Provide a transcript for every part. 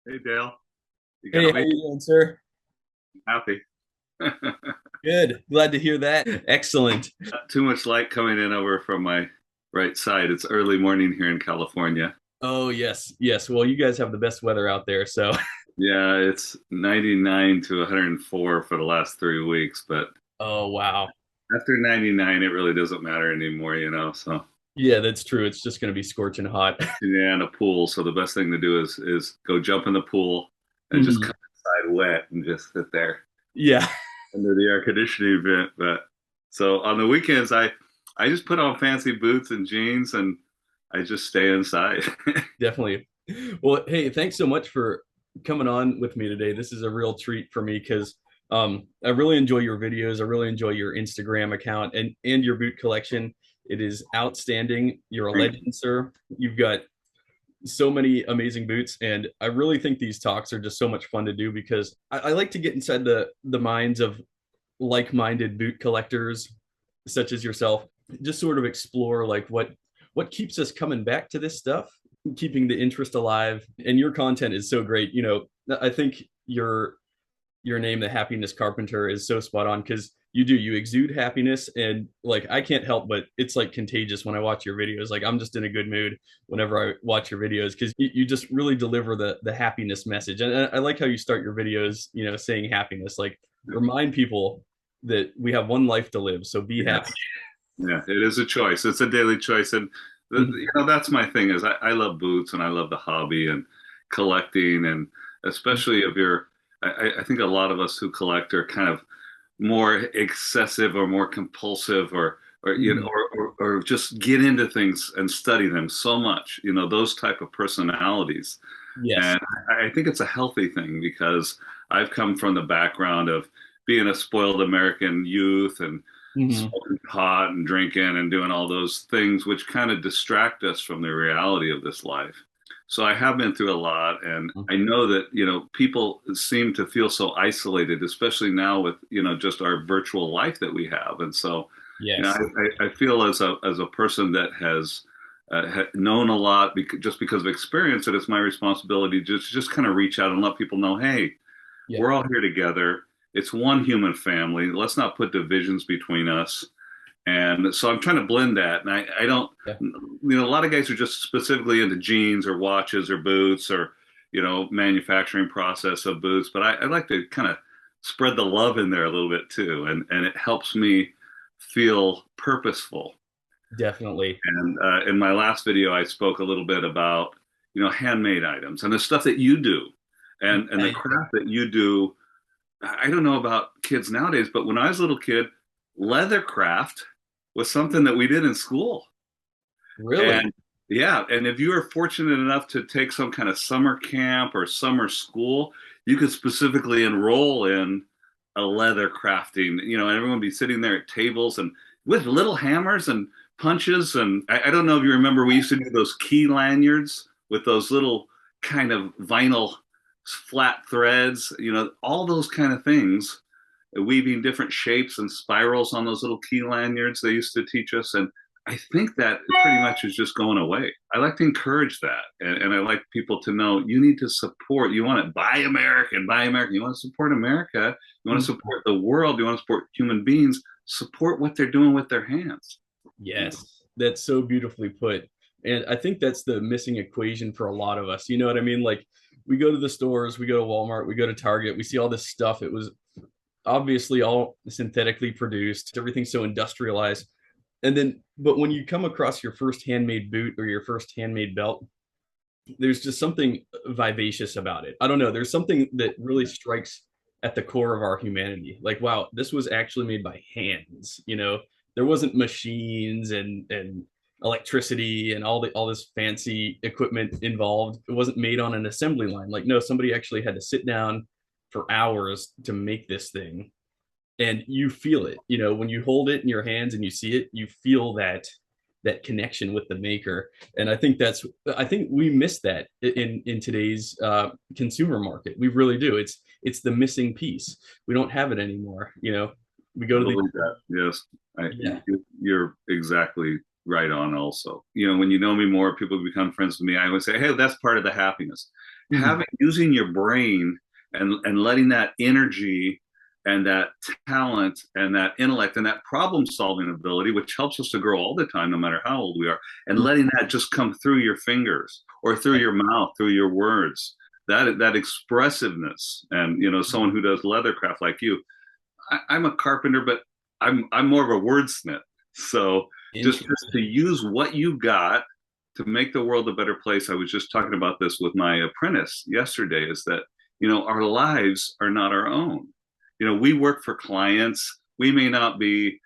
Hey Dale, you Hey, got how me you doing, sir? happy. Good. Glad to hear that. Excellent. Not too much light coming in over from my right side. It's early morning here in California. Oh, yes. Yes. Well, you guys have the best weather out there, so Yeah, it's 99 to 104 for the last 3 weeks, but oh, wow. after 99, it really doesn't matter anymore. So Yeah, that's true. It's just going to be scorching hot. yeah, in a pool. So the best thing to do is go jump in the pool and just Mhm. come inside wet and just sit there Yeah, under the air conditioning vent. But so on the weekends, I just put on fancy boots and jeans and I just stay inside. definitely. Well, hey, thanks so much for coming on with me today. This is a real treat for me because I really enjoy your videos. I really enjoy your Instagram account and your boot collection. It is outstanding. You're a Thank you. legend, sir. You've got so many amazing boots, and I really think these talks are just so much fun to do because I like to get inside the minds of like-minded boot collectors such as yourself, just sort of explore like what keeps us coming back to this stuff, keeping the interest alive. And your content is so great. I think your name, the happiness carpenter, is so spot on because you exude happiness, and like I can't help but it's like contagious when I watch your videos. Like I'm just in a good mood whenever I watch your videos because you just really deliver the happiness message. And I like how you start your videos, saying happiness. Like remind people that we have one life to live, so be happy. Yes, yeah, it is a choice. It's a daily choice, and that's my thing is I love boots and I love the hobby and collecting, and especially if you're. I think a lot of us who collect are kind of more excessive or more compulsive or or just get into things and study them so much. Those type of personalities. Yes. And I think it's a healthy thing because I've come from the background of being a spoiled American youth and Mhm. smoking pot and drinking and doing all those things, which kind of distract us from the reality of this life. So I have been through a lot, and I know that, people seem to feel so isolated, especially now with, just our virtual life that we have. And so, Yes. I feel as a person that has known a lot just because of experience that it's my responsibility to just kind of reach out and let people know, hey, Yeah. we're all here together. It's one human family. Let's not put divisions between us. And so I'm trying to blend that. And I don't, Yeah. a lot of guys are just specifically into jeans or watches or boots or, manufacturing process of boots. But I like to kind of spread the love in there a little bit too. And it helps me feel purposeful. Definitely. And in my last video, I spoke a little bit about, handmade items and the stuff that you do and the craft that you do. I don't know about kids nowadays, but when I was a little kid, leather craft was something that we did in school. Really? And yeah, and if you were fortunate enough to take some kind of summer camp or summer school, you could specifically enroll in a leather crafting, and everyone would be sitting there at tables and with little hammers and punches. And I don't know if you remember, we used to do those key lanyards with those little kind of vinyl flat threads, all those kind of things, weaving different shapes and spirals on those little key lanyards they used to teach us. And I think that pretty much is just going away. I like to encourage that. And I like people to know you need to support, you want to buy American, buy American. You want to support America. You want to support the world. You want to support human beings. Support what they're doing with their hands. Yes, that's so beautifully put. And I think that's the missing equation for a lot of us. You know what I mean? Like we go to the stores, we go to Walmart, we go to Target, we see all this stuff. It was obviously all synthetically produced, everything's so industrialized. And then, but when you come across your first handmade boot or your first handmade belt, there's just something vivacious about it. I don't know. There's something that really strikes at the core of our humanity. Like, wow, this was actually made by hands. There wasn't machines and electricity and all this fancy equipment involved. It wasn't made on an assembly line. Like, no, somebody actually had to sit down for hours to make this thing, and you feel it. When you hold it in your hands and you see it, you feel that connection with the maker. And I think we miss that in today's consumer market. We really do. It's the missing piece. We don't have it anymore. We go I to the believe that. Yes, yeah. you're exactly right on. Also, when you know me more, people become friends with me. I always say, "Hey, that's part of the happiness." Mhm. using your brain and letting that energy and that talent and that intellect and that problem solving ability, which helps us to grow all the time, no matter how old we are, and letting that just come through your fingers or through your mouth, through your words, that expressiveness. And, someone who does leathercraft like you, I'm a carpenter, but I'm more of a wordsmith. So just to Interesting. use what you got to make the world a better place. I was just talking about this with my apprentice yesterday, is that, our lives are not our own. We work for clients. We may not be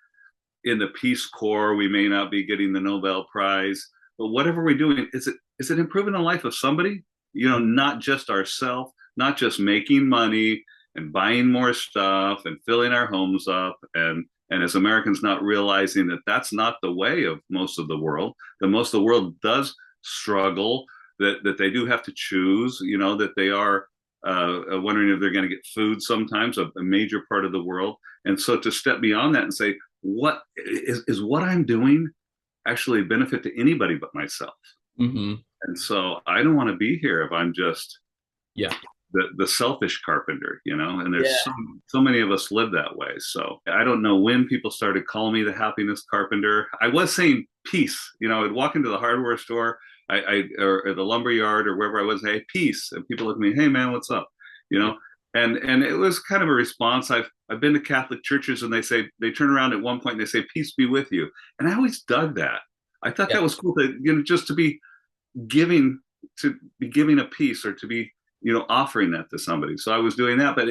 in the Peace Corps. We may not be getting the Nobel Prize, but whatever we're doing, is it improving the life of somebody? Not just ourselves, not just making money and buying more stuff and filling our homes up, and as Americans not realizing that that's not the way of most of the world. That most of the world does struggle. That they do have to choose. That they are wondering if they're going to get food sometimes, a major part of the world. And so to step beyond that and say, what is what I'm doing actually a benefit to anybody but myself? Hmm. And so I don't want to be here if I'm just Yeah. the selfish carpenter, and there's Yeah. so many of us live that way. So I don't know when people started calling me the happiness carpenter. I was saying peace. I'd walk into the hardware store, or the lumber yard or wherever I was, hey, peace, and people look at me, hey man, what's up? you know and it was kind of a response. I've been to Catholic churches, and they turn around at one point and they say, peace be with you. And I always dug that. I thought Yeah. that was cool, to just giving to be giving a piece, or to be offering that to somebody. So I was doing that, but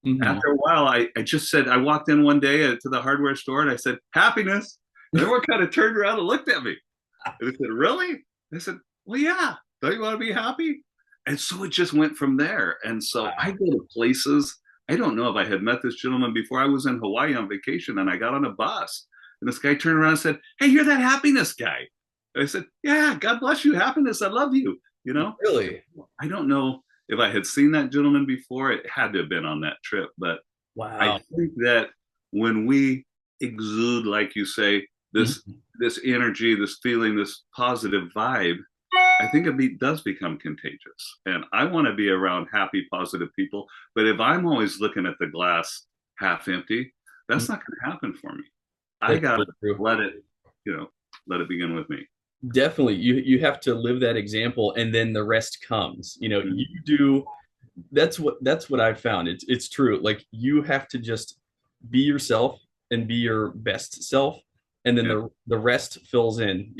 Hmm. after a while, I just said, I walked in one day to the hardware store and I said, happiness. And everyone kind of turned around and looked at me. And I said, really? I said, well, yeah. Don't you want to be happy? And so it just went from there. And so I Wow. go to places. I don't know if I had met this gentleman before. I was in Hawaii on vacation, and I got on a bus. And this guy turned around and said, hey, you're that happiness guy. And I said, yeah, God bless you, happiness. I love you. Really? I don't know if I had seen that gentleman before. It had to have been on that trip. But I Wow. think that when we exude, like you say, this Mhm. this energy, this feeling, this positive vibe, I think does become contagious. And I want to be around happy, positive people. But if I'm always looking at the glass half empty, that's not going to happen for me. I That's got so to true. let it, let it begin with me. Definitely. You have to live that example, and then the rest comes. You Mhm. do. That's what I've found. It's true. Like, you have to just be yourself and be your best self, and then Yeah. the rest fills in.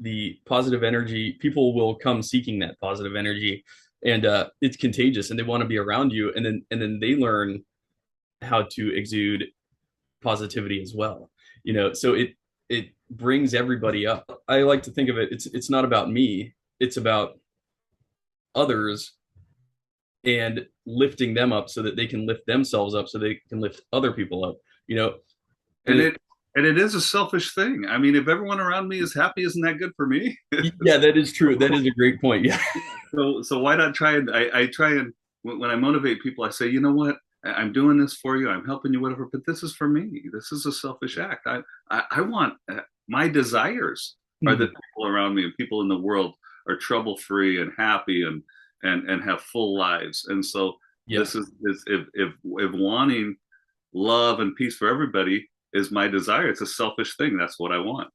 The positive energy, people will come seeking that positive energy, and it's contagious, and they want to be around you, and then they learn how to exude positivity as well. So it brings everybody up. I like to think of it, it's not about me, it's about others, and lifting them up so that they can lift themselves up, so they can lift other people up. you know and And it, it is a selfish thing. I mean, if everyone around me is happy, isn't that good for me? yeah, that is true. That is a great point. Yeah. So why not try and I try and when I motivate people, I say, you know what? I'm doing this for you. I'm helping you, whatever. But this is for me. This is a selfish act. I want my desires are that Mhm. people around me and people in the world are trouble free and happy and have full lives. And so Yeah. this is if wanting love and peace for everybody is my desire, it's a selfish thing. That's what I want.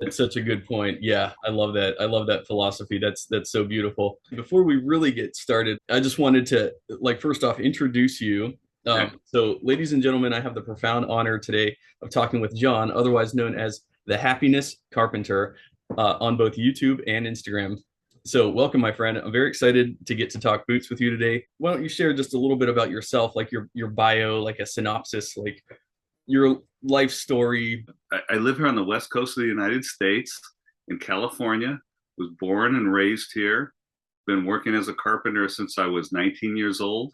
That's such a good point. Yeah, I love that. I love that philosophy. That's so beautiful. Before we really get started, I just wanted to, like, first off, introduce you. Okay. So, ladies and gentlemen, I have the profound honor today of talking with John, otherwise known as the Happiness Carpenter, on both YouTube and Instagram. So, welcome, my friend. I'm very excited to get to talk boots with you today. Why don't you share just a little bit about yourself, like your bio, like a synopsis, like your life story? I live here on the west coast of the United States in California. Was born and raised here. Been working as a carpenter since I was 19 years old.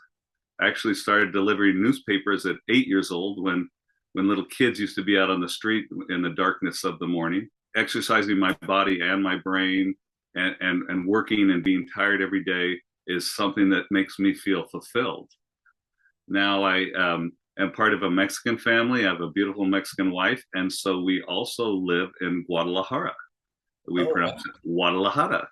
I actually started delivering newspapers at 8 years old when little kids used to be out on the street in the darkness of the morning, exercising my body and my brain, and working and being tired every day is something that makes me feel fulfilled. Now I am part of a Mexican family. I have a beautiful Mexican wife, and so we also live in Guadalajara. We Oh, pronounce it Guadalajara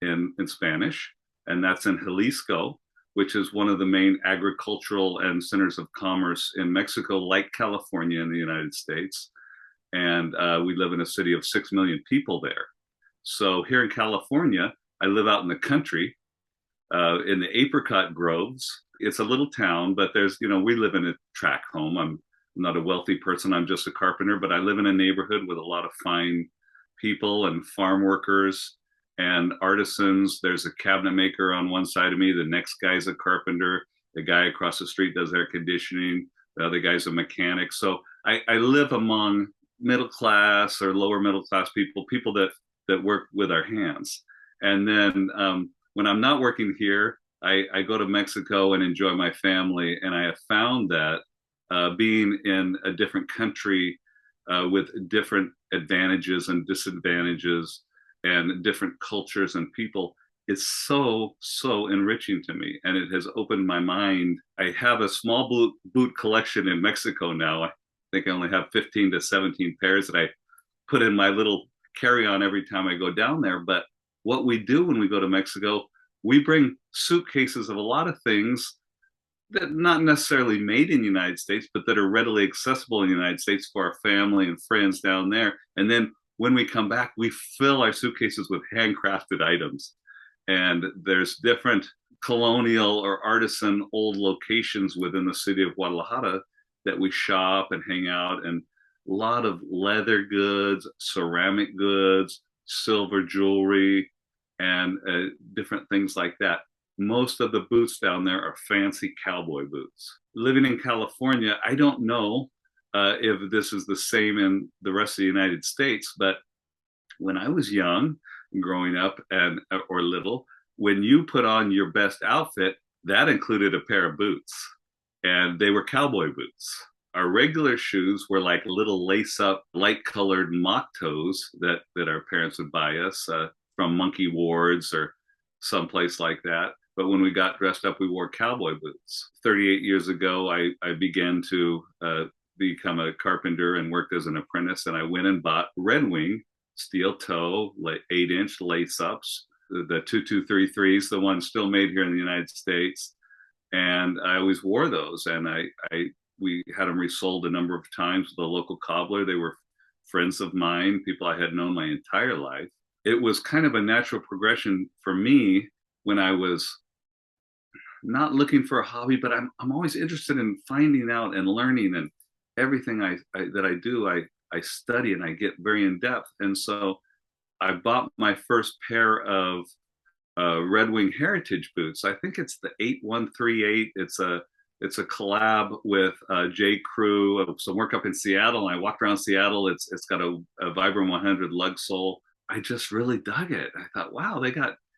in Spanish. and that's in Jalisco, which is one of the main agricultural and centers of commerce in Mexico, like California in the United States. And we live in a city of 6 million people there. So here in California, I live out in the country, in the apricot groves. It's a little town, but there's, we live in a tract home. I'm not a wealthy person. I'm just a carpenter, but I live in a neighborhood with a lot of fine people and farm workers and artisans. There's a cabinet maker on one side of me. The next guy's a carpenter. The guy across the street does air conditioning. The other guy's a mechanic. So I live among middle class or lower middle class people, people that work with our hands. And then when I'm not working here, I go to Mexico and enjoy my family. And I have found that being in a different country with different advantages and disadvantages and different cultures and people is so enriching to me, and it has opened my mind. I have a small boot collection in Mexico now. I think I only have 15 to 17 pairs that I put in my little carry-on every time I go down there. But what we do when we go to Mexico, we bring suitcases of a lot of things that not necessarily made in the United States, but that are readily accessible in the United States for our family and friends down there. And then when we come back, we fill our suitcases with handcrafted items. And there's different colonial or artisan old locations within the city of Guadalajara that we shop and hang out, and a lot of leather goods, ceramic goods, silver jewelry, and different things like that. Most of the boots down there are fancy cowboy boots. Living in California, I don't know if this is the same in the rest of the United States, but when I was young, growing up or little, when you put on your best outfit, that included a pair of boots, and they were cowboy boots. Our regular shoes were like little lace-up, light-colored mock toes that our parents would buy us from Monkey Ward's or someplace like that. But when we got dressed up, we wore cowboy boots. 38 years ago, I began to become a carpenter and worked as an apprentice, and I went and bought Red Wing steel toe, 8-inch lace-ups, the 2233s, the ones still made here in the United States. And I always wore those, and we had them resold a number of times with a local cobbler. They were friends of mine, people I had known my entire life. It was kind of a natural progression for me when I was not looking for a hobby, but I'm always interested in finding out and learning, and everything that I do, I study and I get very in depth. And so I bought my first pair of Red Wing Heritage boots. I think it's the 8138. It's a collab with J. Crew, some work up in Seattle. And I walked around Seattle. It's got a Vibram 100 lug sole. I just really dug it. I thought, wow,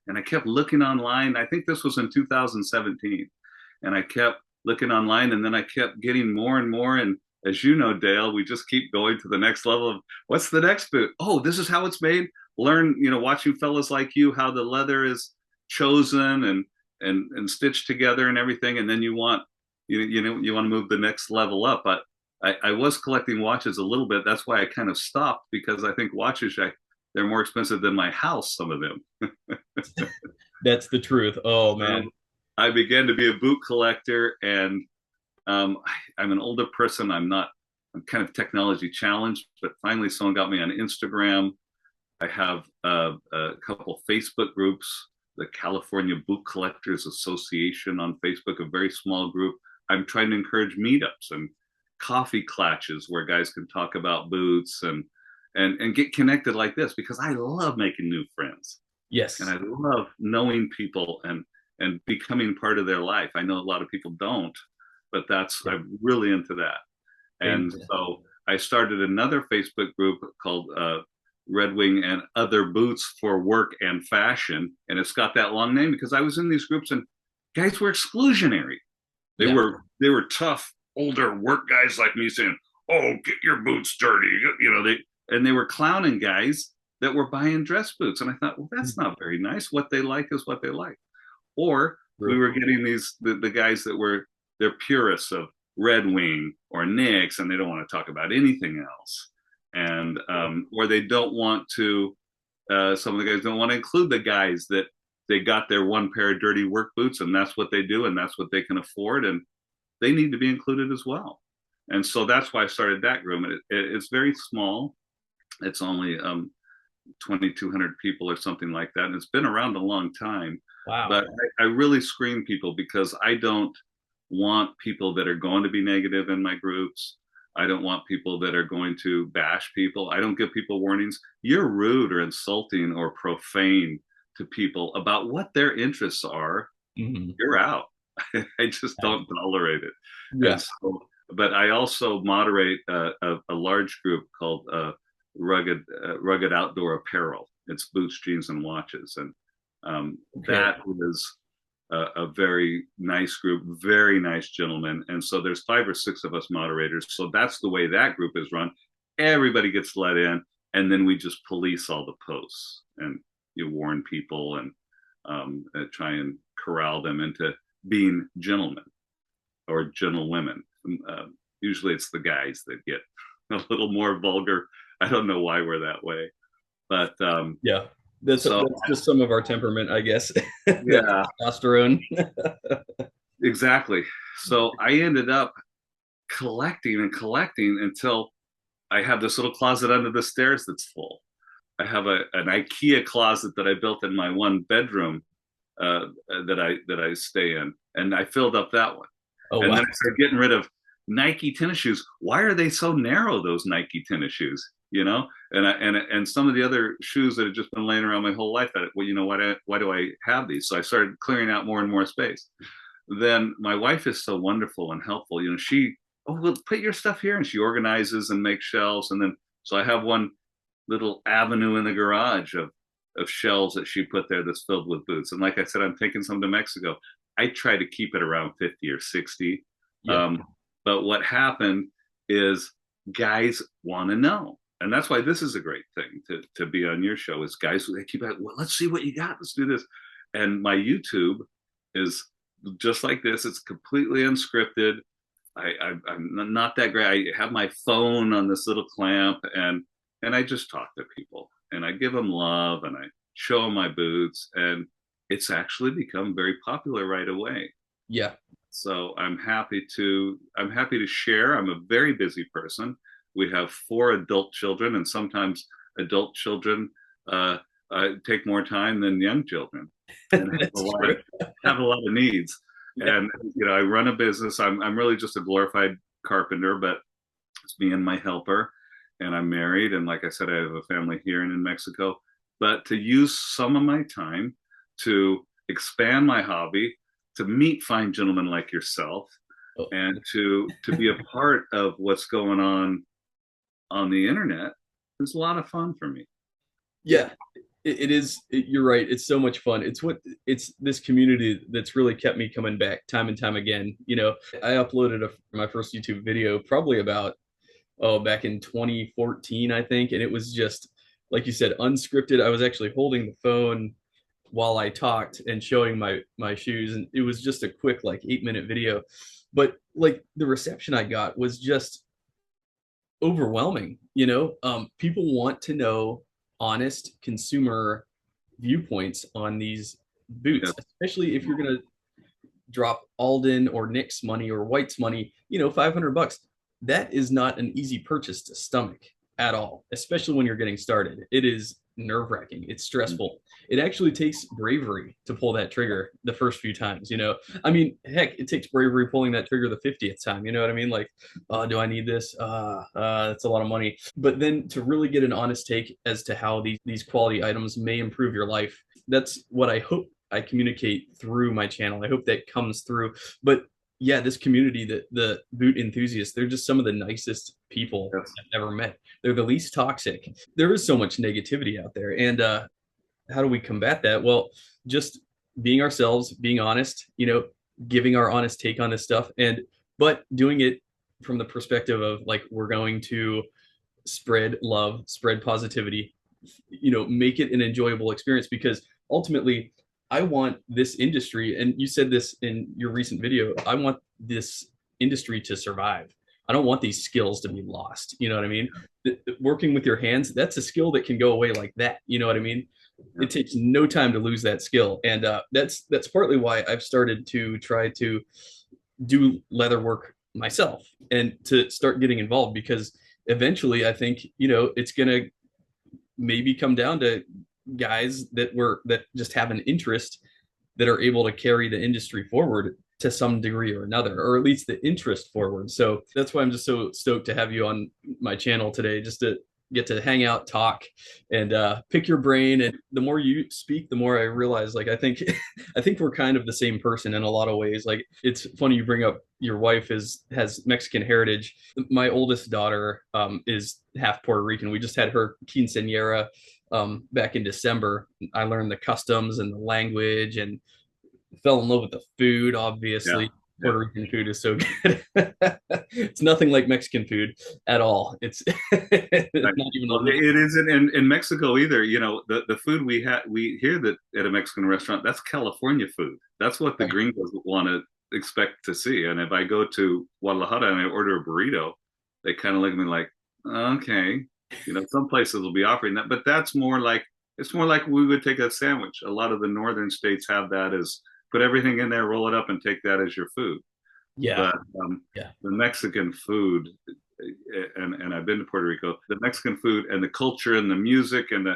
and I kept looking online. I think this was in 2017. And I kept looking online, and then I kept getting more and more. And as you know, Dale, we just keep going to the next level of what's the next boot? Oh, this is how it's made. Learn, watching fellas like you, how the leather is chosen and stitched together and everything. And then you want to move the next level up. But I was collecting watches a little bit. That's why I kind of stopped, because I think watches, they're more expensive than my house, some of them. That's the truth. Oh, man. I began to be a boot collector, and I'm an older person. I'm kind of technology challenged, but finally someone got me on Instagram. I have a couple Facebook groups, the California Boot Collectors Association on Facebook, a very small group. I'm trying to encourage meetups and coffee clatches where guys can talk about boots and get connected like this, because I love making new friends. Yes. And I love knowing people and becoming part of their life. I know a lot of people don't, but I'm really into that. And so I started another Facebook group called Red Wing and Other Boots for Work and Fashion. And it's got that long name because I was in these groups and guys were exclusionary. They were tough, older work guys like me saying, "Oh, get your boots dirty." They were clowning guys that were buying dress boots. And I thought, well, that's not very nice. What they like is what they like. Or we were getting the guys that they're purists of Red Wing or Nicks, and they don't want to talk about anything else. And or they don't want to, some of the guys don't want to include the guys that they got their one pair of dirty work boots, and that's what they do, and that's what they can afford, and they need to be included as well. And so that's why I started that group. And it's very small. It's only 2,200 people or something like that, and it's been around a long time. Wow. But I really screen people because I don't want people that are going to be negative in my groups. I don't want people that are going to bash people. I don't give people warnings. You're rude or insulting or profane to people about what their interests are. Mm-hmm. You're out. I just don't tolerate it. Yeah. And so, but I also moderate a large group called Rugged Outdoor Apparel. It's boots, jeans, and watches, and that was a very nice group, very nice gentlemen. And so there's 5 or 6 of us moderators. So that's the way that group is run. Everybody gets let in, and then we just police all the posts, and you warn people and try and corral them into being gentlemen or gentlewomen. Usually it's the guys that get a little more vulgar. I don't know why we're that way, but yeah, that's just some of our temperament, I guess. Yeah, testosterone. Exactly. So I ended up collecting until I have this little closet under the stairs that's full. I have an IKEA closet that I built in my one bedroom that I stay in, and I filled up that one. Oh, and wow. then I started getting rid of Nike tennis shoes. Why are they so narrow, those Nike tennis shoes? You know, and some of the other shoes that had just been laying around my whole life. Well, you know, why do I have these? So I started clearing out more and more space. Then my wife is so wonderful and helpful. You know, well, put your stuff here, and she organizes and makes shelves. And then so I have one little avenue in the garage of shelves that she put there that's filled with boots. And like I said, I'm taking some to Mexico. I try to keep it around 50 or 60. Yeah. But what happened is guys want to know. And that's why this is a great thing to be on your show, is guys, they keep out, well, let's see what you got. Let's do this. And my YouTube is just like this. It's completely unscripted. I'm not that great. I have my phone on this little clamp, and I just talk to people, and I give them love, and I show them my boots, and it's actually become very popular right away. Yeah. So I'm happy to share. I'm a very busy person. We have 4 adult children, and sometimes adult children take more time than young children, and have a lot of needs. Yeah. And you know, I run a business. I'm really just a glorified carpenter, but it's me and my helper, and I'm married. And like I said, I have a family here and in Mexico. But to use some of my time to expand my hobby, to meet fine gentlemen like yourself, and to be a part of what's going on the internet is a lot of fun for me. Yeah, it is. You're right. It's so much fun. It's this community that's really kept me coming back time and time again. You know, I uploaded my first YouTube video probably about back in 2014, I think, and it was just like you said, unscripted. I was actually holding the phone while I talked and showing my shoes, and it was just a quick like 8-minute video, but like the reception I got was just overwhelming. You know, people want to know honest consumer viewpoints on these boots, especially if you're going to drop Alden or Nick's money or White's money, you know, $500. That is not an easy purchase to stomach at all, especially when you're getting started. It is nerve-wracking. It's stressful. It actually takes bravery to pull that trigger the first few times, you know. I mean, heck, it takes bravery pulling that trigger the 50th time, you know what I mean? Like, do I need this? That's a lot of money. But then to really get an honest take as to how these quality items may improve your life, that's what I hope I communicate through my channel. I hope that comes through. But yeah, this community, the boot enthusiasts, they're just some of the nicest people I've ever met. They're the least toxic. There is so much negativity out there. And how do we combat that? Well, just being ourselves, being honest, you know, giving our honest take on this stuff, but doing it from the perspective of like, we're going to spread love, spread positivity, you know, make it an enjoyable experience, because ultimately I want this industry, and you said this in your recent video, I want this industry to survive. I don't want these skills to be lost. You know what I mean? Working with your hands, that's a skill that can go away like that. You know what I mean? Yeah. It takes no time to lose that skill, and that's partly why I've started to try to do leather work myself and to start getting involved, because eventually I think, it's gonna maybe come down to guys that just have an interest, that are able to carry the industry forward to some degree or another, or at least the interest forward. So that's why I'm just so stoked to have you on my channel today, just to get to hang out, talk, and pick your brain. And the more you speak, the more I realize, like, I think I think we're kind of the same person in a lot of ways. Like, it's funny you bring up your wife has Mexican heritage. My oldest daughter is half Puerto Rican. We just had her quinceañera back in December. I learned the customs and the language, and fell in love with the food. Yeah. Obviously, Yeah. Puerto Rican food is so good. It's nothing like Mexican food at all. It's Right. not even a Well, little. it isn't in Mexico either. The food we hear that at a Mexican restaurant, that's California food. That's what the Right. gringos want to expect to see. And if I go to Guadalajara and I order a burrito, they kind of look at me like, okay, some places will be offering that, but that's more like it's more like we would take a sandwich. A lot of the northern states have that as put everything in there, roll it up, and take that as your food. Yeah, But yeah, the Mexican food, and I've been to Puerto Rico, the Mexican food and the culture and the music and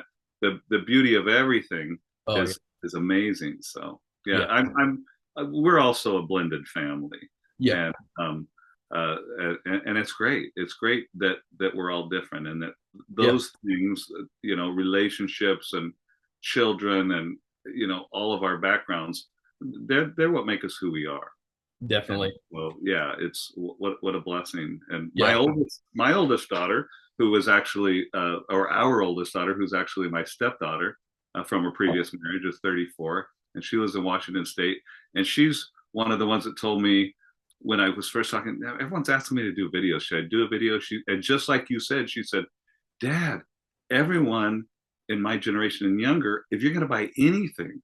the beauty of everything oh yeah, is amazing. So yeah, yeah, we're also a blended family, yeah, and um, uh, and it's great. It's great that we're all different, and that yeah, those things, relationships and children, and all of our backgrounds, they're what make us who we are. And definitely, well, yeah, it's what a blessing. And yeah, my oldest daughter, who was actually or our oldest daughter, who's actually my stepdaughter from a previous marriage, is 34, and she lives in Washington State. And she's one of the ones that told me when I was first talking, everyone's asking me to do videos. Should I do a video? And just like you said, she said, Dad, everyone in my generation and younger, if you're going to buy anything,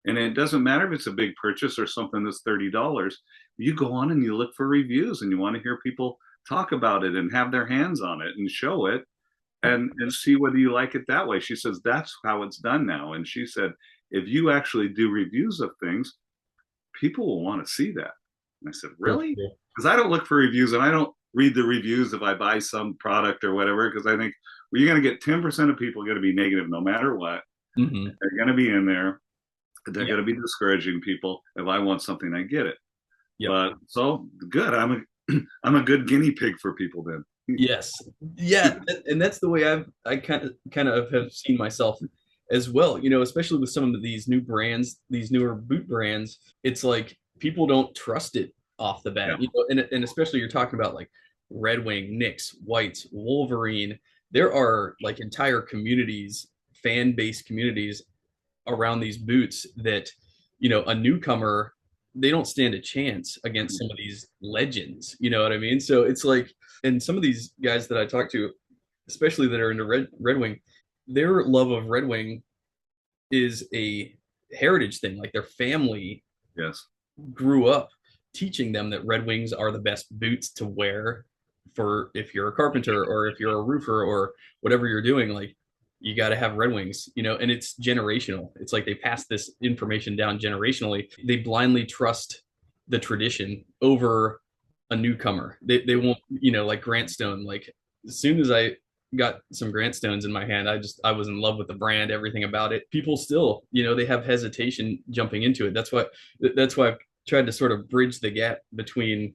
and it doesn't matter if it's a big purchase or something that's $30. You go on and you look for reviews and you want to hear people talk about it and have their hands on it and show it and see whether you like it that way. She says that's how it's done now. And she said, if you actually do reviews of things, people will want to see that. And I said, so really? cool. Because I don't look for reviews and I don't read the reviews if I buy some product or whatever, because I think, well, you're going to get 10% of people going to be negative no matter what. Mhm. They're going to be in there. They're Yeah, going to be discouraging people. If I want something, I get it. yep. But so good. I'm a good guinea pig for people then. Yes. Yeah, and that's the way I kind of have seen myself as well. Especially with some of these new brands, these newer boot brands, it's like people don't trust it off the Yeah. bat. And especially you're talking about like Red Wing, Knicks, Whites, Wolverine. There are like entire communities, fan-based communities around these boots that, a newcomer, they don't stand a chance against some of these legends. You know what I mean? So it's like, and some of these guys that I talk to, especially that are into Red Wing, their love of Red Wing is a heritage thing. Like their family Yes. grew up teaching them that Red Wings are the best boots to wear for if you're a carpenter or if you're a roofer or whatever you're doing. Like, you got to have Red Wings, and it's generational. It's like they pass this information down generationally. They blindly trust the tradition over a newcomer. They won't, like Grant Stone. Like, as soon as I got some Grant Stones in my hand, I was in love with the brand, everything about it. People still, they have hesitation jumping into it. That's why I've tried to sort of bridge the gap between,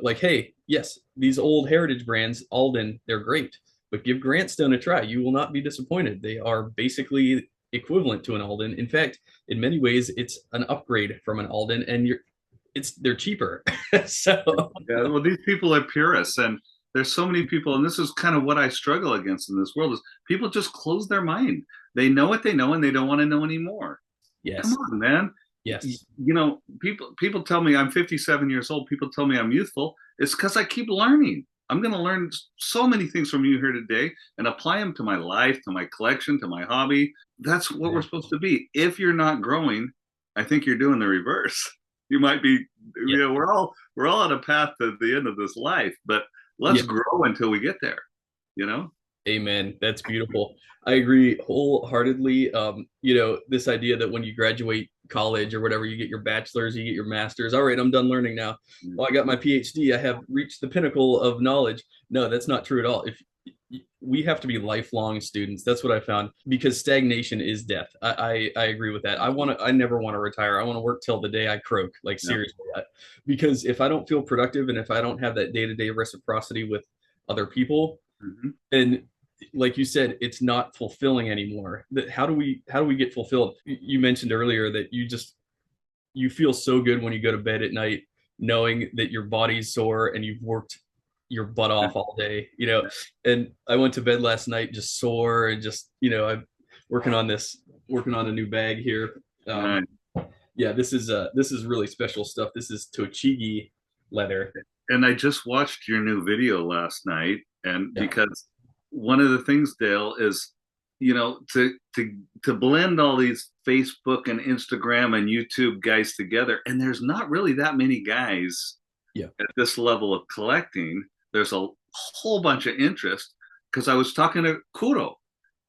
like, hey, yes, these old heritage brands, Alden, they're great, but give Grantstone a try. You will not be disappointed. They are basically equivalent to an Alden. In fact, in many ways, it's an upgrade from an Alden, and they're cheaper. So Yeah. Well, these people are purists, and there's so many people, and this is kind of what I struggle against in this world is people just close their mind. They know what they know, and they don't want to know anymore. Come yes, on, man. yes, People tell me I'm 57 years old. People tell me I'm youthful. It's because I keep learning. I'm going to learn so many things from you here today and apply them to my life, to my collection, to my hobby. That's what we're supposed to be. If you're not growing, I think you're doing the reverse. You might be, yeah, we're all on a path to the end of this life, but let's yeah. grow until we get there, you know? Amen. That's beautiful. I agree wholeheartedly. This idea that when you graduate college or whatever, you get your bachelor's, you get your master's. All right, I'm done learning now. Oh, I got my PhD. I have reached the pinnacle of knowledge. No, that's not true at all. If we have to be lifelong students, that's what I found, because stagnation is death. I agree with that. I never want to retire. I want to work till the day I croak, like Yeah. seriously. Because if I don't feel productive and if I don't have that day-to-day reciprocity with other people, Mhm. and like you said, it's not fulfilling anymore. How do we get fulfilled? You mentioned earlier that you feel so good when you go to bed at night knowing that your body's sore and you've worked your butt Yeah. off all day, you know. And I went to bed last night just sore and just, I'm working on a new bag here. um Right. yeah, this is really special stuff. This is Tochigi leather. And I just watched your new video last night, and Yeah. because one of the things, Dale, is to blend all these Facebook and Instagram and YouTube guys together, and there's not really that many guys Yeah. at this level of collecting. There's a whole bunch of interest because I was talking to Kuro,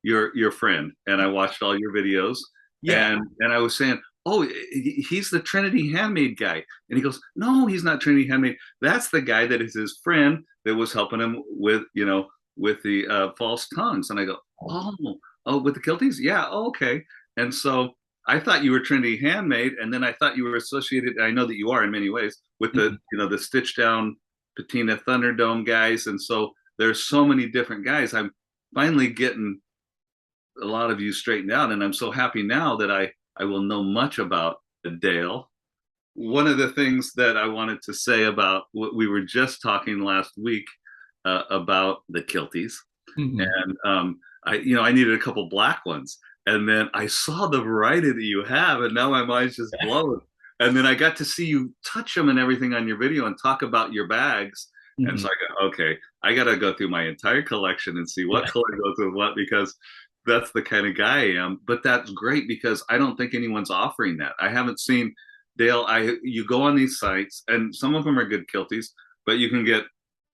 your friend, and I watched all your videos, Yeah. and I was saying, oh, he's the Trinity Handmade guy, and he goes, no, he's not Trinity Handmade. That's the guy that is his friend that was helping him with with the false tongues. And I go, oh, with the kilties, yeah, oh, okay. And so I thought you were Trinity Handmade, and then I thought you were associated. I know that you are in many ways with the Mhm. the stitch down patina Thunderdome guys, and so there's so many different guys. I'm finally getting a lot of you straightened out, and I'm so happy now that I will know much about Dale. One of the things that I wanted to say about what we were just talking last week about the kilties, Mhm. and I needed a couple black ones, and then I saw the variety that you have, and now my mind's just blown. And then I got to see you touch them and everything on your video and talk about your bags. And Mhm. so I go, okay, I got to go through my entire collection and see what Yeah. color goes with what, because that's the kind of guy I am. But that's great because I don't think anyone's offering that. I haven't seen Dale. You go on these sites, and some of them are good kilties, but you can get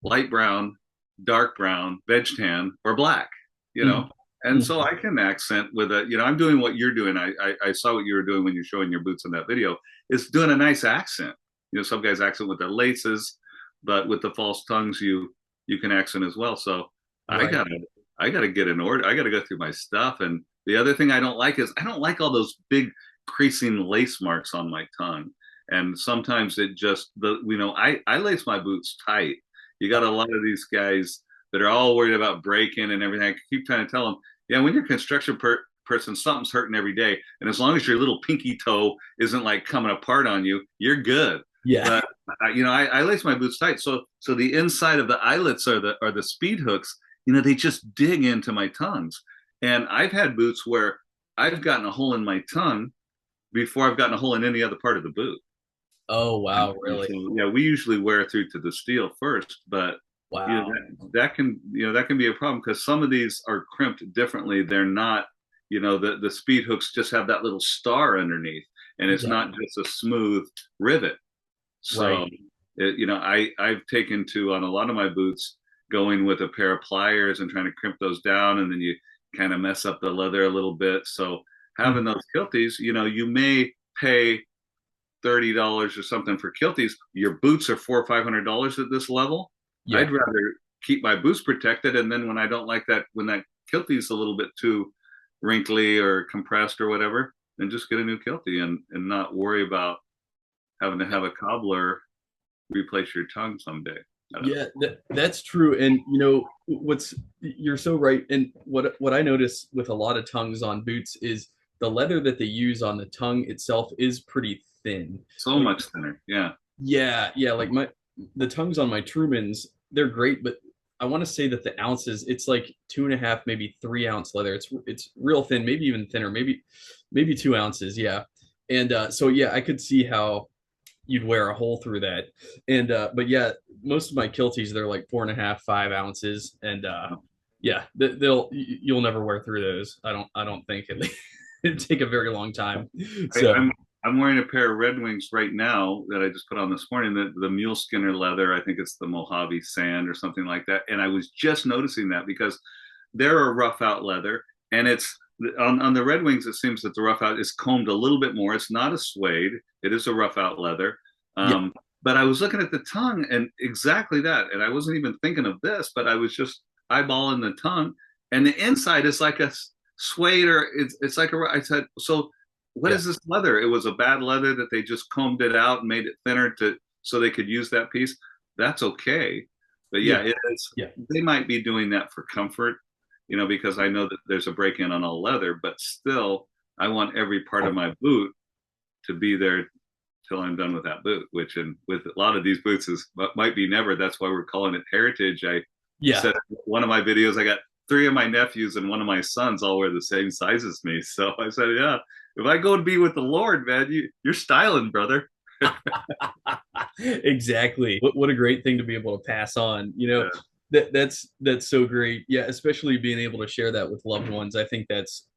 light brown, dark brown, veg tan, or black. You Mhm. know, and so I can accent with a. I'm doing what you're doing. I saw what you were doing when you're showing your boots in that video. It's doing a nice accent. Some guys accent with their laces, but with the false tongues, you can accent as well. So I Right. gotta I gotta get an order. I gotta go through my stuff. And the other thing I don't like is I don't like all those big creasing lace marks on my tongue. And sometimes it just I lace my boots tight. You got a lot of these guys that are all worried about breaking and everything. I keep trying to tell them, yeah, when you're a construction person, something's hurting every day, and as long as your little pinky toe isn't like coming apart on you, you're good. Yeah. But I lace my boots tight, so the inside of the eyelets are the speed hooks. They just dig into my tongues. And I've had boots where I've gotten a hole in my tongue before I've gotten a hole in any other part of the boot. Oh, wow, And really? so, yeah, we usually wear through to the steel first, but Wow. that can be a problem because some of these are crimped differently. They're not, the speed hooks just have that little star underneath, and it's Yeah. not just a smooth rivet. Right. So, I've taken to on a lot of my boots going with a pair of pliers and trying to crimp those down, and then you kind of mess up the leather a little bit. So having Mhm. those kilties, you may pay $30 or something for kilties. Your boots are $400 or $500 at this level. Yeah. I'd rather keep my boots protected, and then when I don't like that, when that kilty's a little bit too wrinkly or compressed or whatever, then just get a new kilty and not worry about having to have a cobbler replace your tongue someday. I don't know. Yeah, that's true. And you're so right. And what I notice with a lot of tongues on boots is the leather that they use on the tongue itself is pretty thin. So Like, much thinner. Yeah. yeah, yeah, like the tongues on my Trumans, they're great, but I want to say that the ounces, it's like 2.5, maybe 3 ounce leather. It's real thin, maybe even thinner, maybe 2 ounces, yeah. And so yeah, I could see how you'd wear a hole through that. And but yeah, most of my kilties, they're like 4.5, 5 ounces, and yeah, you'll never wear through those. I don't think it'd take a very long time. I, So I'm wearing a pair of Red Wings right now that I just put on this morning. The mule skinner leather. I think it's the Mojave Sand or something like that. And I was just noticing that because they're a rough out leather, and it's on the Red Wings. It seems that the rough out is combed a little bit more. It's not a suede. It is a rough out leather. Yeah. But I was looking at the tongue and exactly that, and I wasn't even thinking of this, but I was just eyeballing the tongue, and the inside is like a suede, or it's like a. I said, so what Yeah. is this leather? It was a bad leather that they just combed it out and made it thinner to so they could use that piece. That's okay, but yeah, Yeah. it is. Yeah. They might be doing that for comfort, because I know that there's a break in on all leather, but still, I want every part of my boot to be there till I'm done with that boot. Which, and with a lot of these boots, is might be never. That's why we're calling it heritage. I Yeah. said one of my videos, I got 3 of my nephews and 1 of my sons all wear the same size as me. So I said, yeah, if I go to be with the Lord, man, you're styling, brother. Exactly. What a great thing to be able to pass on. Yeah. That's so great. Yeah, especially being able to share that with loved ones. I think that's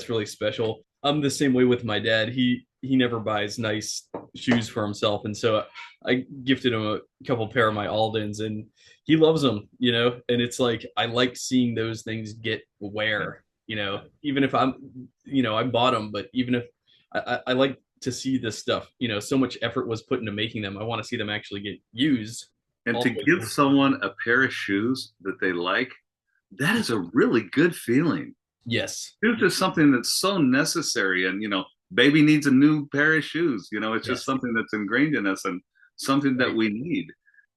really special. I'm the same way with my dad. He never buys nice shoes for himself, and so I gifted him a couple pair of my Aldens, and he loves them. And it's like I like seeing those things get wear. Even if I bought them, but even if I like to see this stuff. So much effort was put into making them. I want to see them actually get used. And to give someone a pair of shoes that they like, that is a really good feeling. Yes. Shoes is something that's so necessary. And, baby needs a new pair of shoes. It's just something that's ingrained in us and something that we need.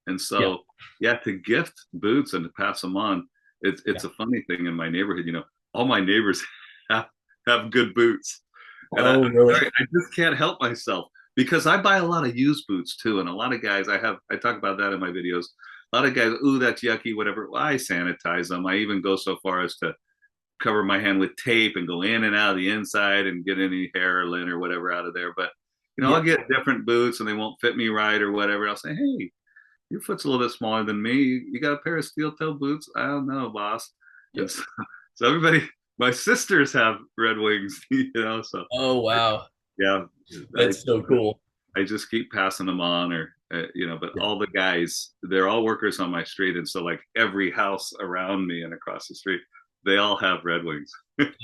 And so, to gift boots and to pass them on, it's a funny thing in my neighborhood. All my neighbors have good boots. And really? I just can't help myself because I buy a lot of used boots too. And a lot of guys, I talk about that in my videos. A lot of guys, ooh, that's yucky, whatever. Well, I sanitize them. I even go so far as to cover my hand with tape and go in and out of the inside and get any hair or lint or whatever out of there. But, I'll get different boots and they won't fit me right or whatever. I'll say, hey, your foot's a little bit smaller than me. You got a pair of steel toe boots? I don't know, boss. Yep. So everybody, my sisters have Red Wings, so. Oh, wow. Yeah. That's so cool. I just keep passing them on but all the guys, they're all workers on my street. And so like every house around me and across the street, they all have Red Wings.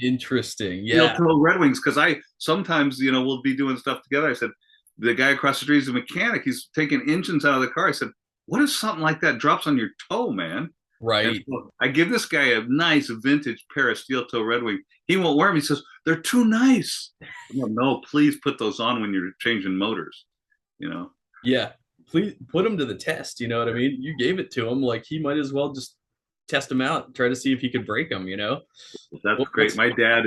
Interesting. Yeah. Red Wings. Cause I sometimes, we'll be doing stuff together. I said, the guy across the street is a mechanic. He's taking engines out of the car. I said, what if something like that drops on your toe, man? Right. So I give this guy a nice vintage pair of steel toe Red Wing. He won't wear them. He says, they're too nice. No, please put those on when you're changing motors, Yeah. Please put him to the test. You know what I mean? You gave it to him. Like he might as well just test him out, try to see if he could break them, That's great. My dad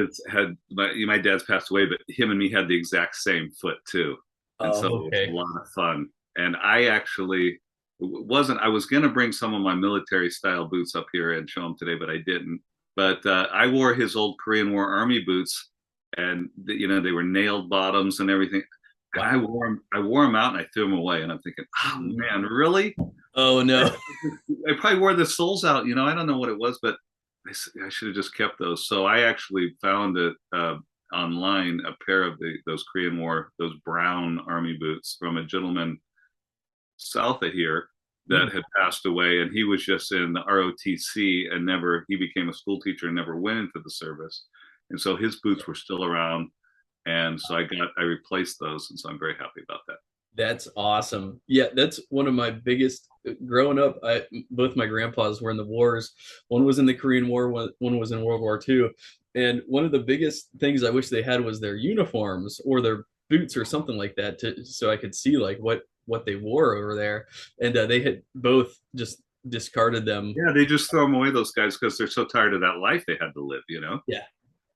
my dad's passed away, but him and me had the exact same foot too. And so it was a lot of fun. And I actually I was going to bring some of my military style boots up here and show them today, but I didn't. But I wore his old Korean War Army boots, and they were nailed bottoms and everything. And Wow. I wore them out and I threw them away. And I'm thinking, oh man, really? Oh no. I probably wore the soles out. I don't know what it was, but I should have just kept those. So I actually found it online, a pair of those Korean War, those brown Army boots from a gentleman south of here that had passed away, and he was just in the ROTC and he became a school teacher and never went into the service. And so his boots were still around. And so I replaced those. And so I'm very happy about that. That's awesome. Yeah, that's one of my biggest growing up. Both my grandpas were in the wars. One was in the Korean War, one was in World War II. And one of the biggest things I wish they had was their uniforms or their boots or something like that so I could see like what they wore over there. And they had both just discarded them. Yeah, they just throw them away, those guys, because they're so tired of that life they had to live,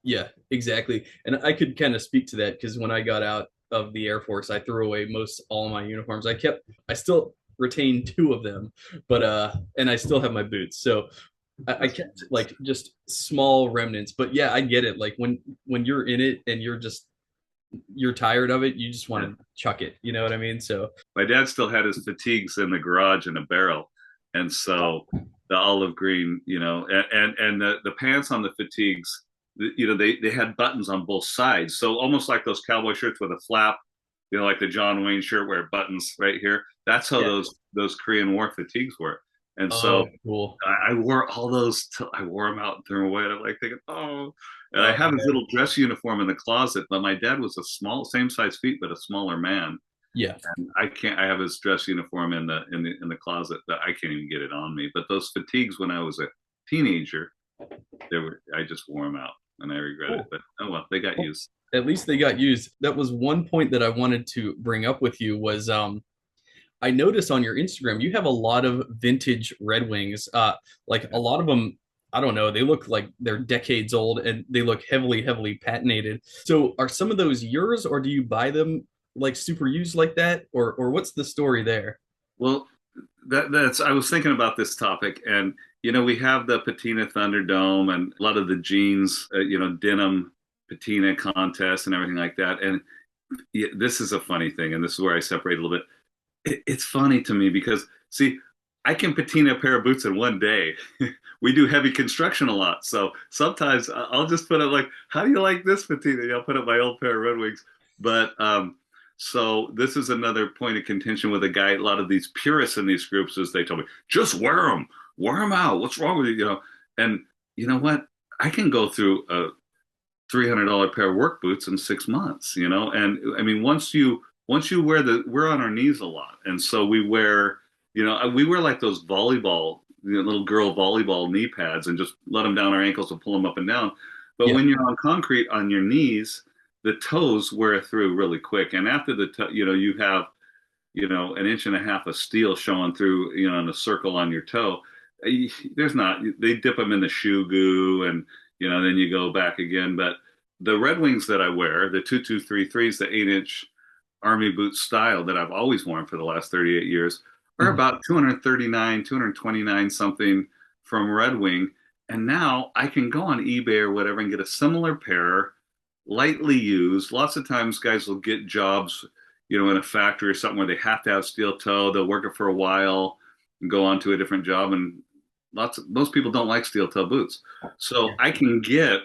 Yeah, exactly. And I could kind of speak to that because when I got out of the Air Force, I threw away all of my uniforms. I still retained 2 of them, but and I still have my boots. So I kept like just small remnants. But yeah, I get it. Like when you're in it and you're tired of it, you just want to chuck it. You know what I mean? So my dad still had his fatigues in the garage in a barrel. And so the olive green, and the pants on the fatigues, they had buttons on both sides. So almost like those cowboy shirts with a flap, like the John Wayne shirt where it buttons right here. That's how those Korean War fatigues were. And so Oh, cool. I wore all those till I wore them out and threw them away. And I'm like thinking, oh, and I Oh, have his man. little dress uniform in the closet, but my dad was a small, same size feet, but a smaller man. Yeah. And I can't. I have his dress uniform in the closet that I can't even get it on me. But those fatigues when I was a teenager, they were. I just wore them out, and I regret it. Cool. But oh well, they got Well, used. at least they got used. That was one point that I wanted to bring up with you was I noticed on your Instagram you have a lot of vintage Red Wings. Like a lot of them, I don't know, they look like they're decades old and they look heavily, heavily patinated. So are some of those yours, or do you buy them like super used like that, or what's the story there? Well, that's. I was thinking about this topic, and we have the patina Thunderdome and a lot of the jeans, denim patina contests and everything like that. And yeah, this is a funny thing, and this is where I separate a little bit. It's funny to me because see, I can patina a pair of boots in one day. We do heavy construction a lot, so sometimes I'll just put up like, "How do you like this patina?" I'll put up my old pair of Red Wings, but so this is another point of contention with a guy. A lot of these purists in these groups is they tell me, "Just wear them out. What's wrong with you?" And you know what? I can go through a $300 pair of work boots in 6 months, and I mean once you we're on our knees a lot, and so we wear like those volleyball, little girl volleyball knee pads, and just let them down our ankles and pull them up and down. But Yeah. when you're on concrete on your knees, the toes wear through really quick, and after the toe, you have an inch and a half of steel showing through, in a circle on your toe. There's not, they dip them in the shoe goo, and, then you go back again. But the Red Wings that I wear, the 2233s, the 8-inch Army boot style that I've always worn for the last 38 years, are Mhm. about 239, 229 something from Red Wing. And now I can go on eBay or whatever and get a similar pair, lightly used. Lots of times guys will get jobs, in a factory or something where they have to have steel toe. They'll work it for a while and go on to a different job. And most people don't like steel toe boots. So I can get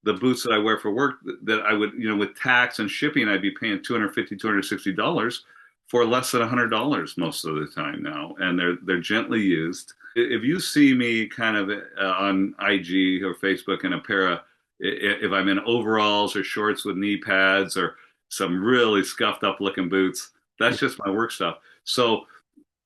the boots that I wear for work that I would, with tax and shipping, I'd be paying $250, $260 for less than $100 most of the time now. And they're gently used. If you see me kind of on IG or Facebook in a pair of, if I'm in overalls or shorts with knee pads or some really scuffed up looking boots, that's just my work stuff. So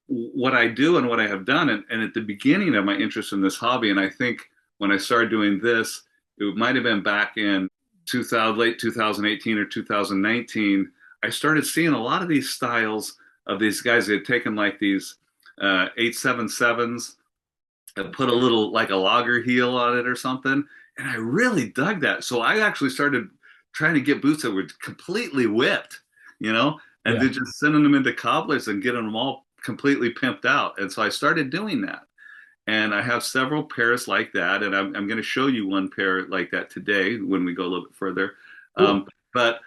what I do and what I have done, and at the beginning of my interest in this hobby, and I think when I started doing this, it might have been back in 2000, late 2018 or 2019. I started seeing a lot of these styles of these guys that had taken like these 877s and put a little like a logger heel on it or something. And I really dug that. So I actually started trying to get boots that were completely whipped, and Yeah. then just sending them into cobblers and getting them all completely pimped out. And so I started doing that. And I have several pairs like that. And I'm going to show you one pair like that today when we go a little bit further. Cool. But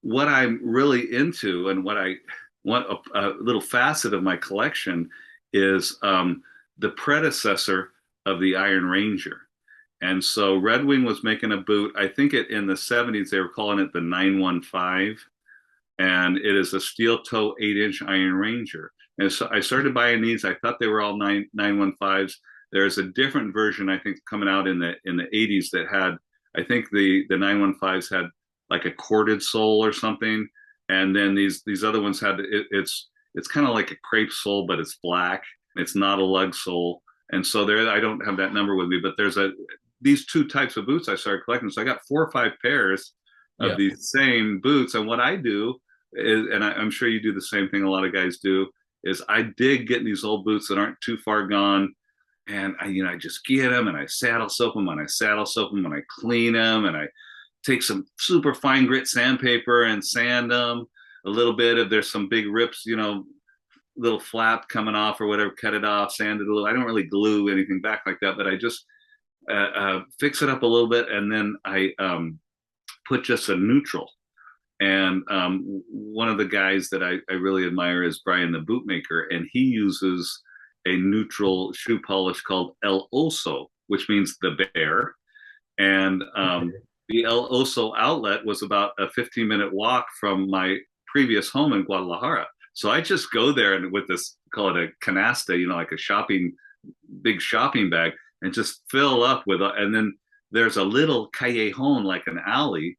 what I'm really into and what I want a little facet of my collection is the predecessor of the Iron Ranger. And so Red Wing was making a boot. I think in the 70s they were calling it the 915, and it is a steel toe 8-inch Iron Ranger. And so I started buying these. I thought they were all 915s. There's a different version I think coming out in the 80s that had, I think the 915s had like a corded sole or something, and then these other ones had it's kind of like a crepe sole, but it's black. It's not a lug sole, and so there I don't have that number with me, but there's these two types of boots I started collecting. So I got 4 or 5 pairs of Yeah. these same boots, and what I do is, and I'm sure you do the same thing a lot of guys do, is I dig getting these old boots that aren't too far gone, and I just get them and I saddle soak them and I saddle soak them and I clean them and I take some super fine grit sandpaper and sand them a little bit. If there's some big rips, little flap coming off or whatever, cut it off, sand it a little. I don't really glue anything back like that, but I just fix it up a little bit, and then I put just a neutral. And one of the guys that I really admire is Brian the Bootmaker, and he uses a neutral shoe polish called El Oso, which means the bear. And Okay. the El Oso outlet was about a 15-minute walk from my previous home in Guadalajara. So I just go there and with this, call it a canasta, like a shopping big shopping bag and just fill up with, and then there's a little callejon, like an alley,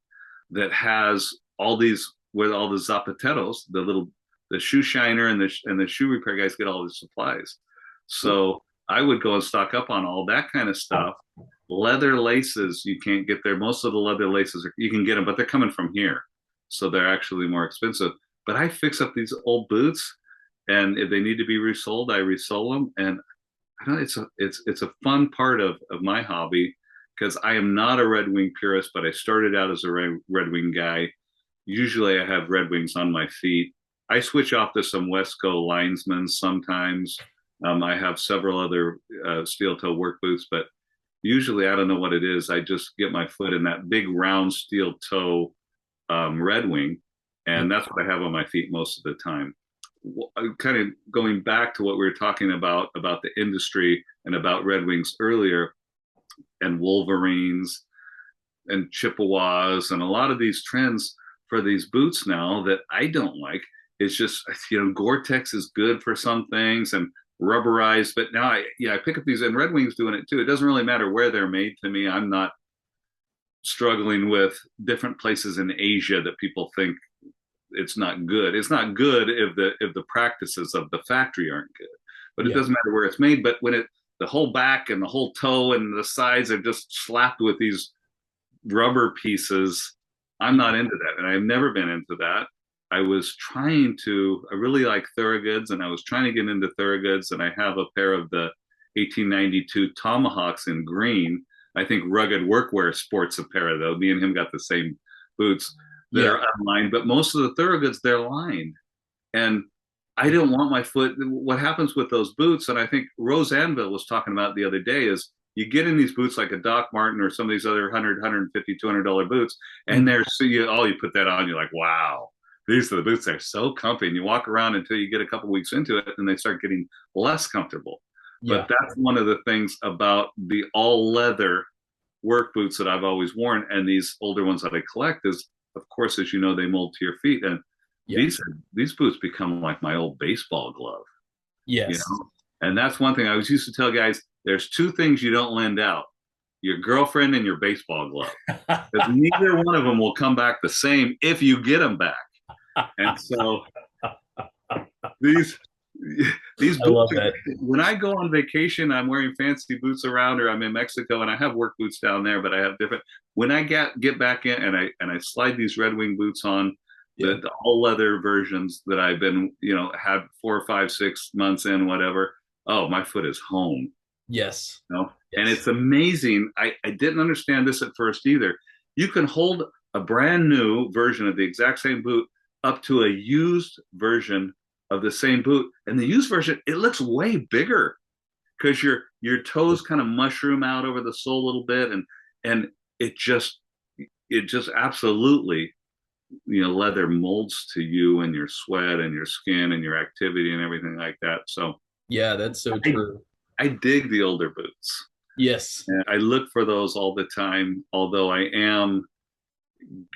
that has all these, where all the zapateros, the shoe shiner and the shoe repair guys get all the supplies. So I would go and stock up on all that kind of stuff. Leather laces, you can't get there. Most of the leather laces you can get them, but they're coming from here, so they're actually more expensive. But I fix up these old boots, and if they need to be resold, I resole them. And I don't know, it's a fun part of my hobby, because I am not a Red Wing purist, but I started out as a Red Wing guy. Usually I have Red Wings on my feet. I switch off to some Wesco linesmen sometimes. I have several other steel toe work boots, but usually I don't know what it is. I just get my foot in that big round steel toe Red Wing, and that's what I have on my feet most of the time. Kind of going back to what we were talking about the industry and about Red Wings earlier, and Wolverines and Chippewas, and a lot of these trends for these boots now that I don't like. It's just, Gore-Tex is good for some things, and rubberized, but now I pick up these, and Red Wing's doing it too. It doesn't really matter where they're made to me. I'm not struggling with different places in Asia that people think it's not good. It's not good if the practices of the factory aren't good, but it doesn't matter where it's made. But when the whole back and the whole toe and the sides are just slapped with these rubber pieces, I'm not into that, and I've never been into that. I really like Thorogoods, and I was trying to get into Thorogoods, and I have a pair of the 1892 Tomahawks in green. I think Rugged Workwear sports a pair of those. Me and him got the same boots. They're unlined, but most of the Thorogoods, they're lined. And I don't want my foot. What happens with those boots, and I think Rose Anvil was talking about the other day, is you get in these boots like a Doc Marten or some of these other $100, $150, $200 boots, and you put that on, you're like, wow. These are the boots that are so comfy, and you walk around until you get a couple weeks into it, and they start getting less comfortable. But that's one of the things about the all leather work boots that I've always worn, and these older ones that I collect is, of course, as you know, they mold to your feet, and these boots become like my old baseball glove. Yes, and that's one thing I was used to tell guys: there's two things you don't lend out: your girlfriend and your baseball glove, because neither one of them will come back the same if you get them back. And so these boots, when I go on vacation, I'm wearing fancy boots around, or I'm in Mexico and I have work boots down there, but I have different. When I get back in and I slide these Red Wing boots on, the all leather versions that I've been, had 4 or 5, 6 months in, whatever. Oh, my foot is home. Yes. And it's amazing. I didn't understand this at first either. You can hold a brand new version of the exact same boot up to a used version of the same boot, and the used version, it looks way bigger because your toes kind of mushroom out over the sole a little bit, and it just absolutely, leather molds to you and your sweat and your skin and your activity and everything like that. So that's so true. I dig the older boots. Yes, and I look for those all the time, although I am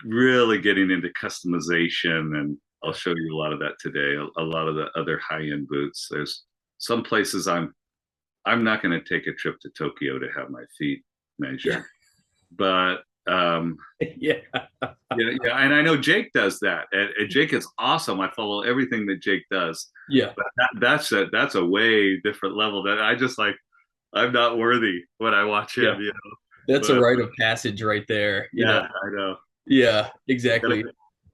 really getting into customization, and I'll show you a lot of that today. A lot of the other high-end boots. There's some places I'm not going to take a trip to Tokyo to have my feet measured, but and I know Jake does that, and Jake is awesome. I follow everything that Jake does. But that's a way different level that I just like. I'm not worthy when I watch him. That's a rite of passage right there. I know. Yeah, exactly.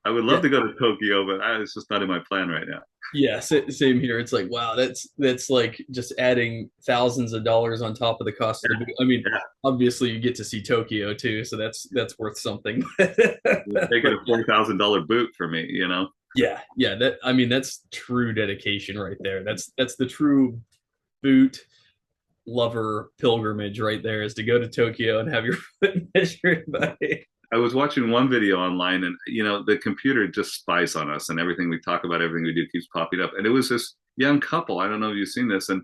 I would love to go to Tokyo, but it's just not in my plan right now. Yeah, same here. It's like, wow, that's like just adding thousands of dollars on top of the cost of the boot. I mean, obviously you get to see Tokyo too, so that's worth something. Take it a $4,000 boot for me, Yeah. That's true dedication right there. That's the true boot lover pilgrimage right there, is to go to Tokyo and have your foot measured by. I was watching one video online, and the computer just spies on us, and everything we talk about, everything we do keeps popping up. And it was this young couple. I don't know if you've seen this, and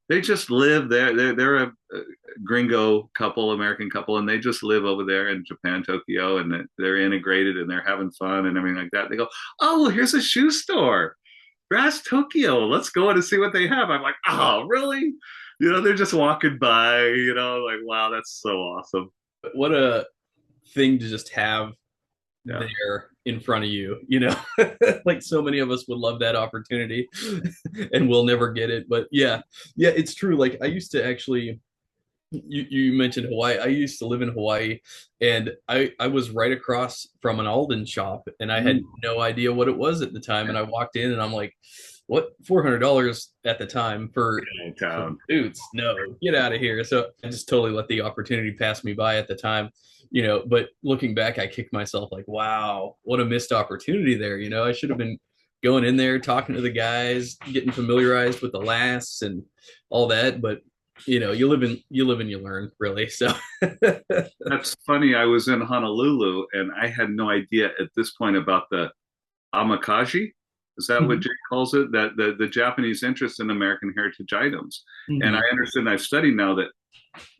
they just live there. They're a gringo couple, American couple, and they just live over there in Japan, Tokyo, and they're integrated and they're having fun and everything like that. They go, oh, well, here's a shoe store. Brass Tokyo. Let's go in and see what they have. I'm like, oh, really? You know, they're just walking by, you know, like, wow, that's so awesome. What a thing to just have Yeah. there in front of you, you know. Like so many of us would love that opportunity and we'll never get it. But yeah, yeah, it's true. Like I used to actually, you mentioned Hawaii. I used to live in Hawaii, and I was right across from an Alden shop, and I had Mm. no idea what it was at the time. And I walked in, and I'm like, "What? $400 at the time In for town. boots? No, get out of here!" So I just totally let the opportunity pass me by at the time, you know. But looking back, I kicked myself like, "Wow, what a missed opportunity there!" You know, I should have been going in there, talking to the guys, getting familiarized with the lasts and all that, but you know, you live and you learn, really. So That's funny. I was in Honolulu and I had no idea at this point about the amakaji. Is that what Mhm. Jay calls it? That the Japanese interest in American heritage items. And I Mhm. understand, I've studied now that,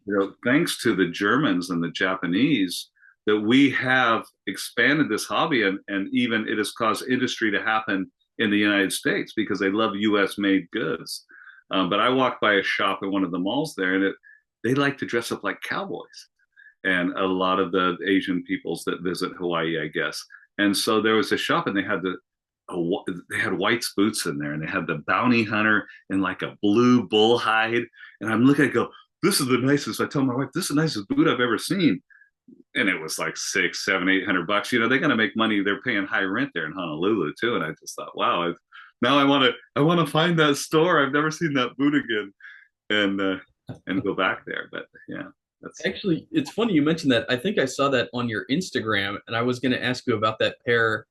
you know, thanks to the Germans and the Japanese, that we have expanded this hobby, and even it has caused industry to happen in the United States because they love US made goods. But I walked by a shop in one of the malls there, and they like to dress up like cowboys, and a lot of the Asian peoples that visit Hawaii, I guess. And so there was a shop, and they had White's boots in there, and they had the bounty hunter in like a blue bull hide. And I'm looking, I go, this is the nicest. I tell my wife, this is the nicest boot I've ever seen. And it was like 6, 7, 800 bucks. You know, they're gonna make money. They're paying high rent there in Honolulu too. And I just thought, wow, now I want to find that store. I've never seen that boot again, and go back there. But yeah, that's Actually, it's funny you mentioned that. I think I saw that on your Instagram, and I was going to ask you about that pair.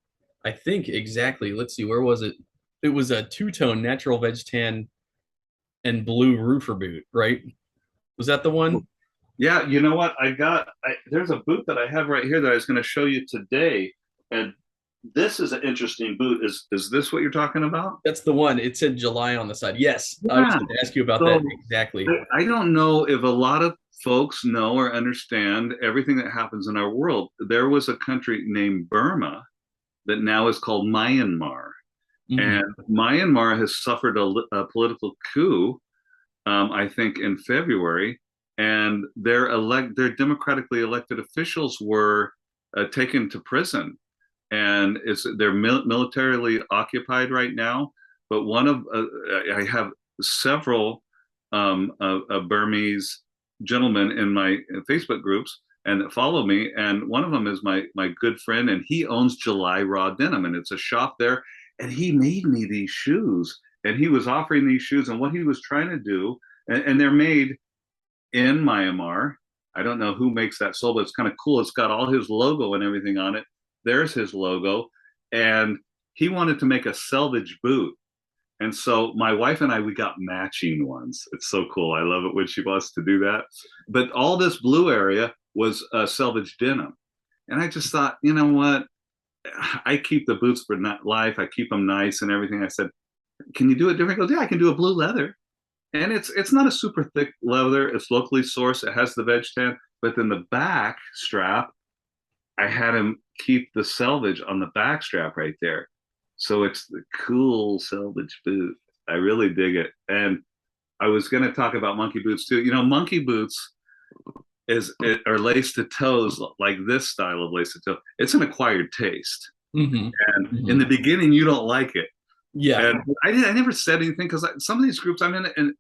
I think exactly. Let's see, where was it? It was a two-tone natural veg tan and blue roofer boot, right? Was that the one? yeah. You know what? There's a boot that I have right here that I was going to show you today, and this is an interesting boot. Is this what you're talking about? That's the one. It said July on the side. Yes, I was Yeah. going to ask you about that So exactly. I don't know if a lot of folks know or understand everything that happens in our world. There was a country named Burma that now is called Myanmar. Hmm. And Myanmar has suffered a political coup, I think, in February. And their democratically elected officials were taken to prison. And they're militarily occupied right now. But I have several Burmese gentlemen in my Facebook groups and that follow me. And one of them is my good friend, and he owns July Raw Denim, and it's a shop there. And he made me these shoes, and he was offering these shoes. And what he was trying to do, and they're made in Myanmar. I don't know who makes that sole, but it's kind of cool. It's got all his logo and everything on it. There's his logo, and he wanted to make a selvage boot. And so my wife and I, we got matching ones. It's so cool. I love it when she wants to do that. But all this blue area was selvage denim. And I just thought, you know what? I keep the boots for life. I keep them nice and everything. I said, can you do it different? He goes, yeah, I can do a blue leather. And it's not a super thick leather. It's locally sourced. It has the veg tan. But then the back strap, I had him keep the selvage on the back strap right there. So it's the cool selvage boot. I really dig it. And I was going to talk about monkey boots too. You know, monkey boots are lace to toes like this style of lace to toe. It's an acquired taste. Hmm. And in Hmm. the beginning, you don't like it. Yeah. And I never said anything because some of these groups I'm in, and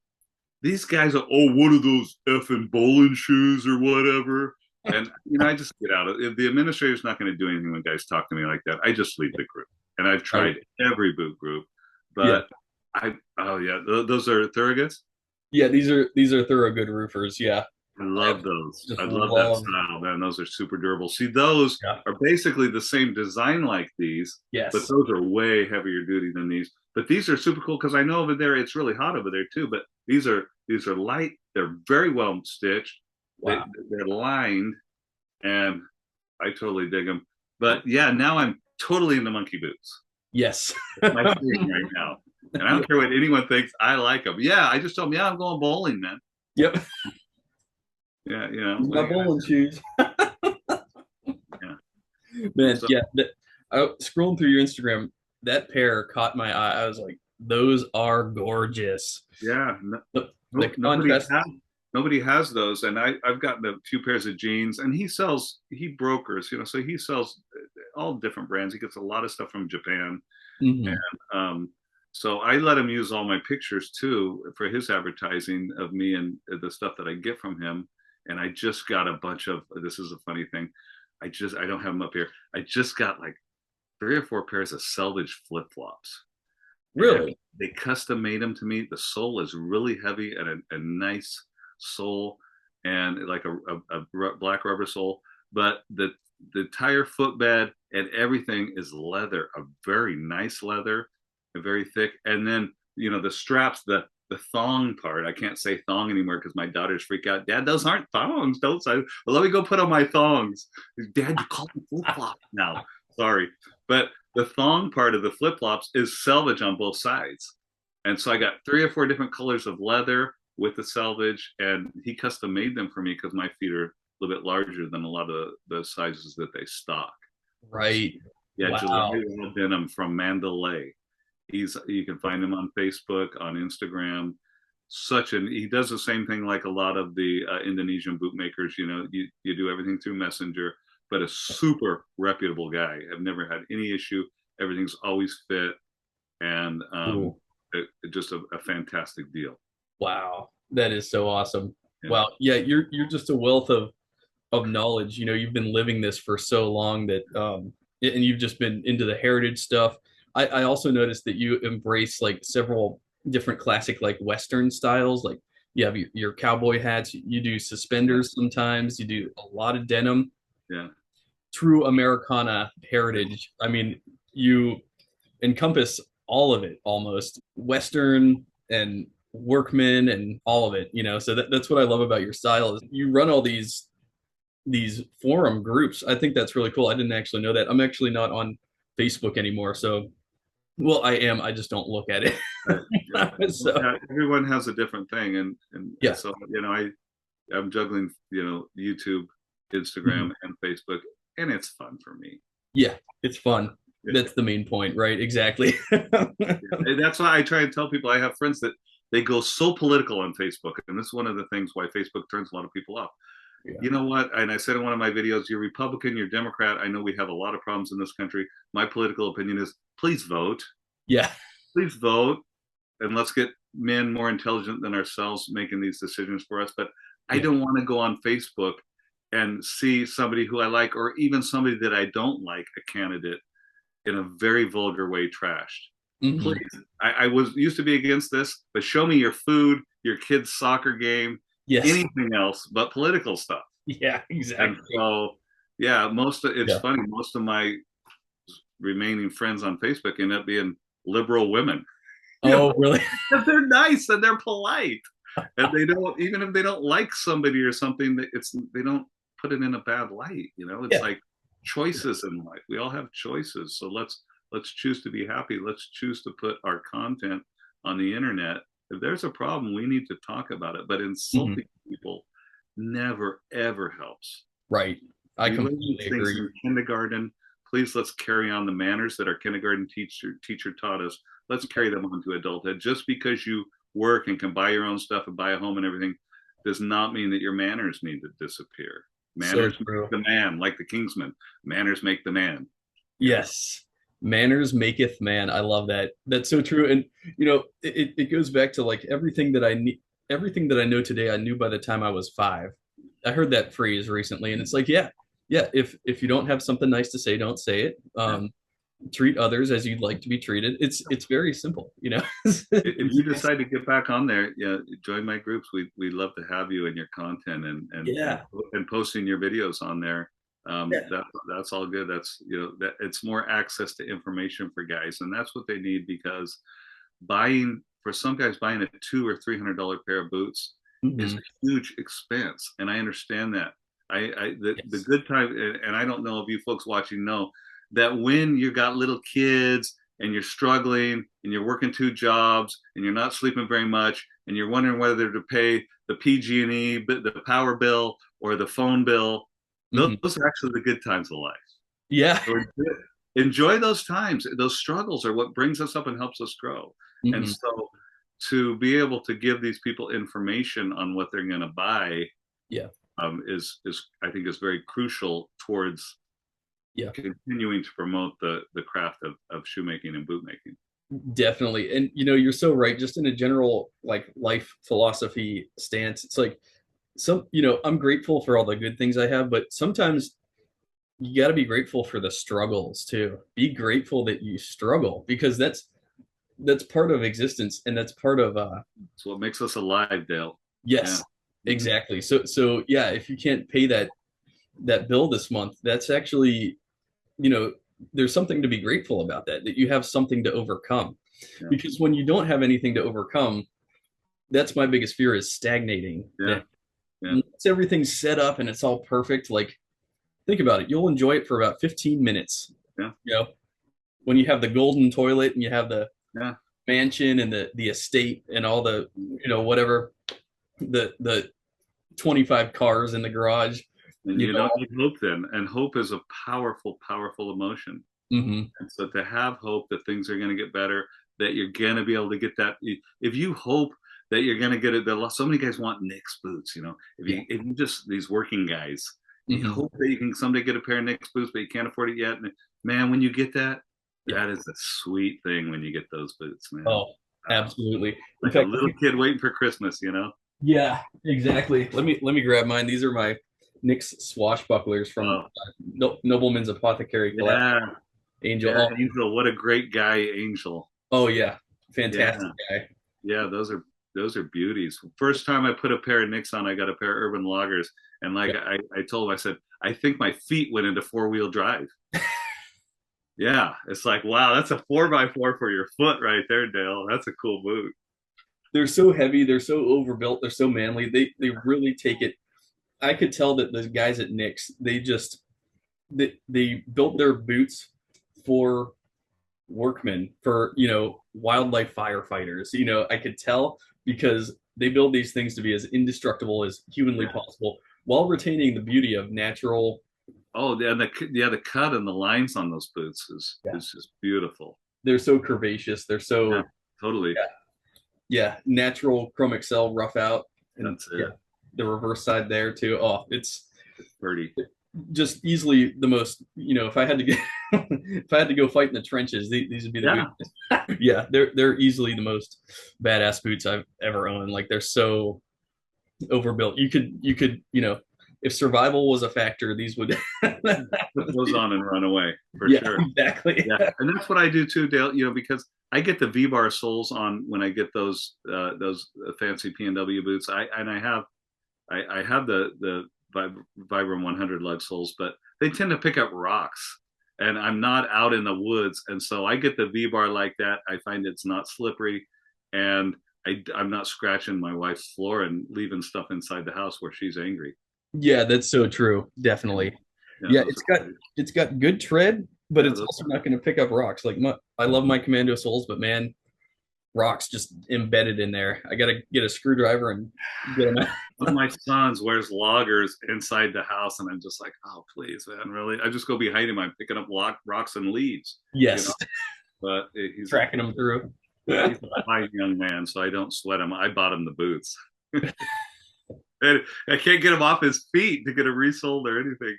these guys are, oh, what are those effing bowling shoes or whatever? And you know, I just get out of it. The administrator's not going to do anything when guys talk to me like that. I just leave the group. And I've Right. tried every boot group, Yeah. but oh yeah, those are Thurgood's. Yeah. These are thorough good roofers. Yeah. I I love those. just I love that love. style, man. Those are super durable. See, those Yeah. are basically the same design like these, but Yes. those are way heavier duty than these. But these are super cool because I know over there it's really hot over there too. But these are light. They're very well stitched. They Wow. they're lined, and I totally dig them. But yeah, now I'm totally into monkey boots. Yes. It's my thing right now, and I don't care what anyone thinks. I like them. Yeah, I just told them, yeah, I'm going bowling, man. Yep. Yeah, you know, My bowling shoes. yeah. Man, So yeah. Scrolling through your Instagram, that pair caught my eye. I was like, those are gorgeous. yeah, The Nobody contrast. nobody has those, and I've gotten a few pairs of jeans, and he brokers, so he sells all different brands. He gets a lot of stuff from Japan, and Mhm. so I let him use all my pictures too for his advertising of me and the stuff that I get from him. And I just got a bunch of, this is a funny thing. I don't have them up here. I just got like 3 or 4 pairs of selvage flip flops, and Really? they custom made them to me. The sole is really heavy and a nice sole, and like a black rubber sole. But the entire footbed and everything is leather, a very nice leather, and very thick. And then the straps, the thong part. I can't say thong anymore because my daughters freak out. Dad, those aren't thongs. Don't say. Well, let me go put on my thongs. Dad, you call them flip flops now. Sorry, but the thong part of the flip flops is selvage on both sides. And so I got 3 or 4 different colors of leather with the selvage, and he custom made them for me because my feet are a little bit larger than a lot of the sizes that they stock. So, Right. yeah, July Wow. Denim from Mandalay. You can find him on Facebook, on Instagram. He does the same thing like a lot of the Indonesian bootmakers. You do everything through Messenger, but a super reputable guy. I've never had any issue. Everything's always fit, and Cool. just a fantastic deal. Wow. That is so awesome. Yeah. Wow. Yeah, you're just a wealth of knowledge. You've been living this for so long that and you've just been into the heritage stuff. I also noticed that you embrace like several different classic like Western styles. Like you have your cowboy hats, you do Yeah. suspenders sometimes, you do a lot of denim. Yeah. True Americana heritage. I mean, you encompass all of it almost, Western and workman and all of it. So that's what I love about your style is you run all these forum groups. I think that's really cool. I didn't actually know that. I'm actually not on Facebook anymore. So, well, I am. I just don't look at it. Right. Yeah. So, Yeah, everyone has a different thing, and yeah. so I'm juggling YouTube, Mhm. Instagram, and Facebook, and it's fun for me. Yeah. It's fun. Yeah. That's the main point, right? Exactly. And that's why I try and tell people. I have friends that they go so political on Facebook, and this is one of the things why Facebook turns a lot of people off. Yeah. You know what? And I said in one of my videos, you're Republican, you're Democrat. I know we have a lot of problems in this country. My political opinion is please vote. Yeah. Please vote, and let's get men more intelligent than ourselves making these decisions for us. But I Yeah. don't want to go on Facebook and see somebody who I like, or even somebody that I don't like, a candidate in a very vulgar way trashed. Hmm. Please, I was used to be against this, but show me your food, your kid's soccer game, Yes. anything else but political stuff. Yeah, And exactly. so, yeah, it's Yeah. funny. Most of my remaining friends on Facebook end up being liberal women. You know, Oh, really? and they're nice and they're polite, and they don't, even if they don't like somebody or something, they don't put it in a bad light. It's Yeah. like choices in life. We all have choices, so let's choose to be happy. Let's choose to put our content on the internet. If there's a problem, we need to talk about it. But Mhm. insulting people never ever helps. Right. I We learn these completely things agree. in kindergarten. Please, let's carry on the manners that our kindergarten teacher taught us. Let's carry them on to adulthood. Just because you work and can buy your own stuff and buy a home and everything does not mean that your manners need to disappear. So Manners make true. the man, like the Kingsman. Manners make the man. Yeah. Yes. Manners maketh man. I love that. That's so true. And it goes back to like everything that I know today, I knew by the time I was 5. I heard that phrase recently, and it's like, yeah, yeah. If you don't have something nice to say, don't say it. Yeah. Treat others as you'd like to be treated. It's very simple. If you decide to get back on there, yeah, join my groups. We love to have you and your content, Yeah. and posting your videos on there. Yeah. That's all good. That's that it's more access to information for guys, and that's what they need, because for some guys, buying a $200 or $300 pair of boots is Hmm. a huge expense, and I understand that. The Yes. good time, and I don't know if you folks watching know that when you got little kids and you're struggling and you're working 2 jobs and you're not sleeping very much and you're wondering whether to pay the PG&E, the power bill, or the phone bill, those Hmm. are actually the good times of life. Yeah. So enjoy those times. Those struggles are what brings us up and helps us grow. And Hmm. so to be able to give these people information on what they're going to buy, Yeah. Is I think is very crucial towards continuing to promote the craft of shoemaking and bootmaking. Definitely. And you're so right. Just in a general like life philosophy stance, it's like I'm grateful for all the good things I have, but sometimes you got to be grateful for the struggles too. Be grateful that you struggle because that's part of existence and that's part of It's what makes us alive, Dale. yes, yeah. Exactly. So yeah, if you can't pay that bill this month, that's actually, there's something to be grateful about that you have something to overcome. Yeah. Because when you don't have anything to overcome, that's my biggest fear is stagnating. Yeah. Once everything's set up and it's all perfect, like think about it. You'll enjoy it for about 15 minutes. Yeah. When you have the golden toilet and you have the yeah. mansion and the estate and all the, whatever, the 25 cars in the garage. And you don't need hope then. And hope is a powerful, powerful emotion. Mm-hmm. And so to have hope that things are going to get better, that you're going to be able to get that. If you hope that you're going to get it, so many guys want Nick's boots, if you just, these working guys, you hope that you can someday get a pair of Nick's boots, but you can't afford it yet. And man, when you get that, that is a sweet thing when you get those boots, man. Oh, absolutely. Like a little kid waiting for Christmas, Yeah, exactly. Let me grab mine. These are my Nick's swashbucklers from Nobleman's Apothecary. Yeah. Angel. Yeah, Angel, what a great guy, Angel. Oh yeah, fantastic guy. Yeah, those are beauties. First time I put a pair of Nicks on, I got a pair of Urban Loggers, and like I told him, I said, I think my feet went into 4-wheel drive. Yeah, it's like, wow, that's a 4x4 for your foot right there, Dale. That's a cool boot. They're so heavy, they're so overbuilt, they're so manly. They really take it. I could tell that the guys at Nick's, they built their boots for workmen, for wildlife firefighters. I could tell because they build these things to be as indestructible as humanly possible while retaining the beauty of natural. Oh, yeah, the cut and the lines on those boots is just beautiful. They're so curvaceous. They're so totally. Yeah, natural chrome excel rough out, and that's it. The reverse side there too. Oh, it's pretty. Just easily the most. If I had to get, if I had to go fight in the trenches, these would be the boots. Yeah, they're easily the most badass boots I've ever owned. Like they're so overbuilt. You could if survival was a factor, these would put those on and run away for sure. Exactly. Yeah, and that's what I do too, Dale. because I get the V-bar soles on when I get those fancy P&W boots. I have the Vibram 100 lug soles, but they tend to pick up rocks, and I'm not out in the woods, and so I get the V-bar like that. I find it's not slippery, and I'm not scratching my wife's floor and leaving stuff inside the house where she's angry. Yeah, that's so true. Definitely. Yeah, it's got good tread, but it's also not going to pick up rocks. Like I love my Commando soles, but man, rocks just embedded in there. I got to get a screwdriver and get them out. One of my sons wears loggers inside the house, and I'm just like, oh, please, man, really? I just go behind him. I'm picking up rocks and leaves. Yes. But he's tracking them through. He's a fine young man, so I don't sweat him. I bought him the boots. And I can't get him off his feet to get him resold or anything,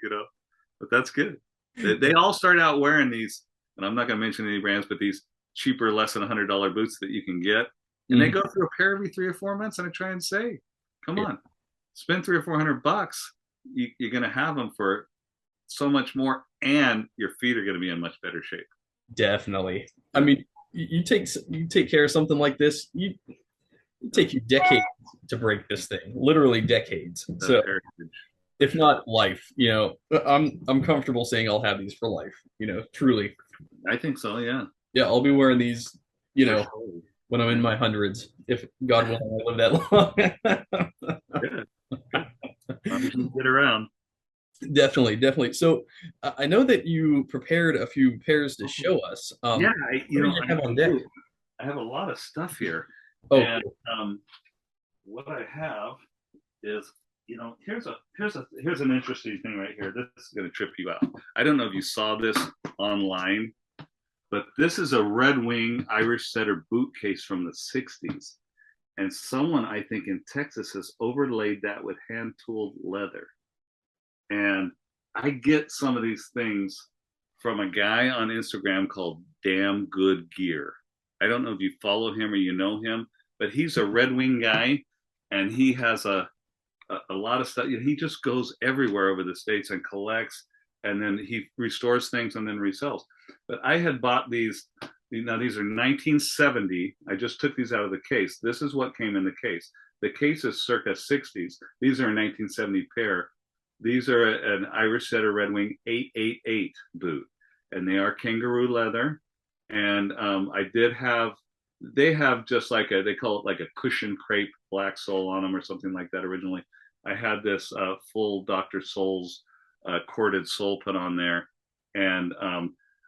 but that's good. They all start out wearing these, and I'm not going to mention any brands, but these cheaper, less than $100 boots that you can get, and they go through a pair every 3 or 4 months. And I try and say, come on, spend $300 or $400. You're going to have them for so much more, and your feet are going to be in much better shape. Definitely. I mean, you take care of something like this, it take you decades to break this thing, literally decades. So if not life, I'm comfortable saying I'll have these for life, truly. I think so. Yeah, I'll be wearing these, when I'm in my hundreds, if God willing I live that long. Get around. Definitely. So I know that you prepared a few pairs to show us. I have on deck? I have a lot of stuff here. Oh, and, what I have is, here's an interesting thing right here. This is going to trip you out. I don't know if you saw this online, but this is a Red Wing Irish Setter boot case from the 60s. and someone I think in Texas has overlaid that with hand tooled leather. And I get some of these things from a guy on Instagram called Damn Good Gear. I don't know if you follow him or you know him, but he's a Red Wing guy, and he has a lot of stuff. He just goes everywhere over the states and collects, and then he restores things and then resells. But I had bought these. Now these are 1970. I just took these out of the case. This is what came in the case. The case is circa 60s. These are a 1970 pair. These are an Irish Setter Red Wing 888 boot, and they are kangaroo leather. And they have just like they call it like a cushion crepe black sole on them or something like that originally. I had this full Dr. Soul's corded sole put on there. And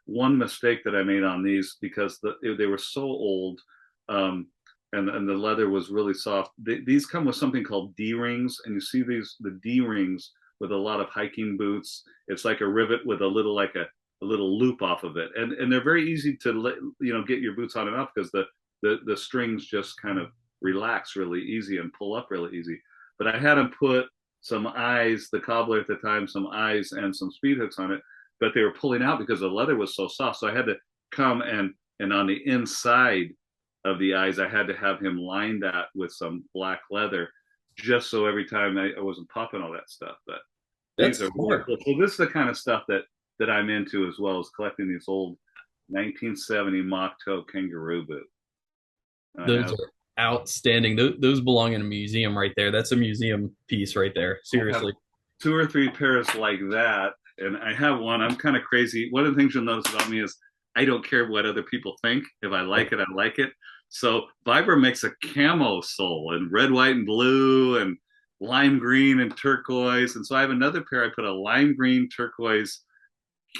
one mistake that I made on these, because they were so old, and the leather was really soft. These come with something called D rings, and you see the D rings with a lot of hiking boots. It's like a rivet with a little loop off of it, and they're very easy to get your boots on and off because the strings just kind of relax really easy and pull up really easy. But I had them put some eyes, the cobbler at the time, some eyes and some speed hooks on it, but they were pulling out because the leather was so soft. So I had to come and on the inside of the eyes, I had to have him line that with some black leather, just so every time I wasn't popping all that stuff. But these are really cool. So this is the kind of stuff that I'm into as well, as collecting these old 1970 mock toe kangaroo boot. Those are outstanding. Those belong in a museum right there. That's a museum piece right there. Seriously. 2 or 3 pairs like that. And I have one. I'm kind of crazy. One of the things you'll notice about me is I don't care what other people think. If I like it, I like it. So Viberg makes a camo sole in red, white, and blue, and lime green and turquoise. And so I have another pair. I put a lime green turquoise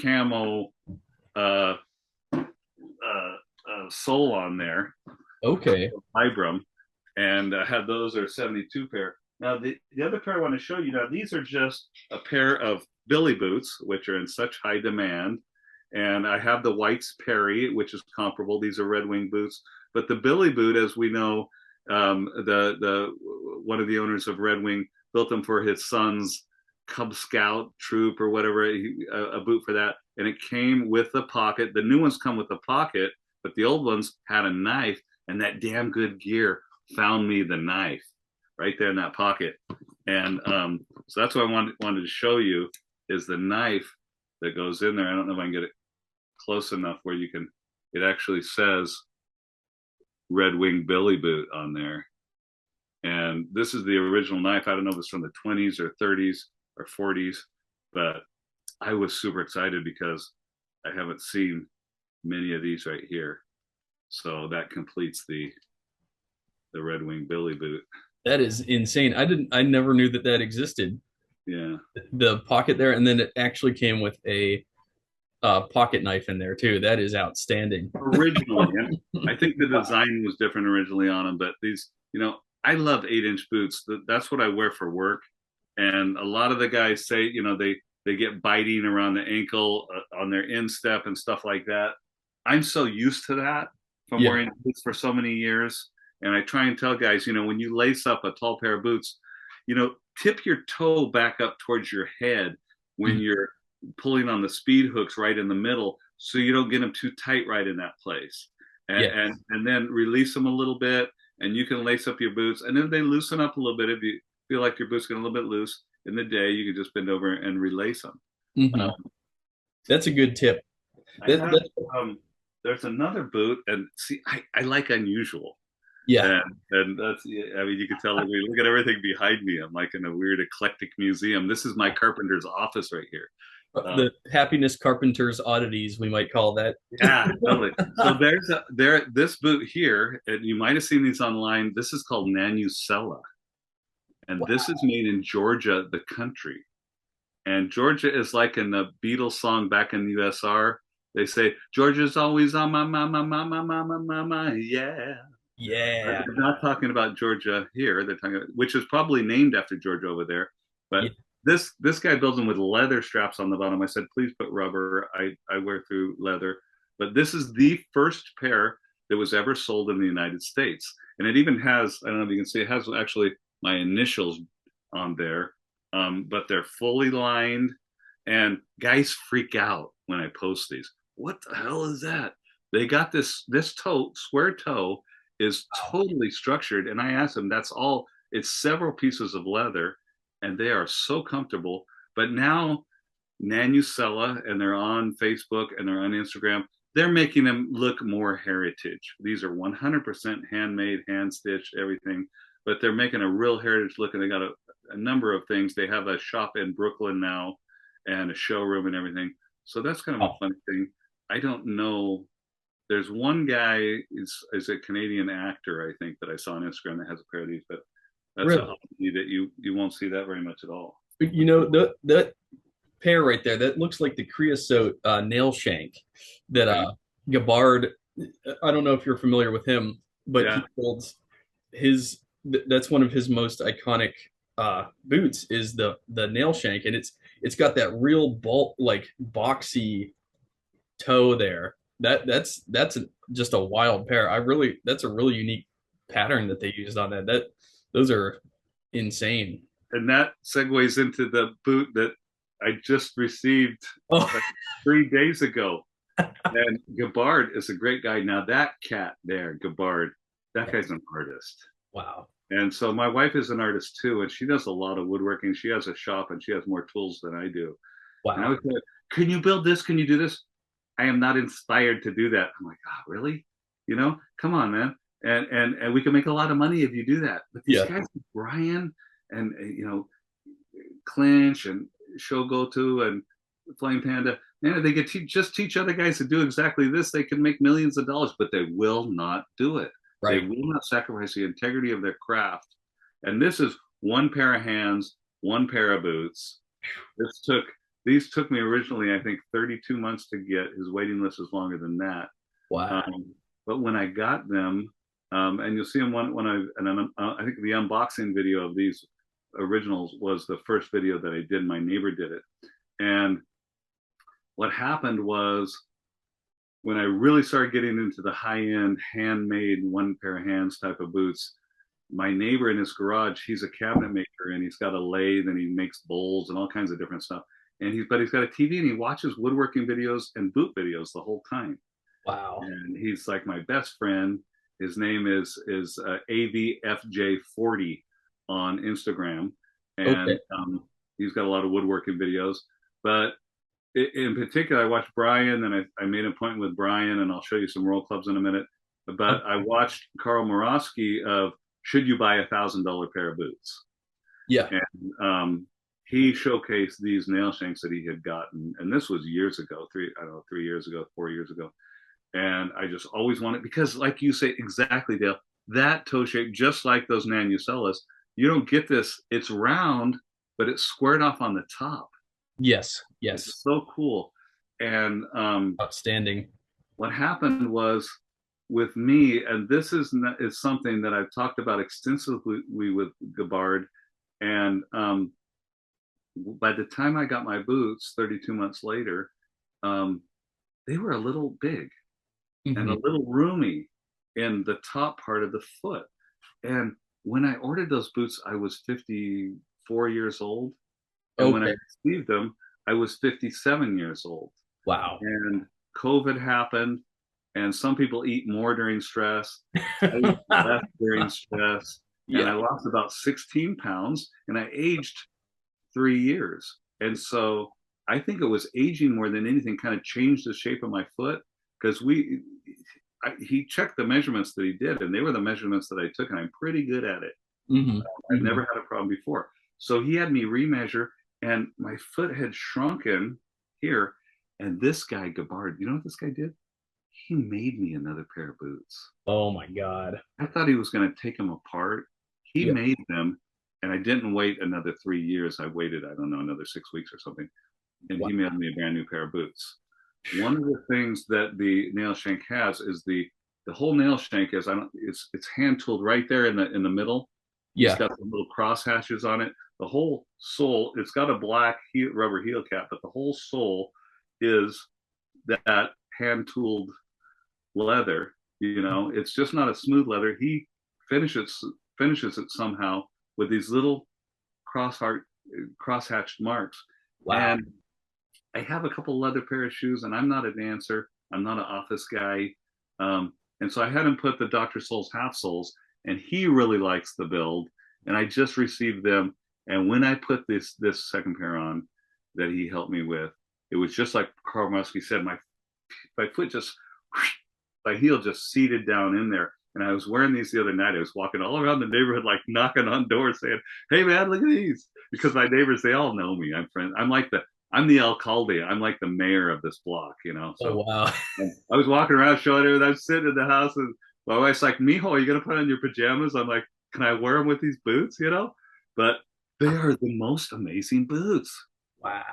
camo sole on there. Okay. Vibram, and had those are 72 pair. Now the other pair I want to show you, now these are just a pair of Billy boots, which are in such high demand. And I have the White's Perry, which is comparable. These are Red Wing boots. But the Billy boot, as we know, the one of the owners of Red Wing built them for his son's Cub Scout troop or whatever, a boot for that. And it came with the pocket. The new ones come with the pocket, but the old ones had a knife. And that Damn Good Gear found me the knife right there in that pocket. And so that's what I wanted to show you is the knife that goes in there. I don't know if I can get it close enough where you can, it actually says Red Wing Billy Boot on there. And this is the original knife. I don't know if it's from the 20s or 30s or 40s, but I was super excited because I haven't seen many of these right here. So that completes the Red Wing Billy boot. That is insane. I never knew that existed. Yeah. The pocket there, and then it actually came with a pocket knife in there too. That is outstanding. Originally, I think the design was different originally on them, but these, I love 8-inch boots. That's what I wear for work. And a lot of the guys say, they get biting around the ankle on their instep and stuff like that. I'm so used to that from wearing boots for so many years. And I try and tell guys, when you lace up a tall pair of boots, tip your toe back up towards your head when you're pulling on the speed hooks right in the middle, so you don't get them too tight right in that place. And then release them a little bit, and you can lace up your boots. And then they loosen up a little bit. If you feel like your boots get a little bit loose in the day, you can just bend over and relace them. That's a good tip. There's another boot, and see, I like unusual. Yeah. And that's, you can tell when you look at everything behind me, I'm like in a weird eclectic museum. This is my Carpenter's office right here. The Happiness Carpenter's oddities, we might call that. Yeah, totally. So there's this boot here, and you might have seen these online. This is called Nanusella. And this is made in Georgia, the country. And Georgia is like in the Beatles song back in the USR. They say, Georgia's always on my mind, yeah. Yeah. They're not talking about Georgia here. They're talking about, which is probably named after Georgia over there. But this guy builds them with leather straps on the bottom. I said, please put rubber. I wear through leather. But this is the first pair that was ever sold in the United States. and it even has, I don't know if you can see, it has actually my initials on there, but they're fully lined, and guys freak out when I post these. What the hell is that? They got this toe, square toe is totally structured, and I asked them, that's all, it's several pieces of leather, and they are so comfortable. But now Nanusella, and they're on Facebook and they're on Instagram, they're making them look more heritage. These are 100% handmade, hand stitched, everything, but they're making a real heritage look, and they got a number of things. They have a shop in Brooklyn now and a showroom and everything. So that's kind of a fun thing. I don't know. There's one guy is a Canadian actor, I think, that I saw on Instagram that has a pair of these, but that's Really? a hobby that you won't see that very much at all. You know, that pair right there, that looks like the creosote nail shank that Gabbard, I don't know if you're familiar with him, but Yeah. he builds his, that's one of his most iconic boots is the nail shank, and it's got that real bulk, like boxy toe there. That's just a wild pair. That's a really unique pattern that they used on that. Those are insane. And that segues into the boot that I just received Oh, like 3 days ago. And Gabbard is a great guy. Now that cat there, Gabbard, that guy's an artist. wow. And so my wife is an artist too, and she does a lot of woodworking. She has a shop and she has more tools than I do. And I Wow. would say, can you build this? Can you do this? I am not inspired to do that. I'm like, oh, really? Come on, man. And we can make a lot of money if you do that. But these Yeah. guys, Brian and Clinch and Shogoto and Flame Panda, man, they could just teach other guys to do exactly this. They can make millions of dollars, but they will not do it. They Right. will not sacrifice the integrity of their craft. And this is one pair of hands, one pair of boots. These took me originally, I think, 32 months to get. His waiting list is longer than that. Wow. But when I got them, and you'll see them I think the unboxing video of these originals was the first video that I did. My neighbor did it. And what happened was, when I really started getting into the high-end handmade one pair of hands type of boots, my neighbor in his garage, he's a cabinet maker, and he's got a lathe, and he makes bowls and all kinds of different stuff. And he's got a TV, and he watches woodworking videos and boot videos the whole time. Wow. And he's like my best friend. His name is AVFJ40 on Instagram, and Okay. he's got a lot of woodworking videos. But in particular, I watched Brian, and I made an appointment with Brian, and I'll show you some roll clubs in a minute. But I watched Carl Morosky of Should You Buy $1,000 Pair of Boots? Yeah. And he showcased these nail shanks that he had gotten, and this was years ago, 3 years ago, 4 years ago. And I just always wanted, because like you say, exactly, Dale, that toe shape, just like those Nanucellas, you don't get this. It's round, but it's squared off on the top. Yes. Yes. It's so cool. And Outstanding. what happened was with me, and this is something that I've talked about extensively with Gabbard, and by the time I got my boots 32 months later, they were a little big and a little roomy in the top part of the foot. And when I ordered those boots, I was 54 years old. And when I received them, I was 57 years old. Wow. And COVID happened, and some people eat more during stress. I eat less during stress. And I lost about 16 pounds, and I aged 3 years. And so I think it was aging more than anything kind of changed the shape of my foot, because he checked the measurements that he did, and they were the measurements that I took, and I'm pretty good at it. I've never had a problem before. So he had me remeasure, and my foot had shrunken here. And this guy, Gabbard, you know what this guy did? He made me another pair of boots. Oh my God. I thought he was going to take them apart. He Yep. made them, and I didn't wait another 3 years. I waited, I don't know, another 6 weeks or something. And Wow. he made me a brand new pair of boots. One of the things that the nail shank has is the whole nail shank is, it's hand tooled right there in the middle. Yeah. It's got some little cross hashes on it. The whole sole, it's got a black rubber heel cap, but the whole sole is that hand tooled leather. It's just not a smooth leather. He finishes it somehow with these little cross-hatched marks. Wow. And I have a couple leather pair of shoes, and I'm not a dancer. I'm not an office guy. And so I had him put the Dr. Soul's half soles, and he really likes the build. And I just received them. And when I put this second pair on that he helped me with, it was just like Carl Muskie said, my foot just, my heel just seated down in there. And I was wearing these the other night. I was walking all around the neighborhood, like knocking on doors saying, "Hey man, look at these." Because my neighbors, they all know me. I'm the alcalde. I'm like the mayor of this block, you know. So Oh wow. I was walking around showing everything. I'm sitting in the house, and my wife's like, "Mijo, are you gonna put on your pajamas?" I'm like, "Can I wear them with these boots?" You know. But they are the most amazing boots. Wow.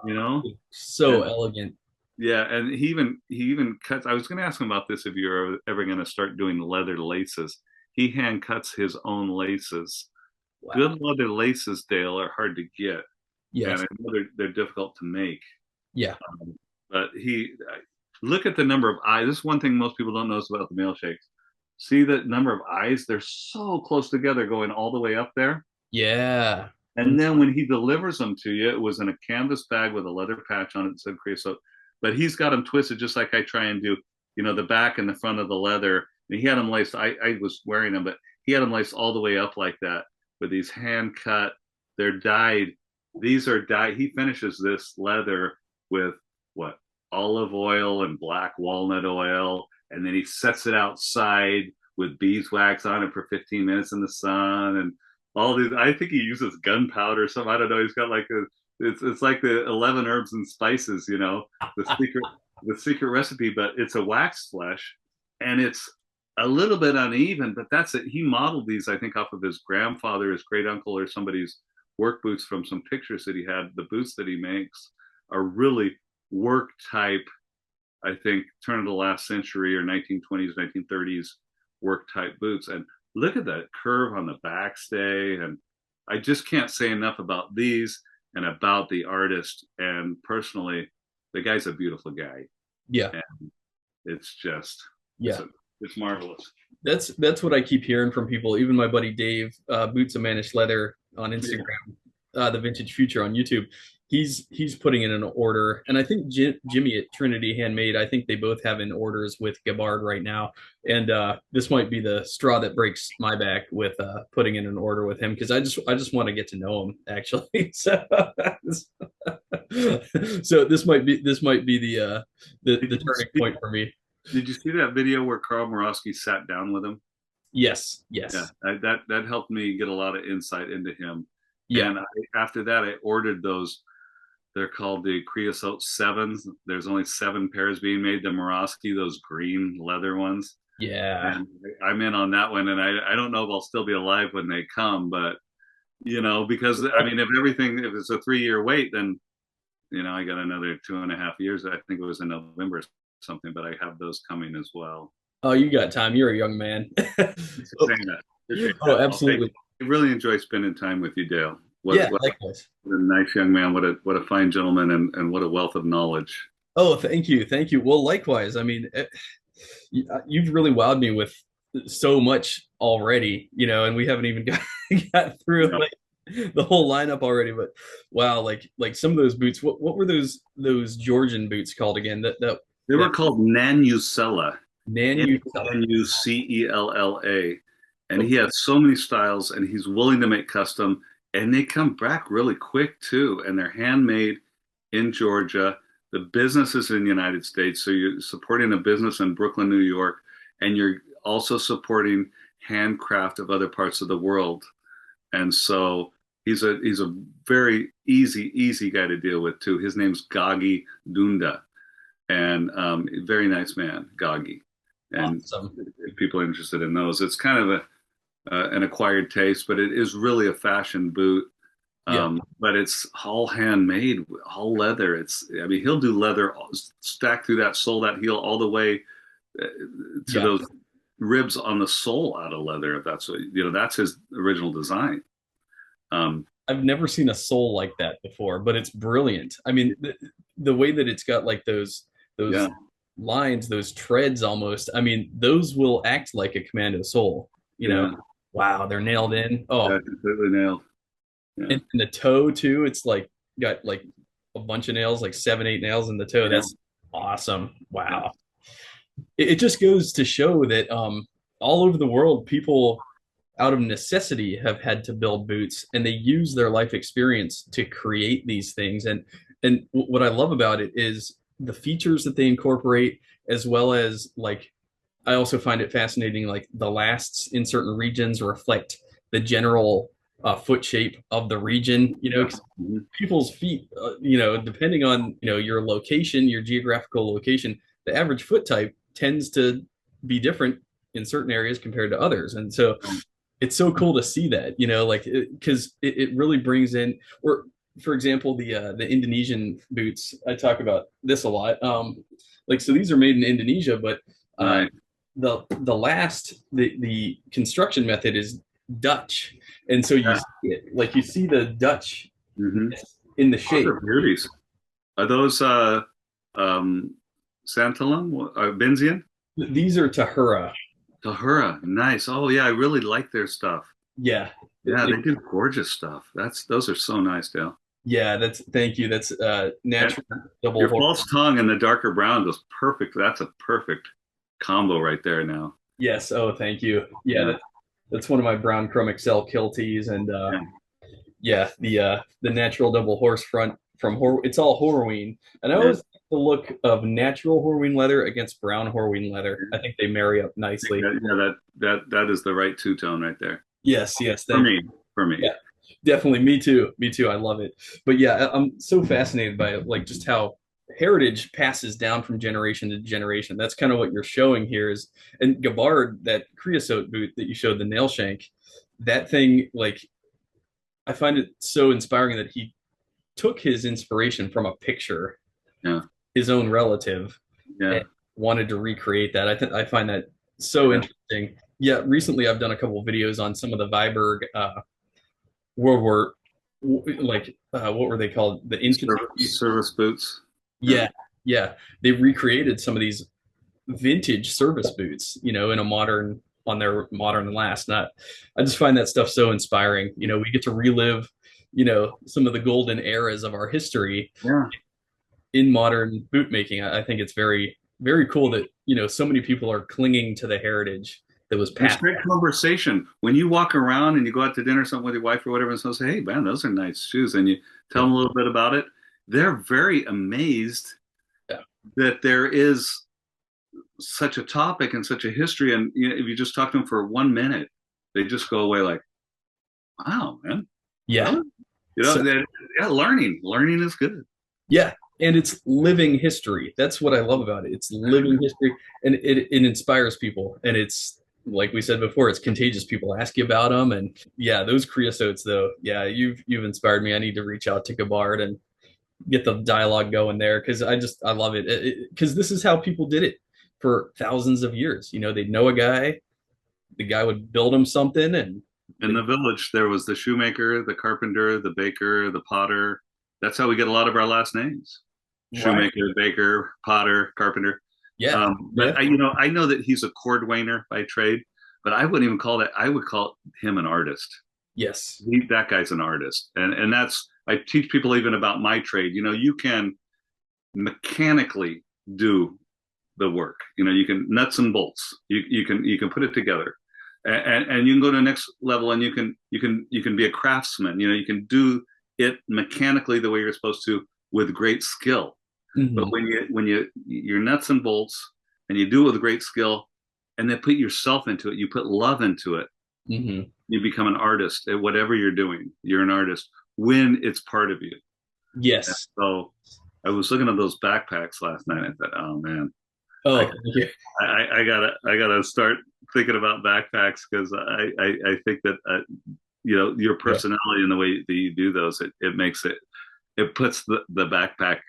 You know, So and, elegant. yeah, and he even cuts. I was going to ask him about this if you're ever going to start doing leather laces. He hand cuts his own laces. Wow. Good leather laces, Dale, are hard to get, Yes. and I know they're difficult to make. Yeah. But look at the number of eyes. This is one thing most people don't know about the male shakes. See the number of eyes? They're so close together, going all the way up there. Yeah. And then when he delivers them to you, it was in a canvas bag with a leather patch on it that said creosote. But he's got them twisted just like I try and do, you know, the back and the front of the leather. And he had them laced. I was wearing them, but he had them laced all the way up like that with these hand cut. They're dyed. These are dyed. He finishes this leather with what? Olive oil and black walnut oil. And then he sets it outside with beeswax on it for 15 minutes in the sun. And all these, I think he uses gunpowder or something. I don't know. He's got like it's like the 11 herbs and spices, you know, the secret recipe, but it's a wax flesh, and it's a little bit uneven, but that's it. He modeled these, I think, off of his grandfather, his great uncle, or somebody's work boots from some pictures that he had. The boots that he makes are really work type, I think, turn of the last century or 1920s, 1930s work type boots. And look at that curve on the backstay. And I just can't say enough about these and about the artist. And personally, the guy's a beautiful guy. Yeah. And it's just, yeah, it's marvelous. That's what I keep hearing from people. Even my buddy Dave, Boots of Manish Leather on Instagram, the Vintage Future on YouTube. He's putting in an order, and I think Jimmy at Trinity Handmade, I think they both have in orders with Gabbard right now, and this might be the straw that breaks my back with putting in an order with him, because I just want to get to know him actually. So this might be the turning point for me. Did you see that video where Carl Morosky sat down with him? Yes. Yeah, that helped me get a lot of insight into him. Yeah. And after that, I ordered those. They're called the Creosote 7s. There's only 7 pairs being made. The Morosky, those green leather ones. Yeah. And I'm in on that one. And I don't know if I'll still be alive when they come, but, you know, because, I mean, if it's a 3-year wait, then, you know, I got another 2.5 years. I think it was in November or something, but I have those coming as well. Oh, you got time. You're a young man. Oh, absolutely. I really enjoy spending time with you, Dale. Likewise. What a nice young man. What a fine gentleman, and what a wealth of knowledge. Oh, thank you. Well, likewise. I mean, you've really wowed me with so much already, you know, and we haven't even got through the whole lineup already. But wow, like some of those boots. What were those Georgian boots called again? They were called Nanucella. Nanucella. Nucella. And he has so many styles, and he's willing to make custom, and they come back really quick too. And they're handmade in Georgia. The business is in the United States, so you're supporting a business in Brooklyn, New York, and you're also supporting handcraft of other parts of the world. And so he's a very easy guy to deal with too. His name's Gagi Dunda, and very nice man, Gagi. And awesome. If people are interested in those, it's kind of an acquired taste, but it is really a fashion boot. But it's all handmade, all leather. I mean, he'll do leather stacked through that sole, that heel, all the way to those ribs on the sole out of leather. If that's what, you know, that's his original design. I've never seen a sole like that before, but it's brilliant. I mean, the way that it's got like those lines, those treads almost. I mean, those will act like a commando sole. you know, Yeah. wow, they're nailed in. Oh, Yeah, completely nailed. Yeah. and the toe too. It's like got like a bunch of nails, like 7, 8 nails in the toe. Yeah. That's awesome. Yeah. Wow. It just goes to show that all over the world, people out of necessity have had to build boots, and they use their life experience to create these things. And what I love about it is the features that they incorporate, as well as like I also find it fascinating, like the lasts in certain regions reflect the general foot shape of the region. You know, 'cause Mhm. people's feet, you know, depending on your location, your geographical location, the average foot type tends to be different in certain areas compared to others, and so it's so cool to see that, like because it really brings in, or for example, the Indonesian boots. I talk about this a lot. Like so, these are made in Indonesia, but uh, Right. the construction method is Dutch, and so you Yeah. see it, like you see the Dutch Hmm. in the Those shape. are beauties. Are those um Santalum or Benzian? These are Tahura. Tahura. Nice. Oh yeah, I really like their stuff. Yeah. Yeah, they do gorgeous stuff. Those are so nice, Dale. Yeah, thank you. That's And natural double your horse. false tongue and the darker brown goes perfect. That's a perfect combo right there now. Yes. Oh, thank you. Yeah, Yeah. that's one of my brown chrome excel kill tees, and Yeah. yeah, the natural double horse front from it's all Horween, and I Yeah. always like the look of natural Horween leather against brown Horween leather. I think they marry up nicely. Yeah, that is the right two tone right there. Yes, yes, For thank you. me. For me. Yeah, definitely. Me too. Me too. I love it. But yeah, I'm so fascinated by it, like just how heritage passes down from generation to generation. That's kind of what you're showing here is, and Gabbard, that creosote boot that you showed, the nail shank, that thing, like I find it so inspiring that he took his inspiration from a picture, Yeah. his own relative, Yeah. and wanted to recreate that. I find that so Yeah. interesting. Yeah, recently I've done a couple of videos on some of the Viberg World War, like what were they called? The infantry. Service boots. Yeah. Yeah, yeah. They recreated some of these vintage service boots, in a modern on their modern last. Not, I just find that stuff so inspiring. We get to relive, some of the golden eras of our history Yeah. in modern boot making. I think it's very, very cool that, so many people are clinging to the heritage that was It's passed. great conversation. When you walk around and you go out to dinner or something with your wife or whatever, and someone say, "Hey, man, those are nice shoes," and you tell them a little bit about it, they're very amazed Yeah. that there is such a topic and such a history. And if you just talk to them for 1 minute, they just go away like, "Wow, man, Yeah. really?" So, Yeah, learning is good. yeah. And it's living history. That's what I love about it. It's living history, and it inspires people. And it's like we said before, it's contagious. People ask you about them, and yeah, those creosotes though. Yeah, you've inspired me. I need to reach out to Gabbard and get the dialogue going there because I love it because this is how people did it for thousands of years. They'd know a guy, the guy would build them something, and In the village, there was the shoemaker, the carpenter, the baker, the potter. That's how we get a lot of our last names. right. Shoemaker, baker, potter, carpenter. Yeah, But yeah, I know that he's a cordwainer by trade, but I wouldn't even call that. I would call him an artist. yes, That guy's an artist, and that's I teach people even about my trade. You can mechanically do the work. You can nuts and bolts. You can put it together, and you can go to the next level, and you can be a craftsman. You can do it mechanically the way you're supposed to with great skill. But hmm, you're nuts and bolts and you do it with great skill and then put yourself into it, you put love into it, hmm, you become an artist at whatever you're doing. You're an artist when it's part of you. And yes. so I was looking at those backpacks last night. I thought, oh man, Oh, I thank you. I gotta start thinking about backpacks because I think that your Yeah. personality and the way that you do those it makes it puts the backpack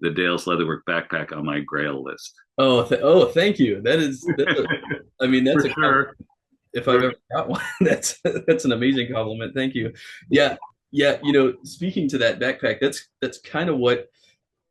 the Dale's Leatherwork backpack on my grail list. Oh, thank you. I mean, that's For a compliment. sure. If I've For, ever got one, that's an amazing compliment. Thank you. Yeah, yeah. Speaking to that backpack, that's kind of what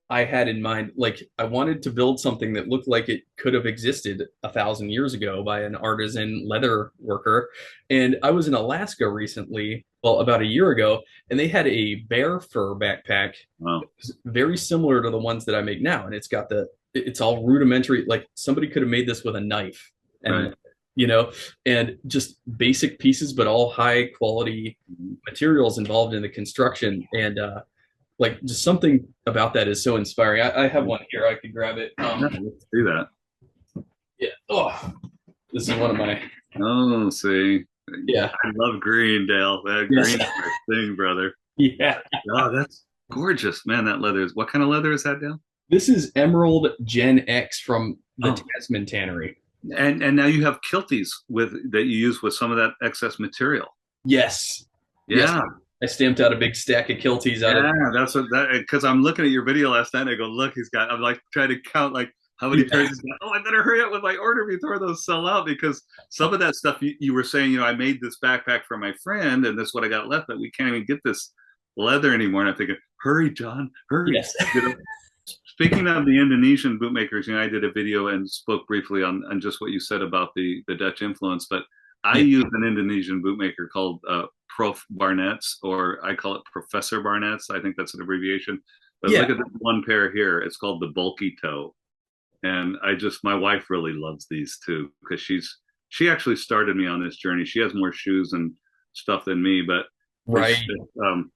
I had in mind. Like I wanted to build something that looked like it could have existed 1,000 years ago by an artisan leather worker. And I was in Alaska recently, well, about a year ago, and they had a bear fur backpack Wow. that was very similar to the ones that I make now. And it's all rudimentary. Like somebody could have made this with a knife Right. and you know, and just basic pieces, but all high quality Mhm. materials involved in the construction. And like just something about that is so inspiring. I have one here. I could grab it. Yeah, let's do that. Yeah. Oh, this is one of my. Oh, see, Yeah. I love green, Dale. That Yes. green is my thing, brother. Yeah. Oh, that's gorgeous, man. That leather is. What kind of leather is that, Dale? This is Emerald Gen X from the Oh, Tasman Tannery. and now you have kilties with that you use with some of that excess material. Yes. Yes. Yeah, I stamped out a big stack of kilties out of. yeah. That's what that because I'm looking at your video last night. And I go, look, he's got. I'm like trying to count like how many Yeah. pairs he's got. Oh, I better hurry up with my order before those sell out because some of that stuff you were saying. I made this backpack for my friend, and this is what I got left, but we can't even get this leather anymore. And I'm thinking, hurry, John, hurry. Yes. Speaking of the Indonesian bootmakers, I did a video and spoke briefly on just what you said about the Dutch influence, but I Yeah. use an Indonesian bootmaker called Prof Barnett's, or I call it Professor Barnett's. I think that's an abbreviation. But Yeah. look at this one pair here. It's called the Bulky Toe. And my wife really loves these too, because she actually started me on this journey. She has more shoes and stuff than me, but Right. um,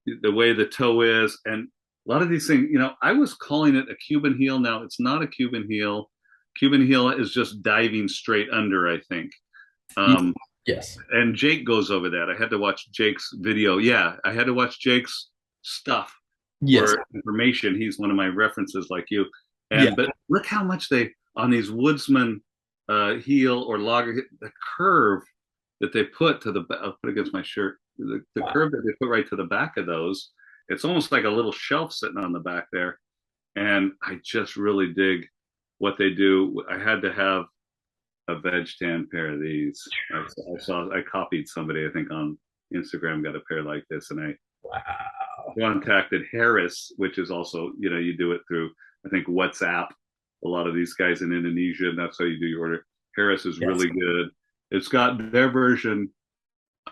the way the toe is, and a lot of these things, I was calling it a Cuban heel. Now it's not a Cuban heel. Cuban heel is just diving straight under, I think. Um, Yes. and Jake goes over that. I had to watch Jake's video. Yeah, I had to watch Jake's stuff Yes. for information. He's one of my references, like you. Yeah. But look how much they on these woodsman heel or logger, the curve that they put to the. I'll put it against my shirt. The Wow. curve that they put right to the back of those. It's almost like a little shelf sitting on the back there, and I just really dig what they do. I had to have a veg tan pair of these. I copied somebody, I think, on Instagram, got a pair like this, and I Wow. contacted Harris, which is also, you do it through, I think, WhatsApp. A lot of these guys in Indonesia, and that's how you do your order. Harris is Yes. really good. It's got their version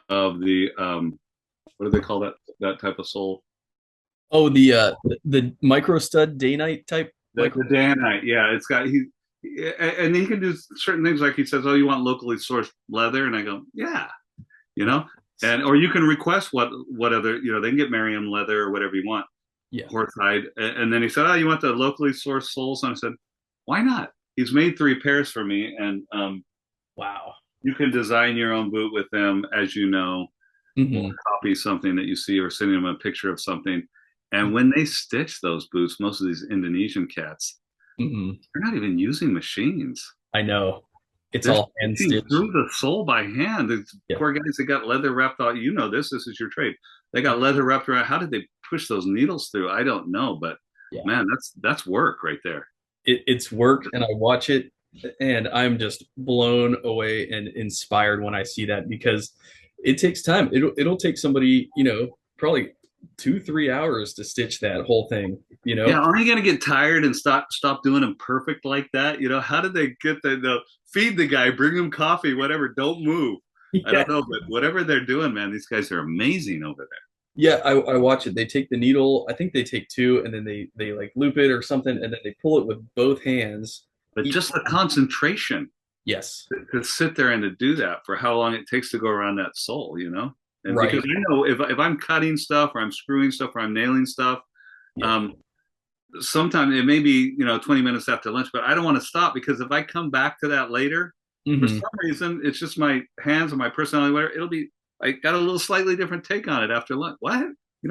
of the what do they call that type of sole? Oh, the micro stud day night type. The Danite, yeah. It's got and he can do certain things like he says, "Oh, you want locally sourced leather?" And I go, "Yeah," and or you can request what other they can get Merriam leather or whatever you want, Yeah. horsehide. And then he said, "Oh, you want the locally sourced soles?" And I said, "Why not?" He's made 3 pairs for me, and Wow. you can design your own boot with them, as you know, Mm-hmm. or copy something that you see, or send them a picture of something. And when they stitch those boots, most of these Indonesian cats, Mm-hmm. they're not even using machines. I know. It's They're all hand stitching stitched. through the sole by hand. These Yeah. poor guys that got leather wrapped on. This is your trade. They got leather wrapped around. How did they push those needles through? I don't know, but Yeah. man, that's work right there. It's work, and I watch it, and I'm just blown away and inspired when I see that because it takes time. It'll take somebody, probably 2-3 hours to stitch that whole thing. Yeah, aren't you gonna get tired and stop doing them perfect like that? How did they get the feed the guy, bring him coffee, whatever? Don't move. I Yeah. don't know, but whatever they're doing, man, these guys are amazing over there. Yeah, I watch it. They take the needle, I think they take 2, and then they like loop it or something, and then they pull it with both hands. But just the concentration Yes. to sit there and to do that for how long it takes to go around that sole, And Right. because I know if I'm cutting stuff or I'm screwing stuff or I'm nailing stuff, Yeah. sometimes it may be 20 minutes after lunch, but I don't want to stop because if I come back to that later, for Mm-hmm. some reason, it's just my hands or my personality, whatever. It'll be I got a little slightly different take on it after lunch. What?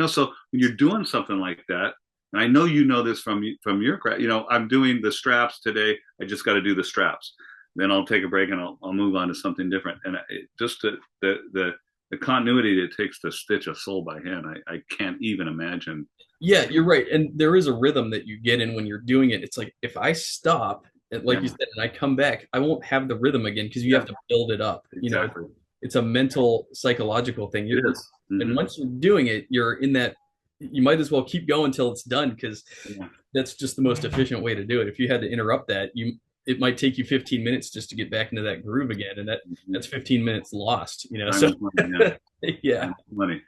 So when you're doing something like that, and I know this from your craft. I'm doing the straps today. I just got to do the straps. Then I'll take a break and I'll move on to something different. And just the continuity it takes to stitch a sole by hand, I can't even imagine. Yeah, you're right. And there is a rhythm that you get in when you're doing it. It's like if I stop, like you said, and I come back, I won't have the rhythm again because you have to build it up. Exactly. It's a mental, psychological thing. It is. And once you're doing it, you're in that you might as well keep going till it's done because Yeah. that's just the most efficient way to do it. If you had to interrupt that, it might take you 15 minutes just to get back into that groove again, and Mhm. that's 15 minutes lost. Time So is money. Yeah. yeah. Time is money.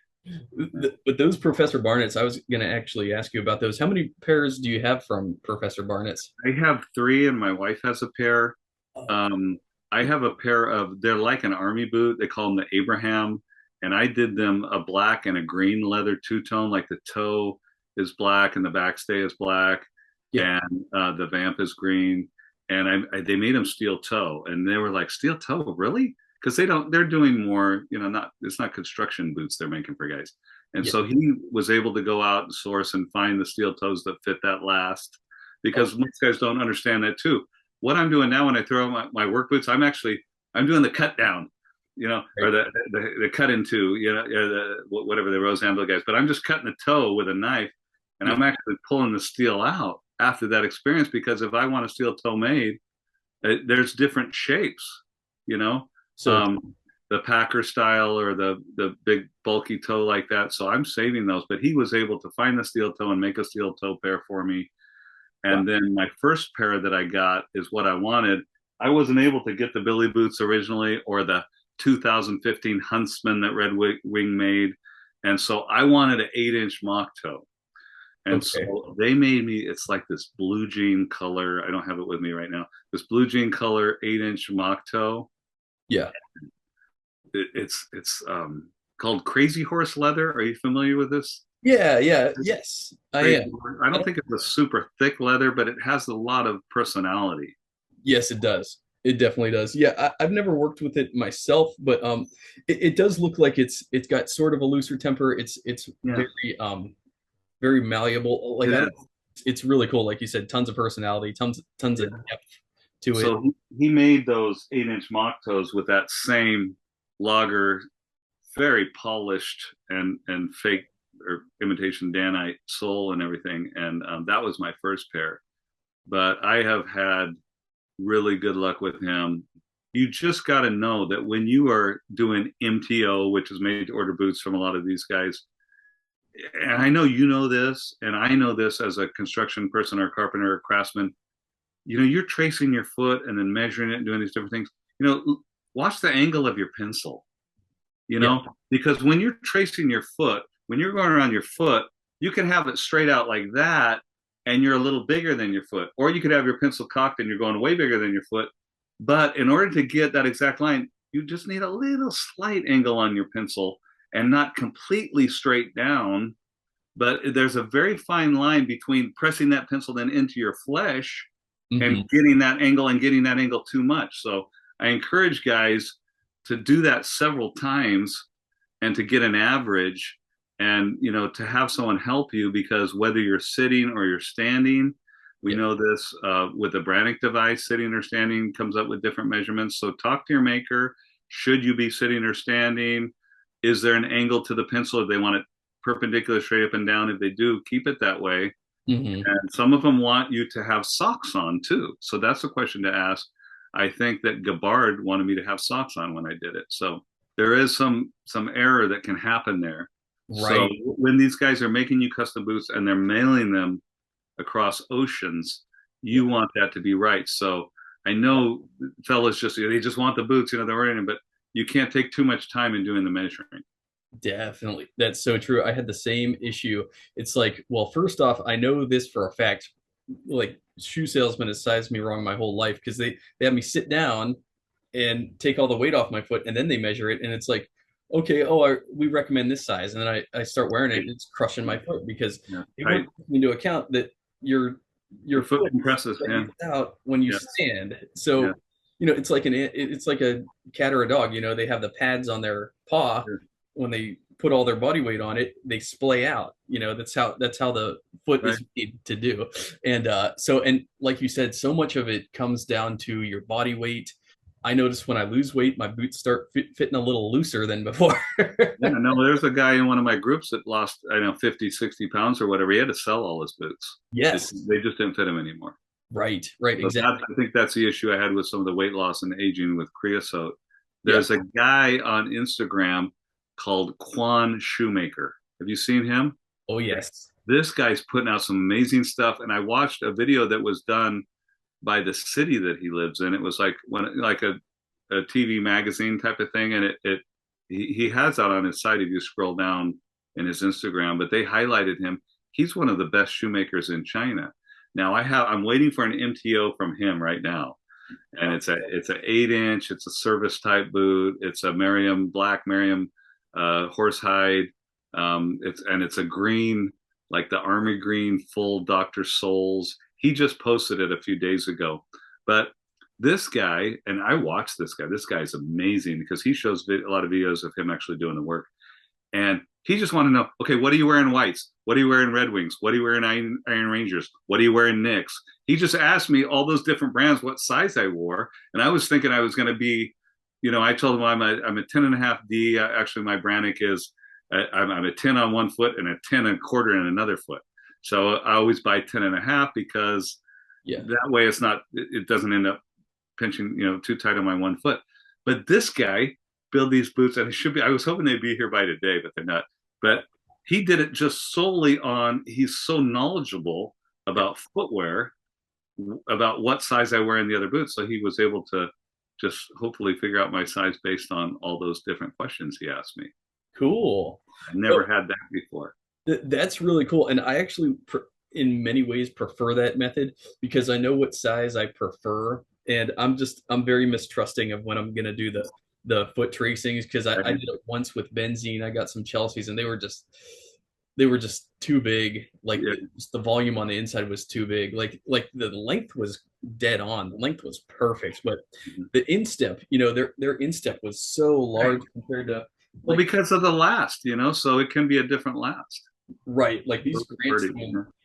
But those Professor Barnett's, I was going to actually ask you about those. How many pairs do you have from Professor Barnett's? I have three, and my wife has a pair. Oh, Um, I have a pair of, they're like an army boot. They call them the Abraham. And I did them a black and a green leather two-tone, like the toe is black and the backstay is black, yeah, and the vamp is green. And they made them steel toe, and they were like, steel toe, really? Because they're doing more, not, it's not construction boots they're making for guys. And yeah. so he was able to go out and source and find the steel toes that fit that last, Oh, because most guys don't understand that too. What I'm doing now when I throw my work boots, I'm doing the cut down, right. or the cut into, whatever the rose handle guys. But I'm just cutting the toe with a knife, and Yeah. I'm actually pulling the steel out after that experience, because if I want a steel toe made, there's different shapes, you know, So um, the Packer style or the big bulky toe like that. So I'm saving those. But he was able to find the steel toe and make a steel toe pair for me. wow. And then my first pair that I got is what I wanted. I wasn't able to get the Billy Boots originally, or the 2015 Huntsman that Red Wing made. And so I wanted an 8-inch mock toe. And Okay. so they made me, it's like this blue jean color. I don't have it with me right now. This blue jean color 8-inch mock toe. Yeah. It's called Crazy Horse leather. Are you familiar with this? Yeah. Yeah. Yes, I Crazy am. Horse. I I don't don't, think it's a super thick leather, but it has a lot of personality. yes, it does. It definitely does. Yeah, I've never worked with it myself, but it does look like it's got sort of a looser temper. It's Yeah, very malleable. Like it I don't, is. it's really cool. Like you said, tons of personality, tons of Yeah. depth to it. So he made those 8-inch mock toes with that same logger, very polished and fake or imitation Danite sole and everything. And that was my first pair. But I have had really good luck with him. You just got to know that when you are doing MTO, which is made to order boots from a lot of these guys, and I know you know this, and I know this as a construction person or carpenter or craftsman, you're tracing your foot and then measuring it and doing these different things. Watch the angle of your pencil, Yeah. because when you're tracing your foot, when you're going around your foot, you can have it straight out like that, and you're a little bigger than your foot. Or you could have your pencil cocked and you're going way bigger than your foot. But in order to get that exact line, you just need a little slight angle on your pencil, and not completely straight down. But there's a very fine line between pressing that pencil then into your flesh and Hmm. getting that angle, and getting that angle too much. So I encourage guys to do that several times, and to get an average, and to have someone help you, because whether you're sitting or you're standing, we Yeah. know this with the Brannick device, sitting or standing comes up with different measurements. So talk to your maker. Should you be sitting or standing? Is there an angle to the pencil? If they want it perpendicular straight up and down, if they do, keep it that way. Hmm. And some of them want you to have socks on too. So that's a question to ask. I think that Gabbard wanted me to have socks on when I did it. So there is some error that can happen there. So Right. when these guys are making you custom boots and they're mailing them across oceans, Yeah. you want that to be right. So I know fellas they just want the boots, they're wearing them, but you can't take too much time in doing the measuring. Definitely. That's so true. I had the same issue. It's like, well, first off, I know this for a fact. Like shoe salesmen have sized me wrong my whole life because they have me sit down and take all the weight off my foot and then they measure it and it's like, okay, oh, we recommend this size. And then I start wearing it and it's crushing my foot because Yeah, they tight. weren't taking into account that your Your foot foot compresses. Yeah, spreads out when you yeah, stand. yeah. So, it's like a cat or a dog, they have the pads on their paw Sure. when they put all their body weight on it, they splay out. That's how the foot Right. is made to do. And like you said, so much of it comes down to your body weight. I notice when I lose weight, my boots start fitting a little looser than before. Yeah, no, there's a guy in one of my groups that lost, I don't know, 50, 60 pounds or whatever. He had to sell all his boots. Yes, They just didn't fit him anymore. right, So exactly. I think that's the issue I had with some of the weight loss and aging with creosote. Yeah. There's a guy on Instagram called Quan Shoemaker. Have you seen him? Oh yes. This guy's putting out some amazing stuff. And I watched a video that was done by the city that he lives in. It was like like a TV magazine type of thing, and he has that on his site if you scroll down in his Instagram. But they highlighted him. He's one of the best shoemakers in China. Now I'm waiting for an MTO from him right now, and it's a 8 inch. It's a service type boot. It's a black Merriam horsehide. It's a green, like the army green full Dr. Souls. He just posted it a few days ago. But this guy, and I watched this guy. This guy is amazing because he shows a lot of videos of him actually doing the work. And he just wanted to know, okay, what do you wear in whites? What do you wear in Red Wings? What do you wear in Iron Rangers? What do you wear in Knicks? He just asked me all those different brands, what size I wore. And I was thinking I was going to be, I told him I'm a 10.5 D. Actually, my Brannick is, I'm a 10 on one foot and a 10 and a quarter in another foot. So I always buy 10.5 because that way it doesn't end up pinching, too tight on my one foot. But this guy build these boots, and I was hoping they'd be here by today, but they're not. But he did it just solely on, he's so knowledgeable about footwear, about what size I wear in the other boots. So he was able to just hopefully figure out my size based on all those different questions he asked me. Cool. I never had that before. That's really cool. And I actually, in many ways, prefer that method because I know what size I prefer. And I'm very mistrusting of when I'm going to do the foot tracings because I did it once with benzene. I got some Chelseas and they were just too big. Like just the volume on the inside was too big. Like the length was dead on. The length was perfect, but the instep, their instep was so large compared to because of the last, so it can be a different last. Right. Like these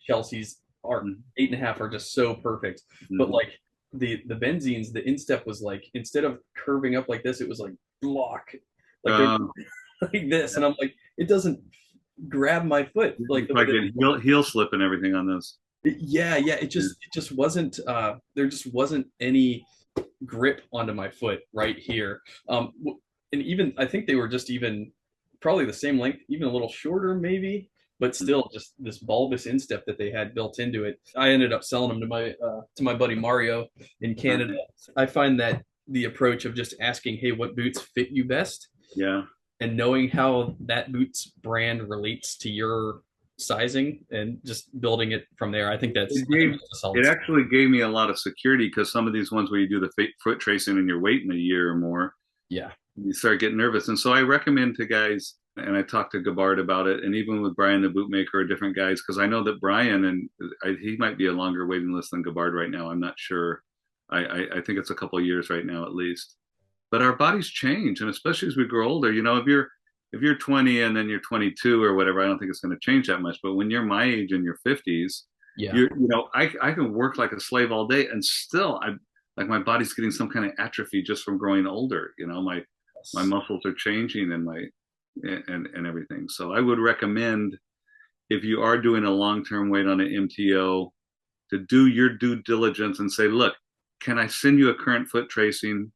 Chelseas are 8.5 are just so perfect. But like the benzenes, the instep was like, instead of curving up like this, it was like block like this. And I'm like, it doesn't grab my foot. Like heel slip and everything on this. Yeah. It just wasn't there just wasn't any grip onto my foot right here. And even I think they were just even probably the same length, even a little shorter maybe, but still just this bulbous instep that they had built into it. I ended up selling them to my buddy Mario in Canada. I find that the approach of just asking, hey, what boots fit you best? Yeah. And knowing how that boots brand relates to your sizing and just building it from there. I think it actually gave me a lot of security because some of these ones where you do the foot tracing and you're waiting a year or more, you start getting nervous. And so I recommend to guys, and I talked to Gabbard about it, and even with Brian the Bootmaker or different guys, because I know that Brian he might be a longer waiting list than Gabbard right now. I'm not sure. I think it's a couple of years right now at least. But our bodies change, and especially as we grow older, if you're 20 and then you're 22 or whatever, I don't think it's going to change that much. But when you're my age in your 50s, I can work like a slave all day, and still like my body's getting some kind of atrophy just from growing older. My muscles are changing and everything. So I would recommend, if you are doing a long-term wait on an MTO, to do your due diligence and say, look, can I send you a current foot tracing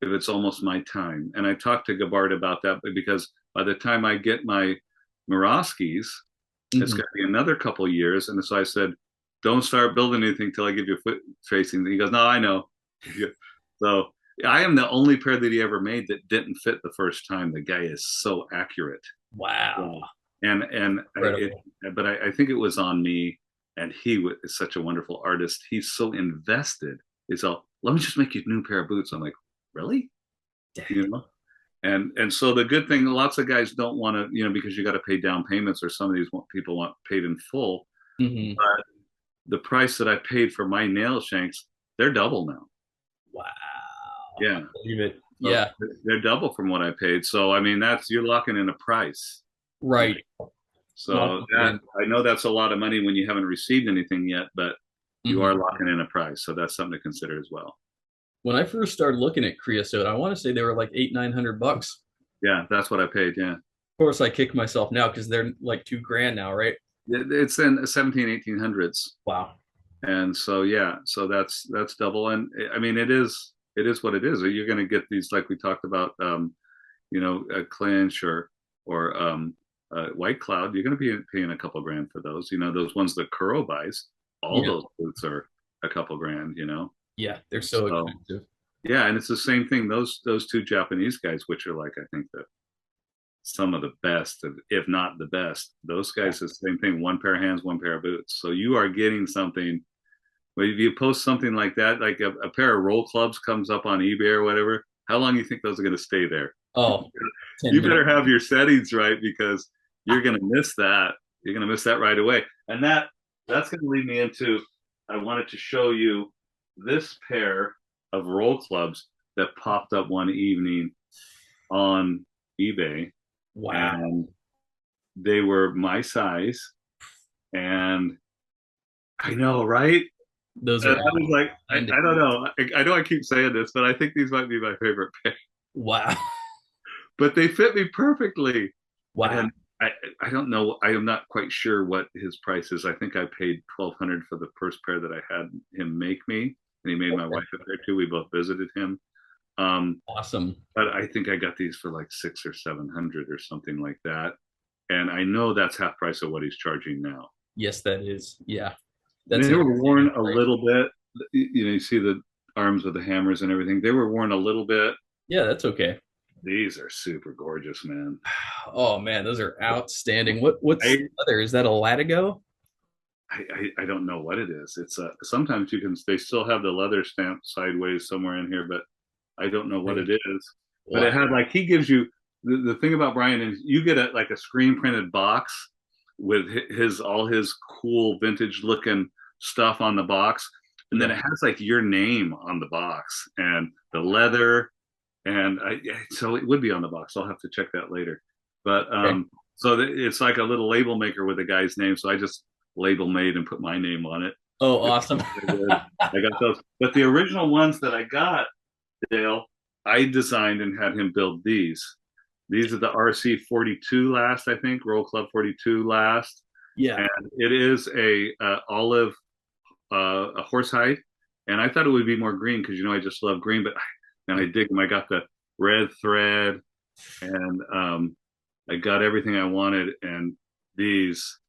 if it's almost my time? And I talked to Gabbard about that, because by the time I get my Murawskis, it's going to be another couple of years. And so I said, don't start building anything till I give you a foot tracing. And he goes, no, I know. So I am the only pair that he ever made that didn't fit the first time. The guy is so accurate. Wow. And I think it was on me, and he is such a wonderful artist. He's so invested. He's all, let me just make you a new pair of boots. I'm like, really? And so the good thing, lots of guys don't want to, because you got to pay down payments, or some of these people want paid in full. But the price that I paid for my nail shanks, they're double now. Wow. Yeah. Believe it. So yeah. They're double from what I paid. So, I mean, you're locking in a price. Right. So I know that's a lot of money when you haven't received anything yet, but you are locking in a price. So that's something to consider as well. When I first started looking at creosote, I want to say they were like $800-900. Yeah, that's what I paid. Yeah. Of course, I kick myself now because they're like $2,000 now, right? It's in 1800s. Wow. And so so that's double. And I mean, it is what it is. You're going to get these, like we talked about, a clinch or White Cloud, you're going to be paying a couple grand for those. You know, those ones that Kuro buys, all Yeah. those boots are a couple grand. You know, Yeah. They're so so expensive. yeah, and it's the same thing. Those two Japanese guys, which are like I think the some of the best, if not the best. Those Yeah. guys, the same thing. One pair of hands, one pair of boots. So you are getting something. Well, if you post something like that, like a pair of roll clubs comes up on eBay or whatever, how long do you think those are going to stay there? Oh, 10 You minutes. better have your settings right because you're going to miss that. You're going to miss that right away. And that's going to lead me into I wanted to show you this pair of roll clubs that popped up one evening on eBay, Wow. and they were my size. And I know, right? Those I are was like, I don't outstanding. know. I know I keep saying this, but I think these might be my favorite pair. Wow. But they fit me perfectly. Wow. And I, I don't know. I am not quite sure what his price is. I think I paid 1,200 for the first pair that I had him make me, and he made my Okay. wife a pair too. We both visited him. Um, Awesome. but I think I got these for like 600 or 700 or something like that. And I know that's half price of what he's charging now. Yes, that is. Yeah. That's They an were worn outstanding a price. little bit. You know, you see the arms with the hammers and everything. They were worn a little bit. Yeah, that's okay. These are super gorgeous, man. Oh man, those are outstanding. What's I the leather? Is that a Latigo? I don't know what it is. It's sometimes you can they still have the leather stamp sideways somewhere in here, but I don't know what it is. But it Wow. had like he gives you the thing about Brian is you get a like a screen printed box with his all his cool vintage looking stuff on the box, and then Yeah. it has like your name on the box and the leather, and so it would be on the box. I'll have to check that later. But Okay. so it's like a little label maker with a guy's name. So I just label made and put my name on it. Oh, awesome. I got those, but the original ones that I got, Dale, I designed and had him build these. These are the RC 42 last, I think, Roll Club 42 last, Yeah. and it is a olive a horsehide, and I thought it would be more green because you know I just love green, but and I dig them. I got the red thread, and I got everything I wanted, and these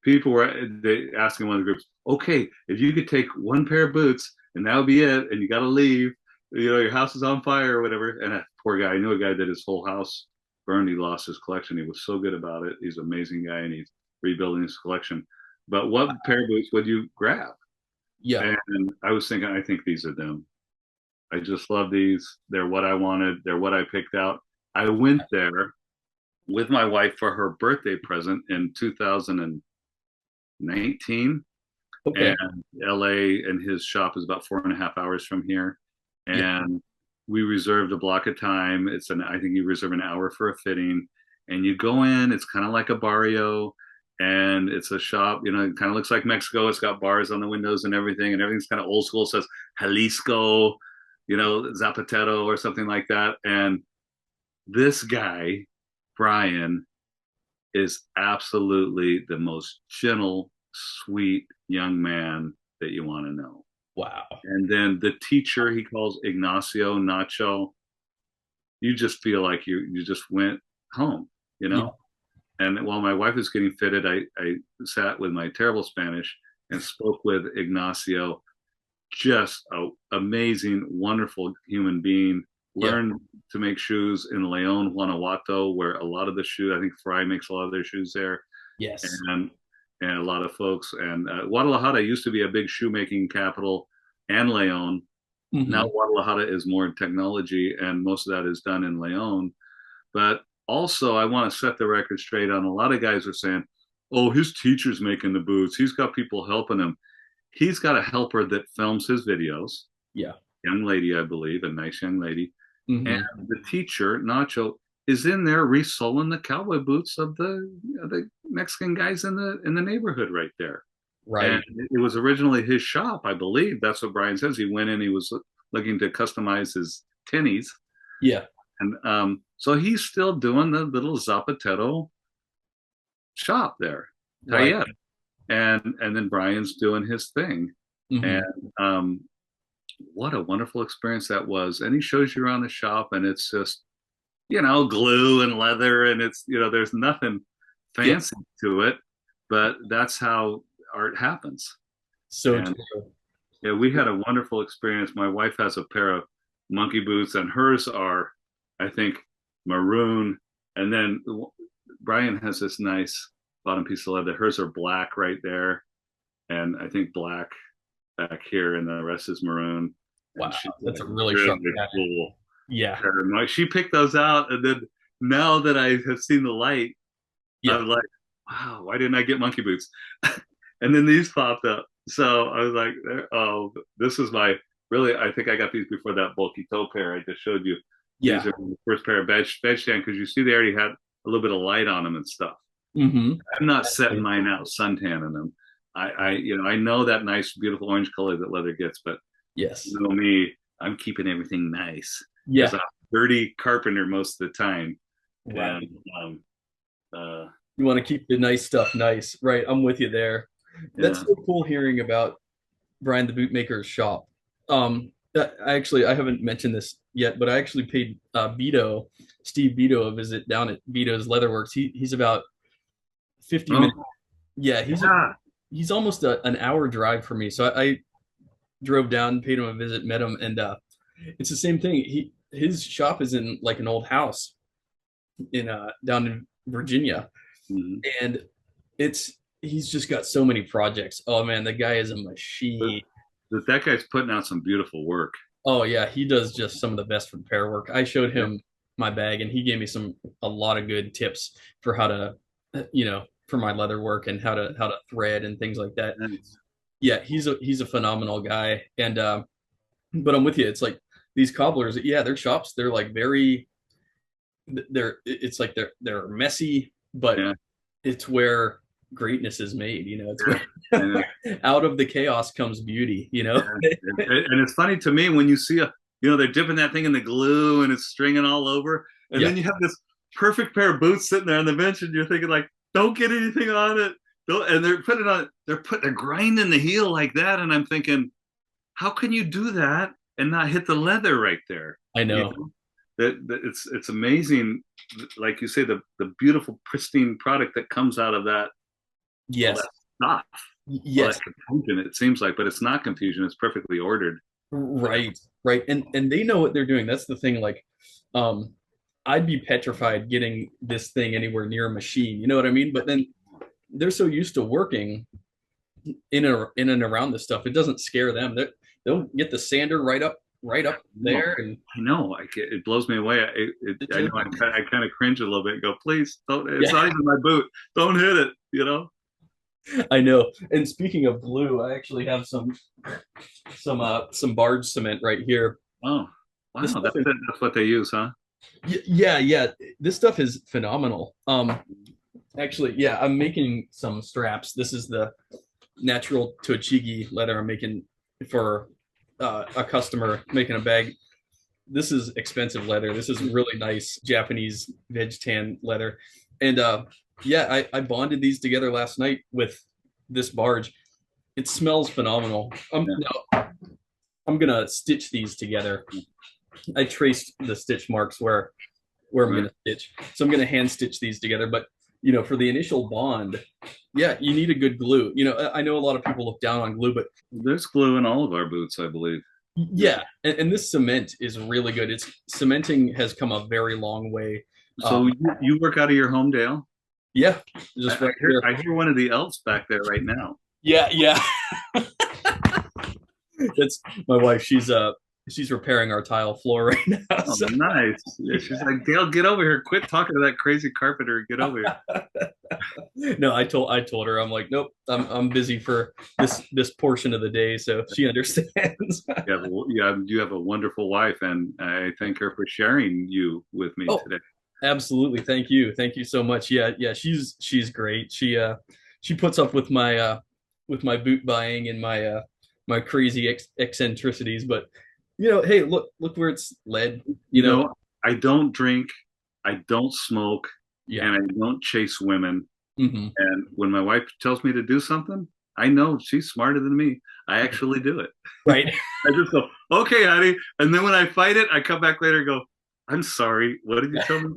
people were they asking one of the groups, okay, if you could take one pair of boots and that would be it, and you got to leave, you know, your house is on fire or whatever. And that poor guy, I knew a guy that his whole house burned. He lost his collection. He was so good about it. He's an amazing guy, and he's rebuilding his collection. But what pair of boots would you grab? Yeah. And I was thinking, I think these are them. I just love these. They're what I wanted. They're what I picked out. I went there with my wife for her birthday present in 2019, Okay. and LA and his shop is about 4.5 hours from here. Yeah. And we reserved a block of time. I think you reserve an hour for a fitting, and you go in. It's kind of like a barrio, and it's a shop. You know, it kind of looks like Mexico. It's got bars on the windows and everything, and everything's kind of old school. It says Jalisco, you know, Zapatero or something like that. And this guy, Brian, is absolutely the most gentle, sweet young man that you want to know. Wow. And then the teacher he calls Ignacio Nacho, you just feel like you just went home, you Yeah. know? And while my wife was getting fitted, I sat with my terrible Spanish and spoke with Ignacio, just an amazing, wonderful human being. Yeah. Learned to make shoes in Leon, Guanajuato, where a lot of the shoes, I think Fry makes a lot of their shoes there, Yes. and a lot of folks. And Guadalajara used to be a big shoemaking capital, and Leon. Now Hmm. Guadalajara is more technology, and most of that is done in Leon. But also, I want to set the record straight on a lot of guys are saying, "Oh, his teacher's making the boots. He's got people helping him." He's got a helper that films his videos, Yeah. young lady, I believe, a nice young lady. And Hmm. the teacher, Nacho, is in there resoling the cowboy boots of the Mexican guys in the neighborhood right there. And Right. it was originally his shop, I believe. That's what Brian says. He went in, he was looking to customize his tinnies. Yeah. And so he's still doing the little Zapatero shop there, Right. Tayet. And then Brian's doing his thing. And Hmm. what a wonderful experience that was. And he shows you around the shop, and it's just, you know, glue and leather, and it's, you know, there's nothing fancy to it, but that's how art happens. So And true. yeah, we had a wonderful experience. My wife has a pair of monkey boots, and hers are, I think, maroon. And then Brian has this nice bottom piece of leather. Hers are black right there, and I think black back here, and the rest is maroon. Wow, And she's that's a like really really sharp pattern. cool. Yeah, And like she picked those out, and then now that I have seen the light, yeah, I'm like, wow, why didn't I get monkey boots? And then these popped up. So I was like, oh, this is my really. I think I got these before that bulky toe pair I just showed you. yeah. These are the first pair of veg stand because you see they already had a little bit of light on them and stuff. Mm-hmm. I'm not setting mine out suntanning them. I know that nice, beautiful orange color that leather gets, but Yes. you know me, I'm keeping everything nice because Yeah. I'm a dirty carpenter most of the time, Right. and uh, You want to keep the nice stuff nice, right? I'm with you there. That's yeah. so cool hearing about Brian the Bootmaker's shop. I haven't mentioned this yet, but I actually paid Steve Vito, a visit down at Vito's Leatherworks. He's about 50 minutes. Oh, Yeah, yeah. he's almost an hour drive for me. So I drove down, paid him a visit, met him, and it's the same thing. His shop is in like an old house in down in Virginia, Mhm. and he's just got so many projects. Oh man, the guy is a machine. That guy's putting out some beautiful work. Oh yeah, he does just some of the best repair work. I showed him my bag, and he gave me a lot of good tips for how to, for my leather work and how to thread and things like that. Nice. Yeah, he's a phenomenal guy, and but I'm with you. It's like these cobblers. Yeah, their shops. They're like very. It's like they're messy, but Yeah. it's where greatness is made. It's Yeah. And, where out of the chaos comes beauty. and it's funny to me when you see they're dipping that thing in the glue and it's stringing all over, and Yeah, then you have this perfect pair of boots sitting there on the bench, and you're thinking like, don't get anything on it. Don't, and they're grinding the heel like that, and I'm thinking, how can you do that and not hit the leather right there? I know. That it's amazing, like you say, the beautiful pristine product that comes out of that. Yes. Stuff. Yes. Well, confusion, it seems like, but it's not confusion. It's perfectly ordered. Right. Right. And they know what they're doing. That's the thing. Like, I'd be petrified getting this thing anywhere near a machine. You know what I mean? But then they're so used to working in and around this stuff, it doesn't scare them. They'll get the sander right up there. And I know, it blows me away. I know I kind of cringe a little bit and go, please don't. It's not even my boot. Don't hit it. I know. And speaking of glue, I actually have some barge cement right here. Oh, wow, that's what they use, huh? Yeah. This stuff is phenomenal. Actually, yeah, I'm making some straps. This is the natural Tochigi leather I'm making for a customer, making a bag. This is expensive leather. This is really nice Japanese veg tan leather. And yeah, I bonded these together last night with this barge. It smells phenomenal. Now, I'm gonna stitch these together. I traced the stitch marks where I'm gonna stitch. So I'm gonna hand stitch these together. But for the initial bond, yeah, you need a good glue. I know a lot of people look down on glue, but There's glue in all of our boots, I believe. yeah, and this cement is really good. Cementing has come a very long way. So you work out of your home, Dale? Yeah, just right here. I hear one of the elves back there right now. Yeah. That's my wife. She's repairing our tile floor right now. Oh, so. Nice. Yeah, she's like, Dale, get over here. Quit talking to that crazy carpenter. Get over here. No, I told her, I'm like, nope, I'm busy for this portion of the day, so she understands. You have a wonderful wife, and I thank her for sharing you with me today. Absolutely, thank you so much. Yeah, she's great. She puts up with my boot buying and my crazy eccentricities, but hey, look where it's led. I don't drink, I don't smoke, and I don't chase women. Mm-hmm. And when my wife tells me to do something, I know she's smarter than me. I actually do it. Right. I just go, okay, honey. And then when I fight it, I come back later and go, I'm sorry. What did you tell me?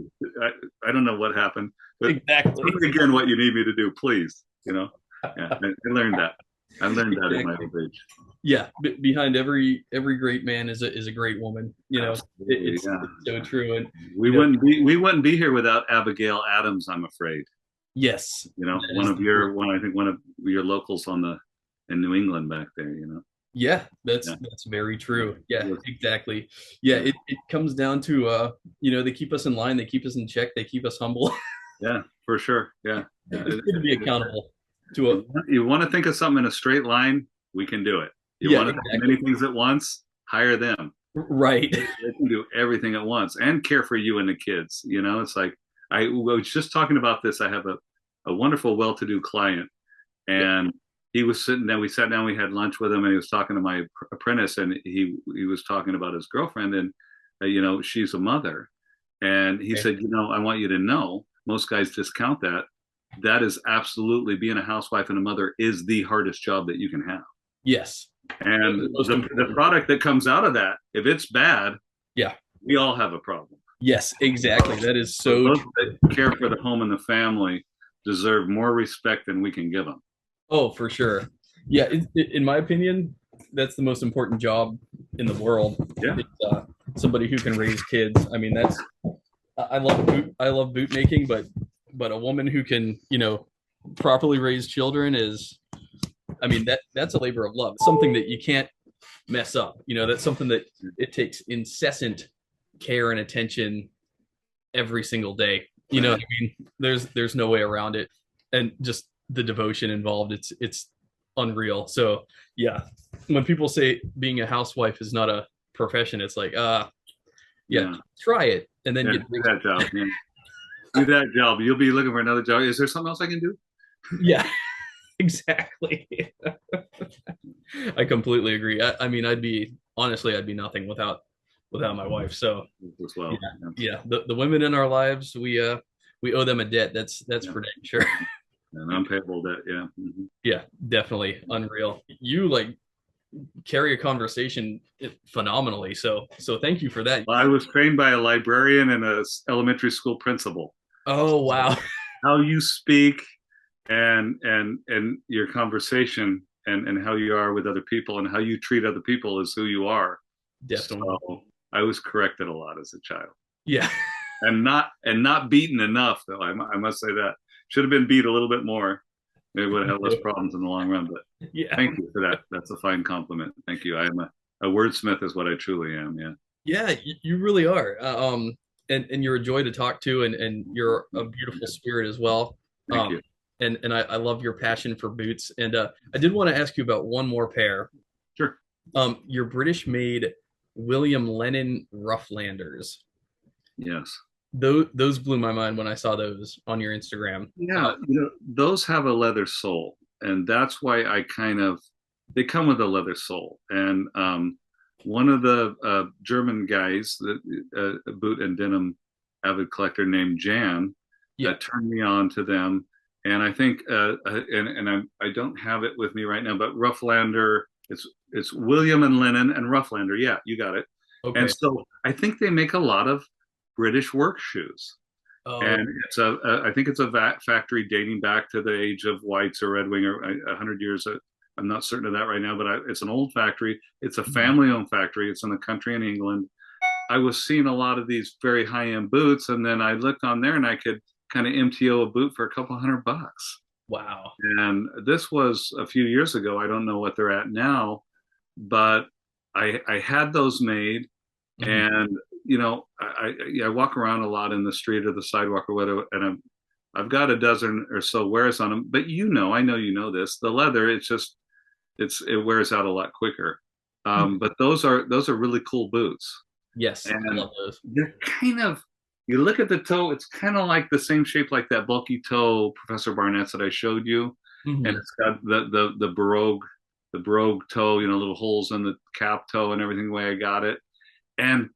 I don't know what happened, but Exactly. tell me again what you need me to do, please. Yeah, I learned that. I learned that in my old age. Yeah, behind every great man is a great woman. Absolutely, It's yeah. so true. And We wouldn't be here without Abigail Adams, I'm afraid. yes, One I think one of your locals in New England back there. yeah, Yeah, that's very true. Yeah, yeah, exactly. Yeah, yeah. it comes down to they keep us in line, they keep us in check, they keep us humble. Yeah, for sure. Yeah, yeah. It's good to be accountable to a You want to think of something in a straight line, we can do it. You yeah, want to think of many exactly. things at once, hire them. Right. They can do everything at once and care for you and the kids. It's like I was just talking about this. I have a wonderful, well-to-do client, Yeah. and he was sitting down. We sat down. We had lunch with him, and he was talking to my apprentice, and he was talking about his girlfriend, and she's a mother, and he Okay. said, I want you to know, most guys discount that. That is absolutely, being a housewife and a mother is the hardest job that you can have. Yes. And The most the important. product that comes out of that, if it's bad, Yeah. we all have a problem. Yes, exactly. That is So so those true. that care for the home and the family deserve more respect than we can give them. Oh, for sure. Yeah, in my opinion, that's the most important job in the world. Yeah. It's, somebody who can raise kids. I mean, I love boot making, but a woman who can properly raise children is, I mean, that's a labor of love. It's something that you can't mess up. That's something that it takes incessant care and attention every single day. You know what I mean? There's no way around it, and just the devotion involved. It's unreal. So yeah, when people say being a housewife is not a profession, it's like yeah, Yeah. try it and then Yeah, get do that job. Yeah. Do that job. You'll be looking for another job. Is there something else I can do? yeah, exactly. I completely agree. I mean, I'd be nothing without my wife. So As well. yeah, Yeah. yeah. The women in our lives, we owe them a debt. That's Yeah. for damn sure. An unpayable debt. Yeah. Yeah, definitely unreal. You like carry a conversation phenomenally. So thank you for that. Well, I was trained by a librarian and a elementary school principal. Oh wow. How you speak and your conversation and how you are with other people and how you treat other people is who you are. Definitely. So I was corrected a lot as a child, Yeah. and not beaten enough though. I must say that should have been beat a little bit more. Maybe would have had less problems in the long run. But Yeah. thank you for that. That's a fine compliment. Thank you. I am a wordsmith, is what I truly am. Yeah. Yeah, you really are. And you're a joy to talk to, and you're a beautiful spirit as well. Thank you. And I love your passion for boots. And I did want to ask you about one more pair. Sure. Your British made William Lennon Roughlanders. Yes. Those blew my mind when I saw those on your Instagram. Yeah. Those have a leather sole, and that's why they come with a leather sole. And one of the German guys, a boot and denim avid collector named Jan, Yeah. turned me on to them. And I think, I don't have it with me right now, but Roughlander, it's William and Lennon and Roughlander. Yeah, you got it. Okay. And so I think they make a lot of British work shoes. Oh, And I think it's a factory dating back to the age of Whites or Red Wing, or 100 years. I'm not certain of that right now, but it's an old factory. It's a family-owned factory. It's in the country in England. I was seeing a lot of these very high-end boots, and then I looked on there, and I could kind of MTO a boot for a couple $100. wow. And this was a few years ago. I don't know what they're at now, but I had those made, Mhm. and I walk around a lot in the street or the sidewalk or whatever, and I've got a dozen or so wears on them. But I know this. The leather, it wears out a lot quicker. But those are really cool boots, Yes, I and love those. they're you look at the toe, it's kind of like the same shape like that bulky toe Professor Barnett's that I showed you, and Mhm. it's got the brogue toe, little holes in the cap toe and everything the way I got it, and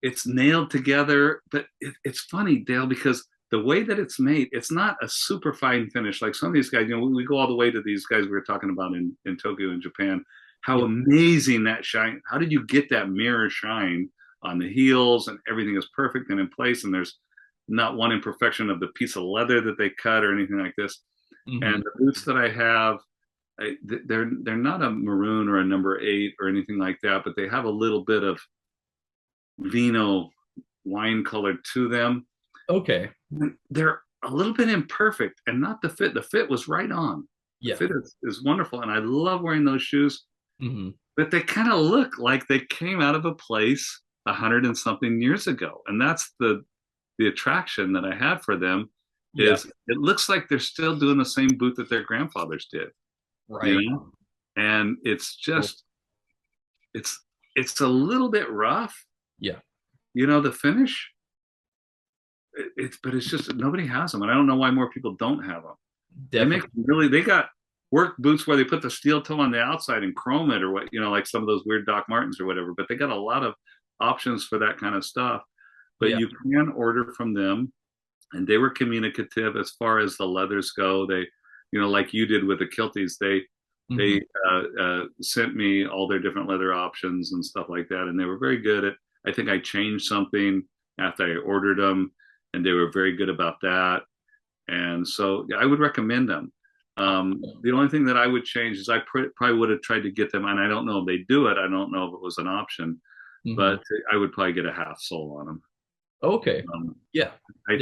it's nailed together. But it's funny, Dale, because the way that it's made, it's not a super fine finish like some of these guys. We go all the way to these guys we were talking about in Tokyo and Japan. How Yeah. amazing that shine! How did you get that mirror shine on the heels, and everything is perfect and in place, and there's not one imperfection of the piece of leather that they cut or anything like this. Mm-hmm. And the boots that I have, they're not a maroon or a number 8 or anything like that, but they have a little bit of vino wine color to them. Okay. They're a little bit imperfect, and not the fit. The fit was right on. The Yeah. fit is wonderful, and I love wearing those shoes. Mm-hmm. But they kind of look like they came out of a place 100 and something years ago, and that's the attraction that I had for them. Yeah. Is it looks like they're still doing the same boot that their grandfathers did, Right. you know? And it's just it's a little bit rough, Yeah. you know, the finish. But it's just nobody has them, and I don't know why more people don't have them. Definitely. They got work boots where they put the steel toe on the outside and chrome it, or what, you know, like some of those weird Doc Martens or whatever. But they got a lot of options for that kind of stuff. But Yeah. you can order from them, and they were communicative as far as the leathers go. They, you know, like you did with the kilties, they sent me all their different leather options and stuff like that, and they were very good at. I think I changed something after I ordered them, and they were very good about that. And so I would recommend them. The only thing that I would change is I probably would have tried to get them, and I don't know if they do it. I don't know if it was an option, Mm-hmm. but I would probably get a half sole on them. Okay. Yeah. I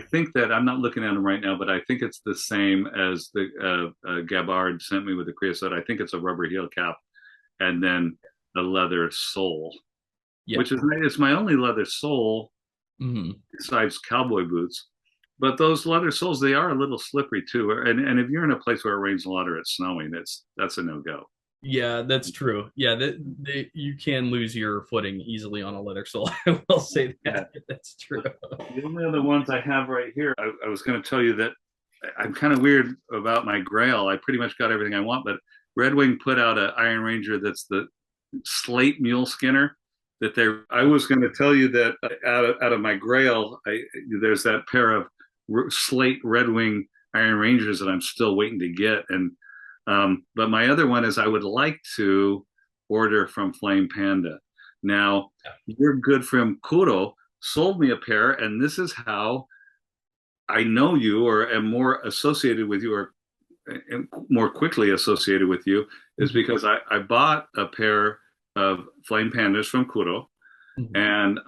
think that I'm not looking at them right now, but I think it's the same as the Gabbard sent me with the creosote. I think it's a rubber heel cap and then the leather sole, Yeah. which is it's my only leather sole Mm-hmm. besides cowboy boots. But those leather soles, they are a little slippery too. And if you're in a place where it rains a lot or it's snowing, that's a no go. Yeah, that's true. Yeah, you can lose your footing easily on a leather sole. I will say that. Yeah. That's true. The only other ones I have right here, I was going to tell you that I'm kind of weird about my Grail. I pretty much got everything I want, but Red Wing put out an Iron Ranger that's the slate mule skinner. I was going to tell you that out of my Grail, there's that pair of slate Red Wing Iron Rangers that I'm still waiting to get, and but my other one is I would like to order from Flame Panda. Now, your good friend Kuro sold me a pair, and this is how I know you or am more associated with you or more quickly associated with you is because I bought a pair of Flame Pandas from Kuro, and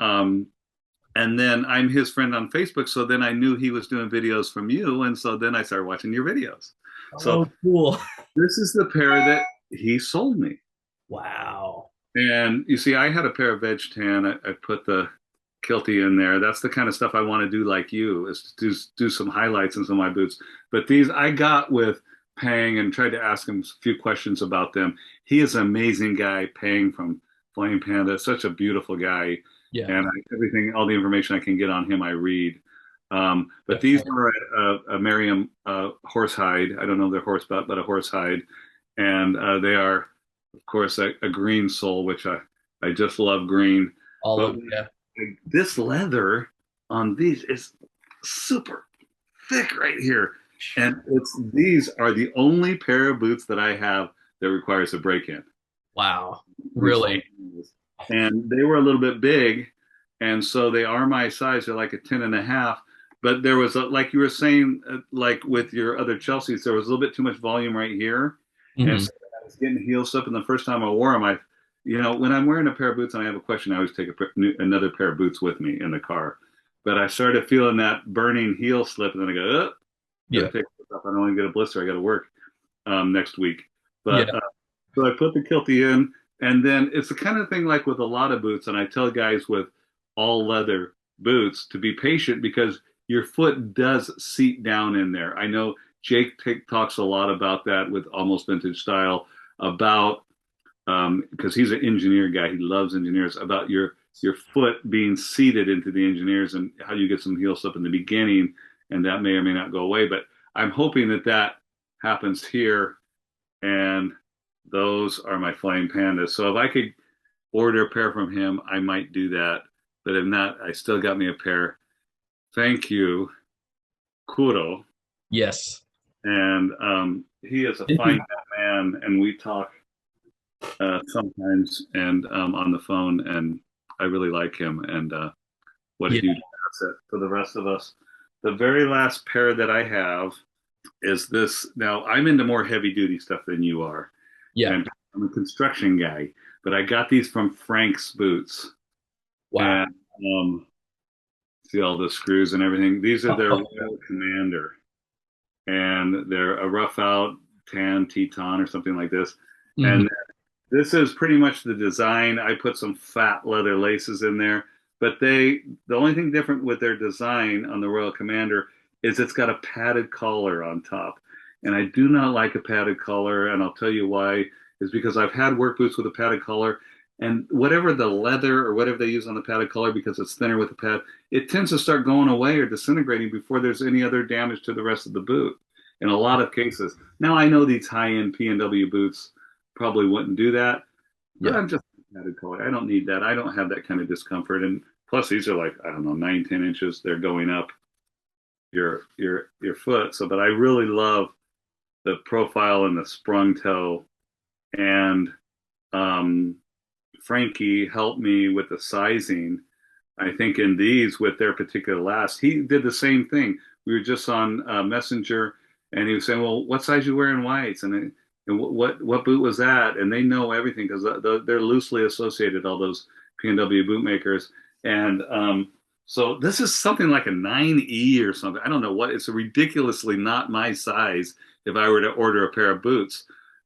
then I'm his friend on Facebook, so then I knew he was doing videos from you, and so then I started watching your videos. So cool. This is the pair that he sold me. Wow. And you see, I had a pair of Veg Tan. I put the kilty in there. That's the kind of stuff I want to do like you, is to do some highlights in some of my boots. But these I got with Pang and tried to ask him a few questions about them. He is an amazing guy, Pang from Flame Panda, such a beautiful guy. Yeah. And everything, all the information I can get on him, I read. But these were a Merriam horsehide. I don't know their horse butt, but a horsehide. And they are, of course, a green sole, which I just love green. This leather on these is super thick right here. And these are the only pair of boots that I have that requires a break-in. Wow. Really? And they were a little bit big, and so they are my size. They're like a 10 and a half. But there was, like you were saying, like with your other Chelseas, there was a little bit too much volume right here. And so I was getting heel slip. And the first time I wore them, when I'm wearing a pair of boots and I have a question, I always take another pair of boots with me in the car. But I started feeling that burning heel slip, and then I go, oh, pick this up. I don't want to get a blister. I got to work next week. But so I put the kilty in, and then it's the kind of thing like with a lot of boots, and I tell guys with all leather boots to be patient because your foot does seat down in there. I know Jake talks a lot about that with Almost Vintage Style, about because he's an engineer guy. He loves engineers, about your foot being seated into the engineers and how you get some heel slip in the beginning, and that may or may not go away. But I'm hoping that happens here, and those are my Flame Pandas. So if I could order a pair from him, I might do that. But if not, I still got me a pair. Thank you, Kuro. Yes. And he is a fine man, and we talk sometimes and on the phone, and I really like him, and what a Yeah. huge asset for the rest of us. The very last pair that I have is this. Now, I'm into more heavy duty stuff than you are, Yeah. and I'm a construction guy, but I got these from Frank's Boots, Wow. and see all the screws and everything. These are their Royal Commander, and they're a rough out tan Teton or something like this. Mhm. And this is pretty much the design. I put some fat leather laces in there, but the only thing different with their design on the Royal Commander is it's got a padded collar on top. And I do not like a padded collar, and I'll tell you why, is because I've had work boots with a padded collar, and whatever the leather or whatever they use on the padded collar, because it's thinner with the pad, it tends to start going away or disintegrating before there's any other damage to the rest of the boot in a lot of cases. Now I know these high-end P&W boots probably wouldn't do that, but Yeah. I'm just padded collar. I don't need that. I don't have that kind of discomfort. And plus, these are like, I don't know, 9, 10 inches. They're going up your foot. So, but I really love the profile and the sprung toe. And Frankie helped me with the sizing. I think in these with their particular last, he did the same thing. We were just on Messenger, and he was saying, "Well, what size you wear in whites?" And what boot was that? And they know everything because they're loosely associated, all those P&W bootmakers. And so this is something like a 9E or something. I don't know what. It's ridiculously not my size if I were to order a pair of boots.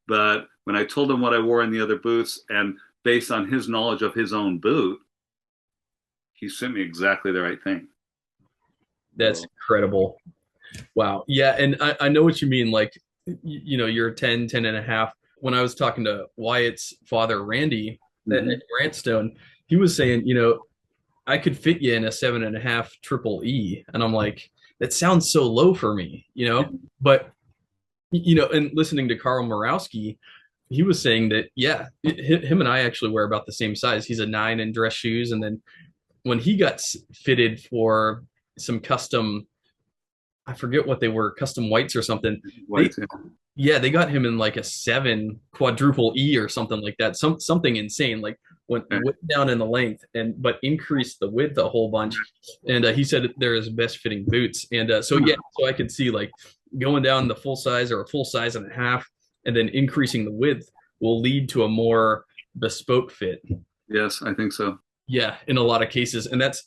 But when I told him what I wore in the other boots, and based on his knowledge of his own boot, he sent me exactly the right thing. That's So, incredible. Wow. Yeah. And I know what you mean. Like, you're 10, 10 and a half. When I was talking to Wyatt's father, Randy, at mhm. Grantstone, he was saying, I could fit you in a 7.5 triple E. And I'm like, that sounds so low for me, but, and listening to Carl Morawski, he was saying that, yeah, him and I actually wear about the same size. He's a 9 in dress shoes. And then when he got fitted for some custom, I forget what they were, custom whites or something. They White. Yeah, they got him in like a 7 quadruple E or something like that. Something insane. Like went way down in the length but increased the width a whole bunch. And he said they're his best fitting boots. And so I could see like going down the full size or a full size and a half, and then increasing the width will lead to a more bespoke fit. Yes, I think so. Yeah, in a lot of cases, and that's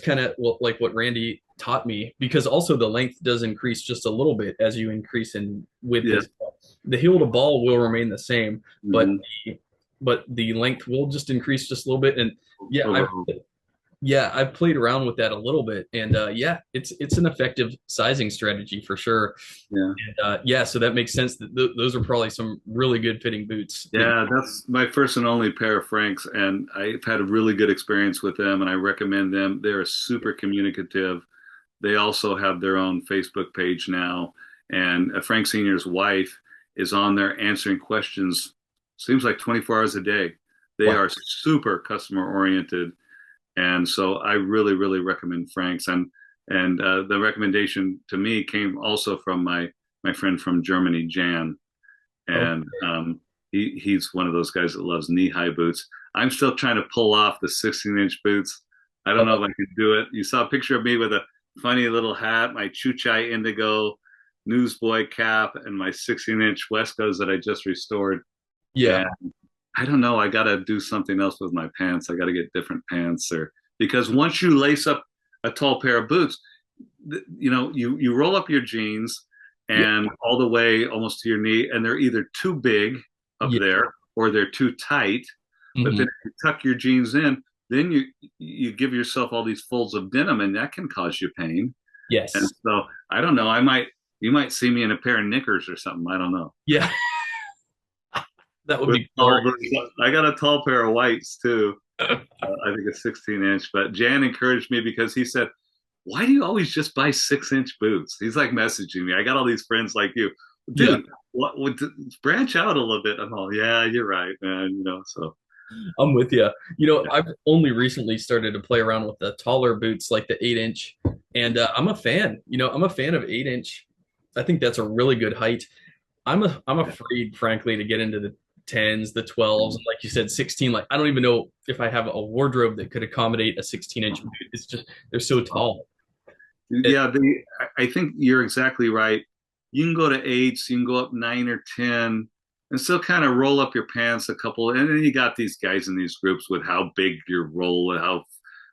kind of like what Randy taught me, because also the length does increase just a little bit as you increase in width Yeah. as well. The heel to ball will remain the same, but Mhm. the length will just increase just a little bit. And yeah, Overall. I've played around with that a little bit, and yeah, it's an effective sizing strategy for sure. Yeah. And yeah, so that makes sense that those are probably some really good fitting boots. Yeah, that's my first and only pair of Franks, and I've had a really good experience with them, and I recommend them. They're super communicative. They also have their own Facebook page now, and Frank Sr.'s wife is on there answering questions, seems like 24 hours a day. They Wow. are super customer oriented, and so I really, really recommend Frank's. And the recommendation to me came also from my friend from Germany, Jan, Okay. and he's one of those guys that loves knee-high boots. I'm still trying to pull off the 16-inch boots. I don't know if I can do it. You saw a picture of me with a funny little hat, my Chuchai Indigo newsboy cap, and my 16-inch Wescos that I just restored. Yeah. And I don't know. I got to do something else with my pants. I got to get different pants, or because once you lace up a tall pair of boots, you roll up your jeans Yeah. and all the way almost to your knee, and they're either too big up Yeah. there or they're too tight. But Mhm. then if you tuck your jeans in, then you give yourself all these folds of denim, and that can cause you pain. And Yes. so I don't know. You might see me in a pair of knickers or something. I don't know. Yeah. That would With be tall glorious. boots. I got a tall pair of whites too. I think a 16-inch. But Jan encouraged me because he said, "Why do you always just buy 6-inch boots?" He's like messaging me. I got all these friends like you, Yeah. dude. What would branch out a little bit? I'm all, yeah, you're right, man. So I'm with you. yeah, I've only recently started to play around with the taller boots, like the 8-inch, and I'm a fan. I'm a fan of 8-inch. I think that's a really good height. I'm afraid, frankly, to get into 10s, the 12s, and like you said, 16. Like I don't even know if I have a wardrobe that could accommodate a 16-inch boot. It's just they're so tall. It, Yeah, I think you're exactly right. You can go to eights, you can go up 9 or 10, and still kind of roll up your pants a couple. And then you got these guys in these groups with how big your roll, how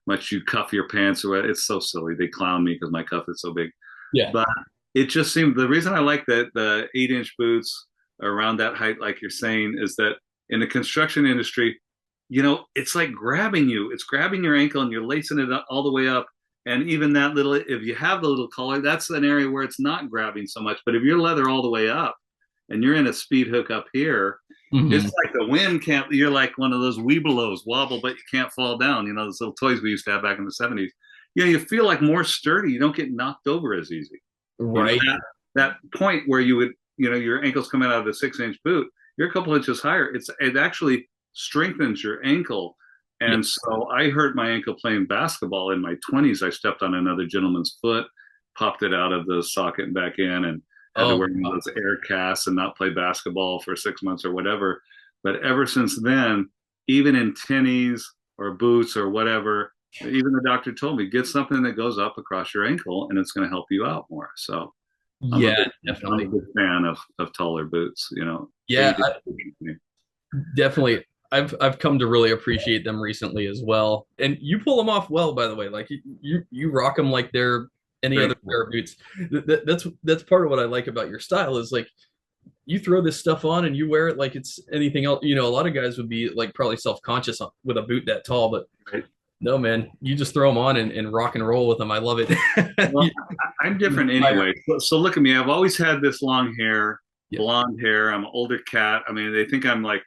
much you cuff your pants, or it's so silly. They clown me because my cuff is so big. yeah. But it just seemed the reason I like the 8-inch boots around that height, like you're saying, is that in the construction industry, it's like grabbing you. It's grabbing your ankle and you're lacing it all the way up. And even that little, if you have the little collar, that's an area where it's not grabbing so much. But if you're leather all the way up and you're in a speed hook up here, it's like the wind can't, you're like one of those Weebelows, wobble, but you can't fall down. Those little toys we used to have back in the 70s. You feel like more sturdy. You don't get knocked over as easy. Right. That point where you would, your ankles coming out of the 6-inch boot, you're a couple inches higher. It actually strengthens your ankle. And so I hurt my ankle playing basketball in my 20s. I stepped on another gentleman's foot, popped it out of the socket and back in, and had to wear those air casts and not play basketball for 6 months or whatever. But ever since then, even in tennies or boots or whatever, even the doctor told me, get something that goes up across your ankle and it's going to help you out more. So definitely. I'm a big fan of taller boots, Yeah, definitely. I've come to really appreciate them recently as well. And you pull them off well, by the way. Like you rock them like they're any other pair of boots. That's part of what I like about your style is like you throw this stuff on and you wear it like it's anything else. A lot of guys would be like probably self-conscious with a boot that tall, but no, man, you just throw them on and rock and roll with them. I love it. Well, I'm different anyway. So look at me. I've always had this long hair, blonde hair. I'm an older cat. I mean, they think I'm like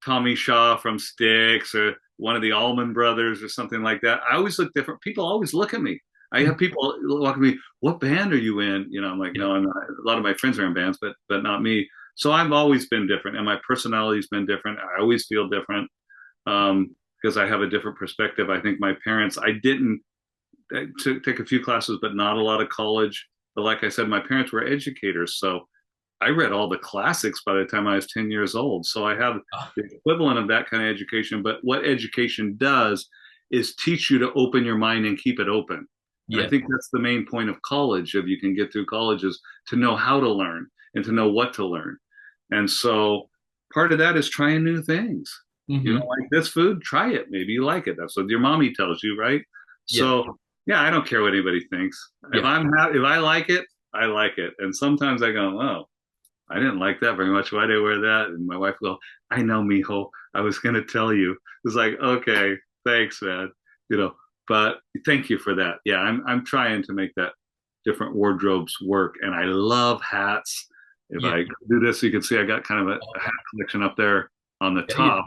Tommy Shaw from Styx or one of the Allman Brothers or something like that. I always look different. People always look at me. I have people walk at me, what band are you in? I'm like, no, I'm not. A lot of my friends are in bands, but not me. So I've always been different, and my personality's been different. I always feel different because I have a different perspective. I think my parents, I didn't take a few classes, but not a lot of college. But like I said, my parents were educators, so I read all the classics by the time I was 10 years old. So I have the equivalent of that kind of education. But what education does is teach you to open your mind and keep it open. And I think that's the main point of college, if you can get through college, is to know how to learn and to know what to learn. And so part of that is trying new things. You don't like this food? Try it. Maybe you like it. That's what your mommy tells you, right? So I don't care what anybody thinks. If I like it, I like it. And sometimes I go, oh, I didn't like that very much. Why did I wear that? And my wife will go, I know, mijo. I was going to tell you. It's like, okay, thanks, man. But thank you for that. Yeah, I'm trying to make that different wardrobes work. And I love hats. If I do this, you can see I got kind of a hat collection up there on the top.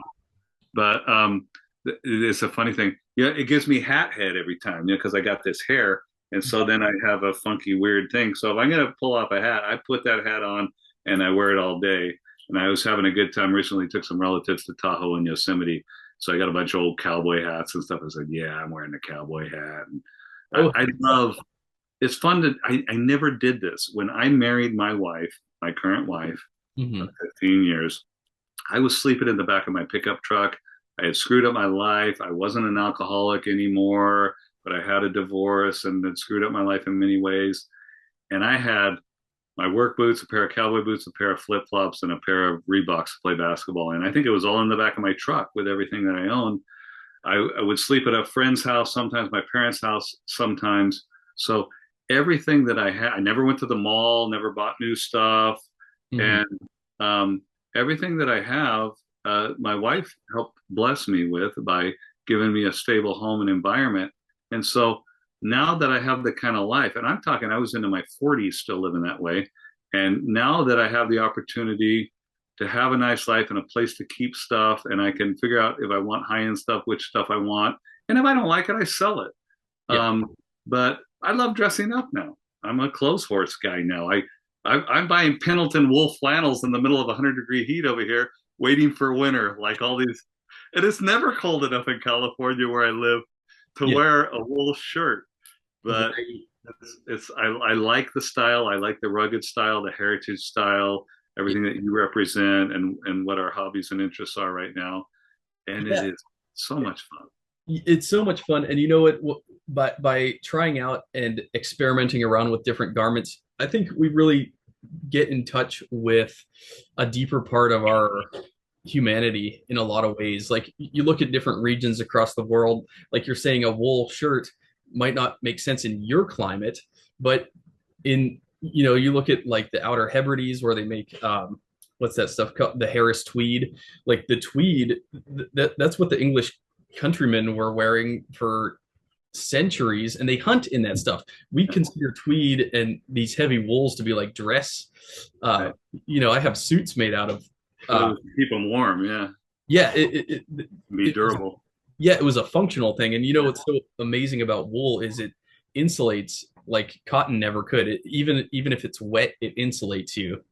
But it's a funny thing. It gives me hat head every time, because I got this hair. And so then I have a funky, weird thing. So if I'm going to pull off a hat, I put that hat on and I wear it all day. And I was having a good time recently, took some relatives to Tahoe and Yosemite. So I got a bunch of old cowboy hats and stuff. I said, yeah, I'm wearing a cowboy hat. And I love, it's fun I never did this. When I married my wife, my current wife, 15 years, I was sleeping in the back of my pickup truck. I had screwed up my life. I wasn't an alcoholic anymore, but I had a divorce and it screwed up my life in many ways. And I had my work boots, a pair of cowboy boots, a pair of flip-flops, and a pair of Reeboks to play basketball. And I think it was all in the back of my truck with everything that I owned. I would sleep at a friend's house, sometimes my parents' house, sometimes. So everything that I had, I never went to the mall, never bought new stuff. And everything that I have, my wife helped bless me with by giving me a stable home and environment. And so now that I have the kind of life, and I'm talking, I was into my 40s still living that way. And now that I have the opportunity to have a nice life and a place to keep stuff, and I can figure out if I want high-end stuff, which stuff I want. And if I don't like it, I sell it. But I love dressing up now. I'm a clothes horse guy now. I'm buying Pendleton wool flannels in the middle of 100-degree heat over here, waiting for winter, like all these. And it's never cold enough in California where I live to wear a wool shirt. But I like the style. I like the rugged style, the heritage style. everything that you represent, and what our hobbies and interests are right now. And it Yeah, is so much fun. it's so much fun. And you know what? By trying out and experimenting around with different garments, I think we really get in touch with a deeper part of our humanity in a lot of ways. Like you look at different regions across the world, like you're saying, a wool shirt might not make sense in your climate, but in you look at like the Outer Hebrides where they make what's that stuff called, the Harris tweed, like the tweed, that's what the English countrymen were wearing for centuries, and they hunt in that stuff. We consider tweed and these heavy wools to be like dress. Right. I have suits made out of Keep them warm, yeah. yeah, Be it was, durable. yeah, it was a functional thing. And what's so amazing about wool is it insulates like cotton never could. Even if it's wet, it insulates you.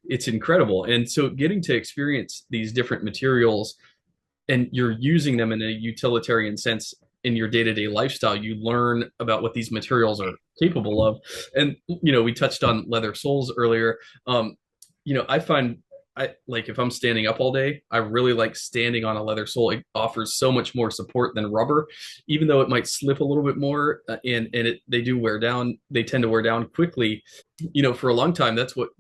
It's incredible. And so getting to experience these different materials and you're using them in a utilitarian sense in your day-to-day lifestyle, you learn about what these materials are capable of. And we touched on leather soles earlier. I find I like if I'm standing up all day, I really like standing on a leather sole. It offers so much more support than rubber, even though it might slip a little bit more, and they do wear down. They tend to wear down quickly. For a long time, that's what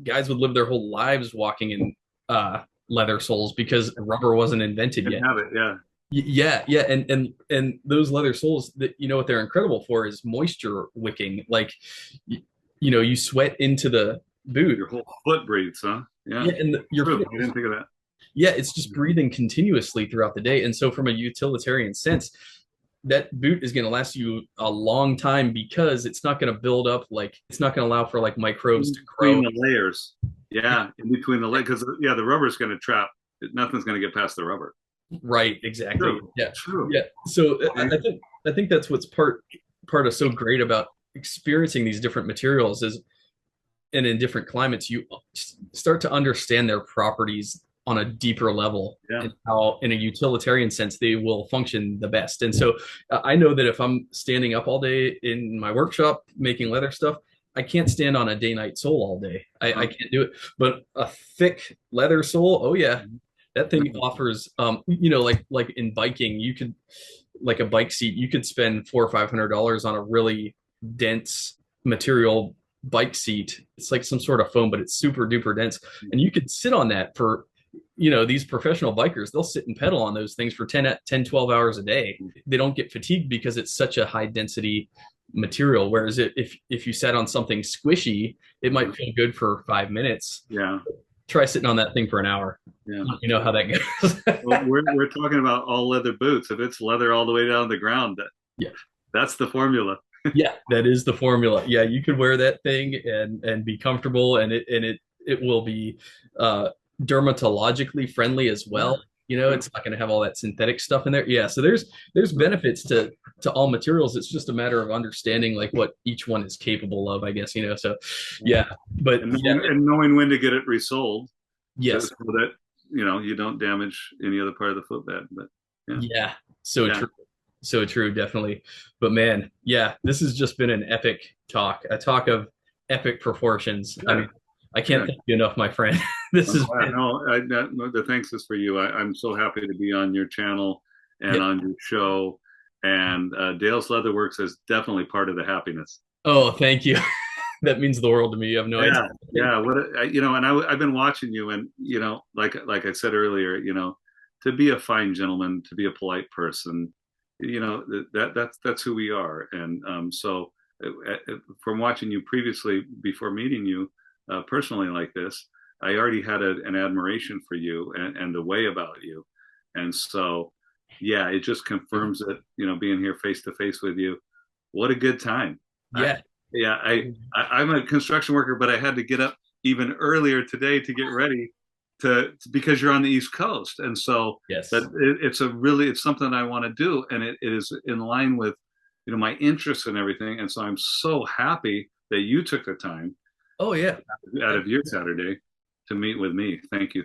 guys would live their whole lives walking in leather soles because rubber wasn't invented yet. Have it, yeah. Yeah, and those leather soles, that what they're incredible for is moisture wicking. Like you sweat into the boot. Your whole foot breathes, huh? Yeah. And your foot, I didn't think of that. yeah, it's just breathing continuously throughout the day. And so from a utilitarian sense, that boot is going to last you a long time because it's not going to build up, like it's not going to allow for like microbes to grow. Between the layers. Yeah, in between the layers, because the rubber is going to trap. Nothing's going to get past the rubber. Right, exactly. True. Yeah. True. Yeah. So I think that's what's part of so great about experiencing these different materials is, and in different climates, you start to understand their properties on a deeper level, Yeah. and how in a utilitarian sense they will function the best. And so I know that if I'm standing up all day in my workshop making leather stuff, I can't stand on a day-night sole all day. I can't do it. But a thick leather sole, oh yeah, that thing offers like in biking, you could, like a bike seat, you could spend $400 or $500 on a really dense material bike seat. It's like some sort of foam, but it's super duper dense, and you could sit on that for these professional bikers, they'll sit and pedal on those things for 10 12 hours a day. They don't get fatigued because it's such a high density material, whereas if you sat on something squishy, it might feel good for 5 minutes. Yeah. Try sitting on that thing for an hour. Yeah. You know how that goes. Well, we're talking about all leather boots. If it's leather all the way down the ground, that's the formula. Yeah, that is the formula. Yeah, you could wear that thing and be comfortable, and it will be dermatologically friendly as well. It's not going to have all that synthetic stuff in there. Yeah, so there's benefits to all materials. It's just a matter of understanding like what each one is capable of, I guess. So yeah, but and knowing when to get it resoled. Yes, so that you don't damage any other part of the footbed. But yeah, so true, definitely. But man, yeah, this has just been an epic talk, a talk of epic proportions. I mean, I can't thank you enough, my friend. This is the thanks is for you. I'm so happy to be on your channel and on your show. And Dale's Leatherworks is definitely part of the happiness. Oh, thank you. That means the world to me. You have no idea. Yeah. And I've been watching you, and like I said earlier, to be a fine gentleman, to be a polite person, that's who we are. And so from watching you previously before meeting you personally like this, I already had an admiration for you and the way about you. And so, yeah, it just confirms it, being here face to face with you. What a good time. Yeah. I'm a construction worker, but I had to get up even earlier today to get ready because you're on the East Coast. And so yes, it's something I want to do. And it is in line with, my interests and everything. And so I'm so happy that you took the time. Oh yeah. Out of your Saturday to meet with me. Thank you.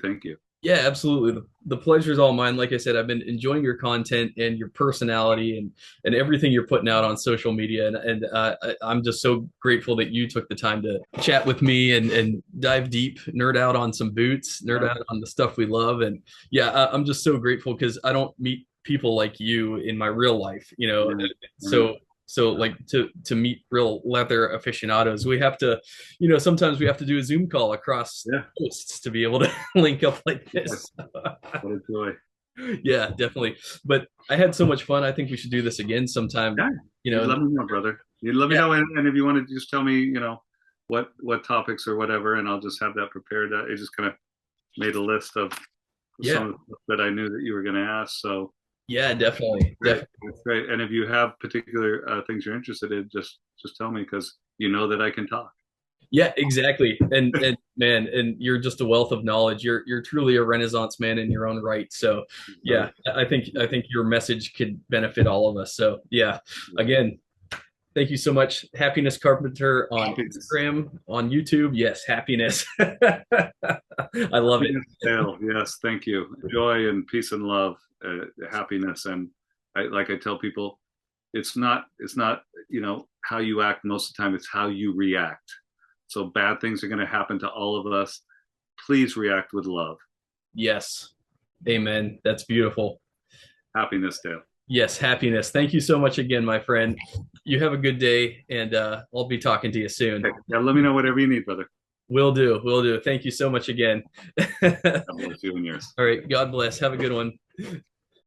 Yeah, absolutely. The pleasure is all mine. Like I said, I've been enjoying your content and your personality and everything you're putting out on social media. I'm just so grateful that you took the time to chat with me and dive deep, nerd out on some boots, nerd out on the stuff we love. And yeah, I'm just so grateful because I don't meet people like you in my real life, you know. Right, right. So like to meet real leather aficionados, we have to, you know, sometimes we have to do a Zoom call across Yeah, coasts to be able to link up like yes, this. what a joy. Yeah, definitely. But I had so much fun. I think we should do this again sometime. Yeah, You you'd know, let me know, brother. You'd let me yeah, know, and if you want to just tell me, what topics or whatever, and I'll just have that prepared. I just kind of made a list of some yeah, of the stuff that I knew that you were going to ask. So yeah, definitely, great, definitely. that's great. And if you have particular things you're interested in, just tell me because you know that I can talk. Yeah, exactly. And man, and you're just a wealth of knowledge. You're truly a Renaissance man in your own right. So yeah, Brother. I think your message could benefit all of us. So yeah, again, thank you so much. Happiness Carpenter on Happiness, Instagram, on YouTube. Yes, happiness. I love it. happiness, Dale. Yes, thank you. Joy and peace and love, happiness, and like I tell people, it's not how you act most of the time. It's how you react. So bad things are going to happen to all of us. Please react with love. Yes. Amen. That's beautiful. Happiness, Dale. Yes, happiness. Thank you so much again, my friend. You have a good day, and I'll be talking to you soon. Okay. Yeah, let me know whatever you need, brother. Will do. Will do. Thank you so much again. God bless you and yours. All right. God bless. Have a good one.